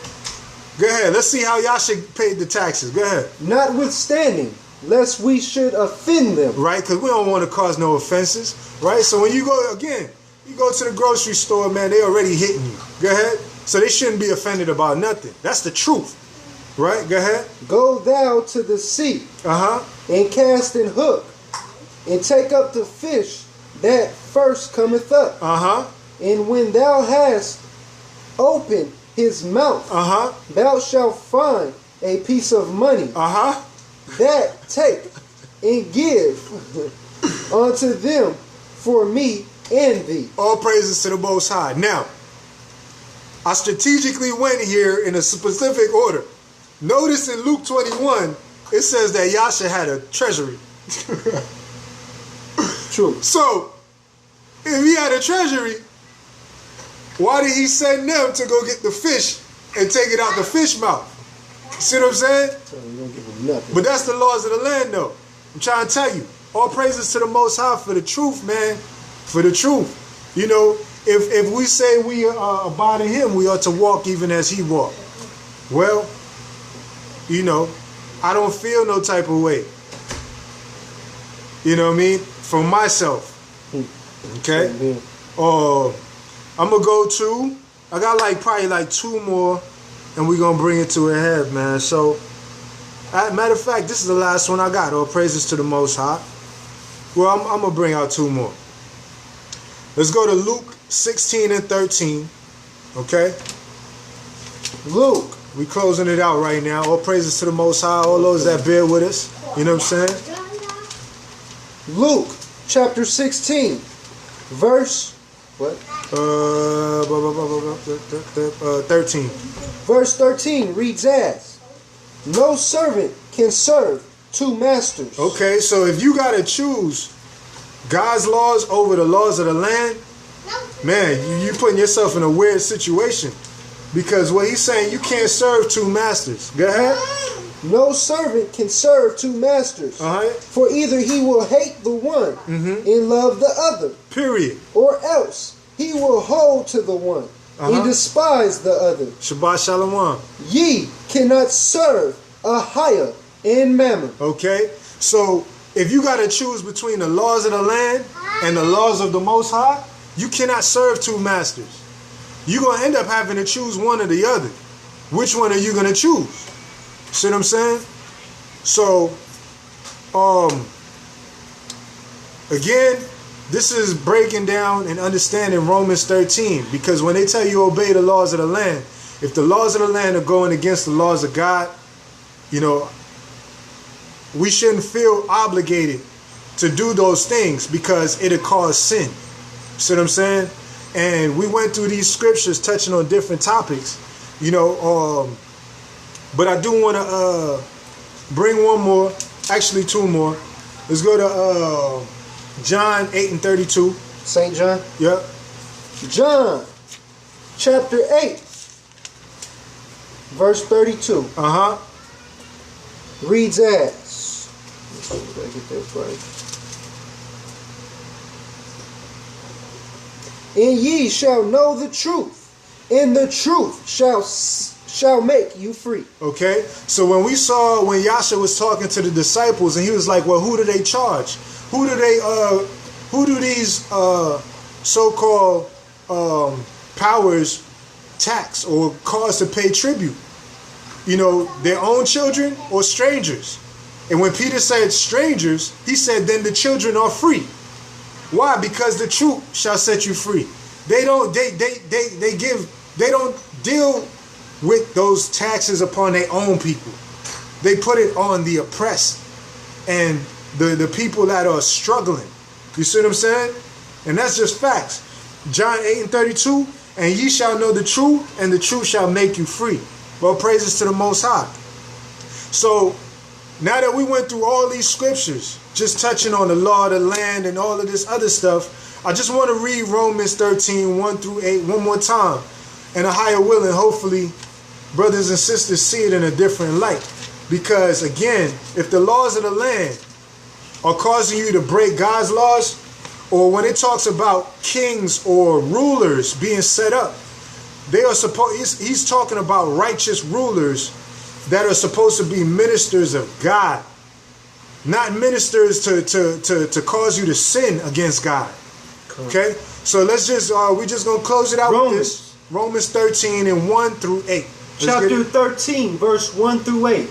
Go ahead. Let's see how Yasha paid the taxes. Go ahead. Notwithstanding, lest we should offend them. Right? Because we don't want to cause no offenses. Right? So when you go, again, you go to the grocery store, man, they already hitting you. Go ahead. So they shouldn't be offended about nothing. That's the truth. Right? Go ahead. Go thou to the sea, and cast an hook, and take up the fish that first cometh up. And when thou hast opened his mouth, thou shalt find a piece of money. That take and give unto them for me and thee. All praises to the Most High. Now, I strategically went here in a specific order. Notice in Luke 21, it says that Yasha had a treasury. True. So, if he had a treasury, why did he send them to go get the fish and take it out the fish mouth? See what I'm saying? So you don't give them nothing. But that's the laws of the land, though. I'm trying to tell you. All praises to the Most High for the truth, man. For the truth. You know, if we say we abide in him, we ought to walk even as he walked. Well, you know, I don't feel no type of way. You know what I mean? For myself. Okay? I'm going to go to, I got probably 2 more, and we're going to bring it to a head, man. So, matter of fact, this is the last one I got. All praises to the Most High. Well, I'm going to bring out 2 more. Let's go to Luke 16 and 13. Okay? Luke. We closing it out right now. All praises to the Most High. All those that bear with us. You know what I'm saying? Luke chapter 16. Verse what? 13. Verse 13 reads as, no servant can serve 2 masters. Okay, so if you got to choose God's laws over the laws of the land, man, you putting yourself in a weird situation. Because what he's saying, you can't serve 2 masters. Go ahead. No servant can serve 2 masters. For either he will hate the one and love the other. Period. Or else he will hold to the one and despise the other. Shabbat Shalom. Ye cannot serve AHAYAH and Mammon. Okay. So if you got to choose between the laws of the land and the laws of the Most High, you cannot serve 2 masters. You're going to end up having to choose one or the other. Which one are you going to choose? See what I'm saying? So, again, this is breaking down and understanding Romans 13. Because when they tell you obey the laws of the land, if the laws of the land are going against the laws of God, you know, we shouldn't feel obligated to do those things because it'll cause sin. See what I'm saying? And we went through these scriptures touching on different topics, you know, but I do want to bring one more, actually 2 more. Let's go to John 8 and 32. St. John? Yep. John chapter 8, verse 32. Reads as, let's see if I get that right. And ye shall know the truth, and the truth shall make you free. Okay, so when Yasha was talking to the disciples, and he was like, well, who do they charge? Who do these so-called powers tax or cause to pay tribute? You know, their own children or strangers? And when Peter said strangers, he said then the children are free. Why? Because the truth shall set you free. They don't deal with those taxes upon their own people. They put it on the oppressed and the people that are struggling. You see what I'm saying? And that's just facts. John 8 and 32, and ye shall know the truth, and the truth shall make you free. Well, praises to the Most High. So now that we went through all these scriptures, just touching on the law of the land and all of this other stuff, I just want to read Romans 13, 1 through 8 one more time. And AHAYAH willing, hopefully, brothers and sisters see it in a different light. Because, again, if the laws of the land are causing you to break God's laws, or when it talks about kings or rulers being set up, they are he's talking about righteous rulers that are supposed to be ministers of God. Not ministers to cause you to sin against God. Okay? So let's just, we're just going to close it out with this. Romans 13 and 1 through 8. Chapter 13, verse 1 through 8.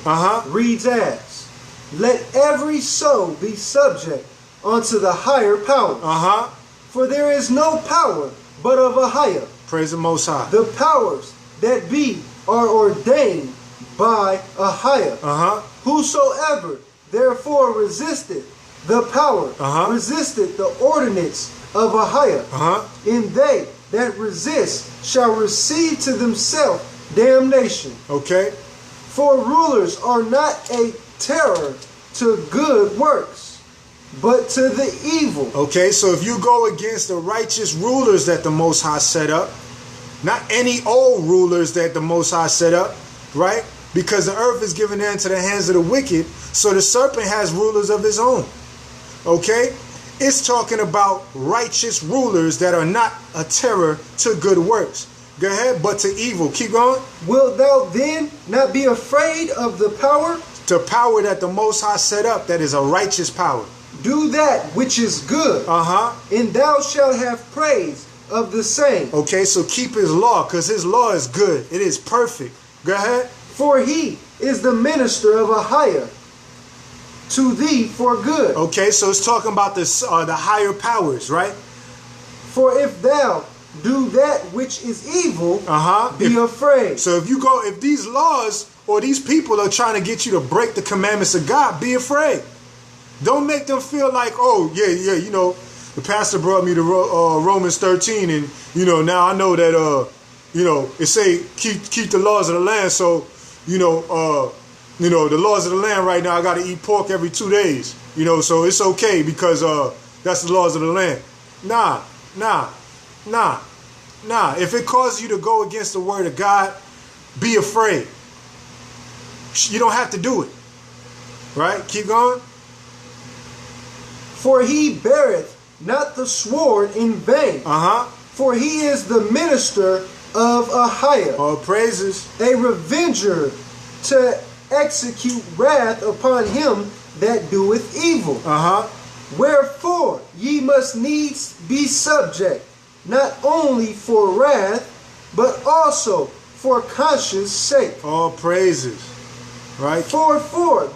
Reads as, let every soul be subject unto the higher power. For there is no power but of AHAYAH. Praise the Most High. The powers that be are ordained by AHAYAH. Whosoever therefore resisteth the power, resisteth the ordinance of AHAYAH. And they that resist shall receive to themselves damnation. Okay. For rulers are not a terror to good works, but to the evil. Okay, so if you go against the righteous rulers that the Most High set up, not any old rulers that the Most High set up, right? Because the earth is given into the hands of the wicked, so the serpent has rulers of his own. Okay? It's talking about righteous rulers that are not a terror to good works. Go ahead, but to evil. Keep going. Wilt thou then not be afraid of the power? The power that the Most High set up, that is a righteous power. Do that which is good. And thou shalt have praise of the same. Okay, so keep his law, because his law is good. It is perfect. Go ahead. For he is the minister of AHAYAH to thee for good. Okay, so it's talking about the higher powers, right? For if thou do that which is evil, be afraid. So if these laws or these people are trying to get you to break the commandments of God, be afraid. Don't make them feel like, oh, yeah, you know, the pastor brought me to Romans 13, and, you know, now I know that, you know, it say keep the laws of the land, so, you know, the laws of the land right now, I got to eat pork every 2 days, you know, so it's okay because that's the laws of the land. Nah. If it causes you to go against the word of God, be afraid. You don't have to do it. Right? Keep going. For he beareth not the sword in vain. For he is the minister of AHAYAH. All praises. A revenger to execute wrath upon him that doeth evil. Wherefore ye must needs be subject, not only for wrath, but also for conscience sake. All praises. Right? For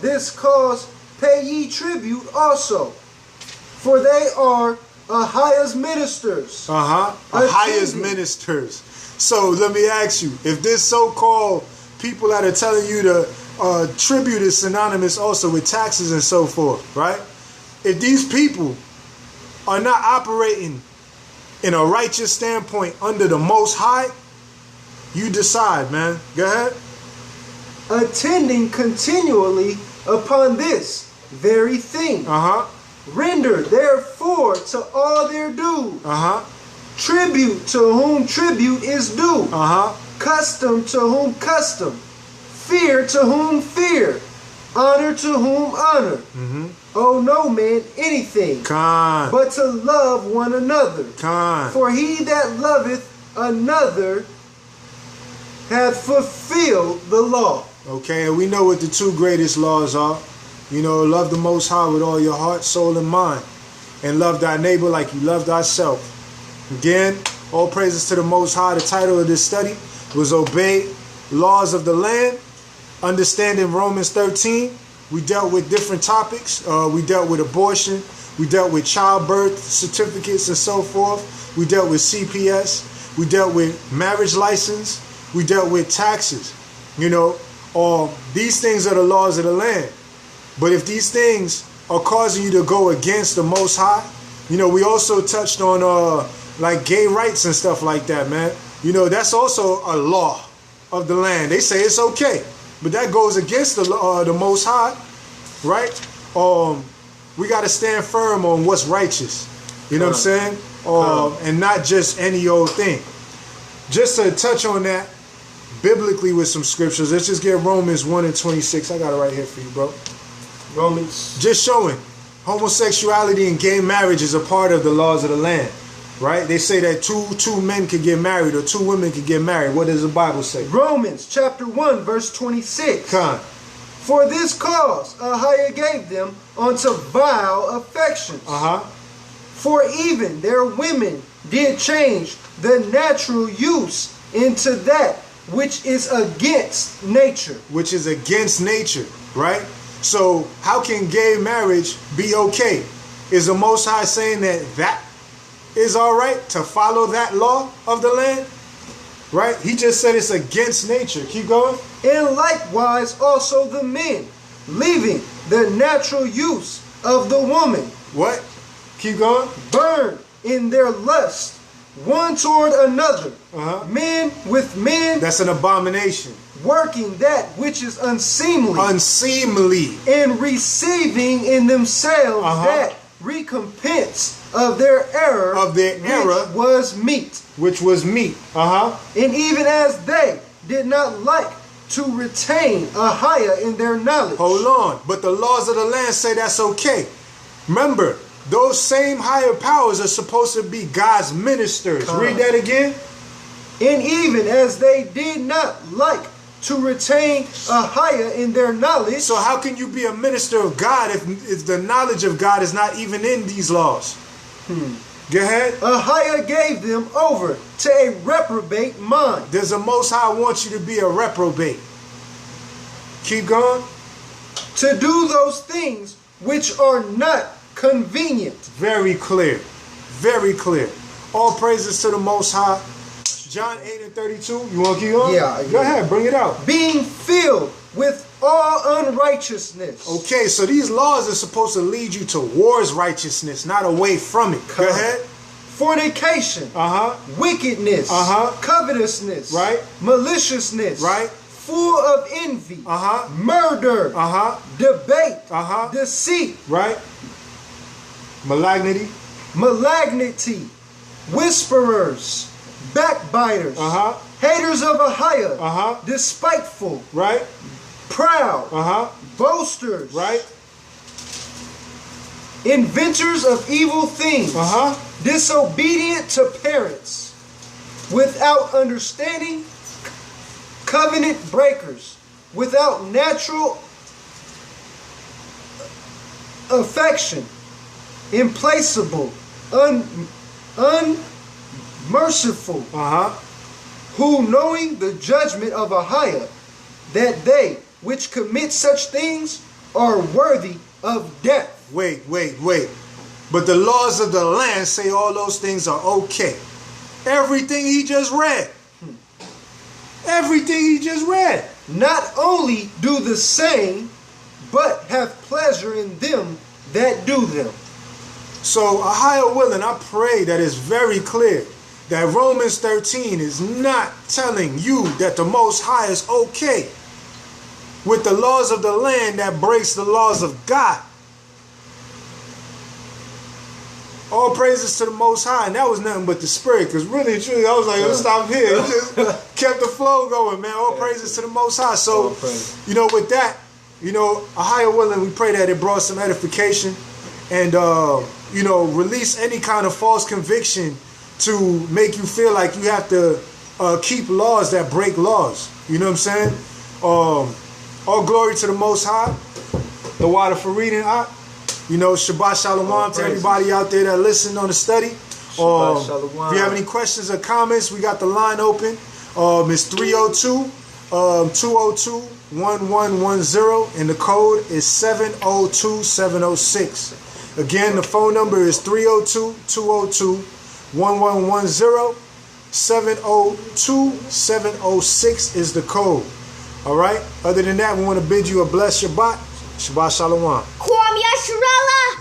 this cause pay ye tribute also, for they are AHAYAH's ministers. AHAYAH's ministers. So let me ask you, if this so-called people that are telling you the tribute is synonymous also with taxes and so forth, right? If these people are not operating in a righteous standpoint under the Most High, you decide, man. Go ahead. Attending continually upon this very thing. Render therefore to all their due. Tribute to whom tribute is due. Custom to whom custom. Fear to whom fear. Honor to whom honor. Owe no man anything but to love one another. For he that loveth another hath fulfilled the law. Okay, and we know what the two greatest laws are. You know, love the Most High with all your heart, soul, and mind. And love thy neighbor like you love thyself. Again, all praises to the Most High. The title of this study was Obey Laws of the Land. Understanding Romans 13. We dealt with different topics. We dealt with abortion. We dealt with childbirth certificates and so forth. We dealt with CPS. We dealt with marriage license. We dealt with taxes. You know, these things are the laws of the land. But if these things are causing you to go against the Most High, you know, we also touched on like gay rights and stuff like that, man. You know, that's also a law of the land. They say it's okay, but that goes against the Most High, right? We got to stand firm on what's righteous. You know what I'm saying? And not just any old thing. Just to touch on that biblically with some scriptures, let's just get Romans 1:26. I got it right here for you, bro. Romans. Just showing homosexuality and gay marriage is a part of the laws of the land, right? They say that two men could get married or two women could get married. What does the Bible say? Romans chapter 1 verse 26. For this cause AHAYAH gave them unto vile affections. For even their women did change the natural use into that which is against nature. Which is against nature, right? So how can gay marriage be okay? Is the Most High saying that is all right to follow that law of the land? Right? He just said it's against nature. Keep going. And likewise also the men, leaving the natural use of the woman. What? Keep going. Burn in their lust one toward another. Men with men. That's an abomination. Working that which is unseemly. Unseemly. And receiving in themselves that recompense of their error. Of their error. Which was meat. Which was meat. And even as they did not like to retain AHAYAH in their knowledge. Hold on. But the laws of the land say that's okay. Remember, Those same higher powers are supposed to be God's ministers. Read that again. And even as they did not like to retain AHAYAH in their knowledge. So how can you be a minister of God if the knowledge of God is not even in these laws? Go ahead. AHAYAH gave them over to a reprobate mind. There's a Most High wants you to be a reprobate. Keep going. To do those things which are not convenient. Very clear. Very clear. All praises to the Most High. John 8 and 32. You want to keep going? Yeah. Go ahead. Bring it out. Being filled with all unrighteousness. Okay, so these laws are supposed to lead you towards righteousness, not away from it. Go ahead. Fornication. Wickedness. Covetousness. Right. Maliciousness. Right. Full of envy. Murder. Debate. Deceit. Right. Malignity. Whisperers. Backbiters. Haters of AHAYAH. Despiteful. Right. Proud. Boasters. Right. Inventors of evil things. Disobedient to parents. Without understanding. Covenant breakers. Without natural affection. Implacable. Unmerciful. Who, knowing the judgment of AHAYAH, that they which commit such things are worthy of death. Wait. But the laws of the land say all those things are okay. Everything he just read. Everything he just read. Not only do the same, but have pleasure in them that do them. So, AHAYAH willing, I pray that it's very clear that Romans 13 is not telling you that the Most High is okay with the laws of the land that breaks the laws of God. All praises to the Most High, and that was nothing but the Spirit, because really, truly, I was like, let's stop here. It just kept the flow going, man. All praises to the Most High. So, with that, AHAYAH willing, we pray that it brought some edification and, release any kind of false conviction to make you feel like you have to keep laws that break laws. You know what I'm saying? All glory to the Most High. The water for reading. Shabbat Shalom to everybody out there that listen on the study. If you have any questions or comments, we got the line open. It's 302-202-1110, and the code is 702706. Again, the phone number is 302-202-1110. 702706 is the code. All right. Other than that, we want to bid you a blessed Shabbat. Shabbat Shalom. Kwam Yasharala.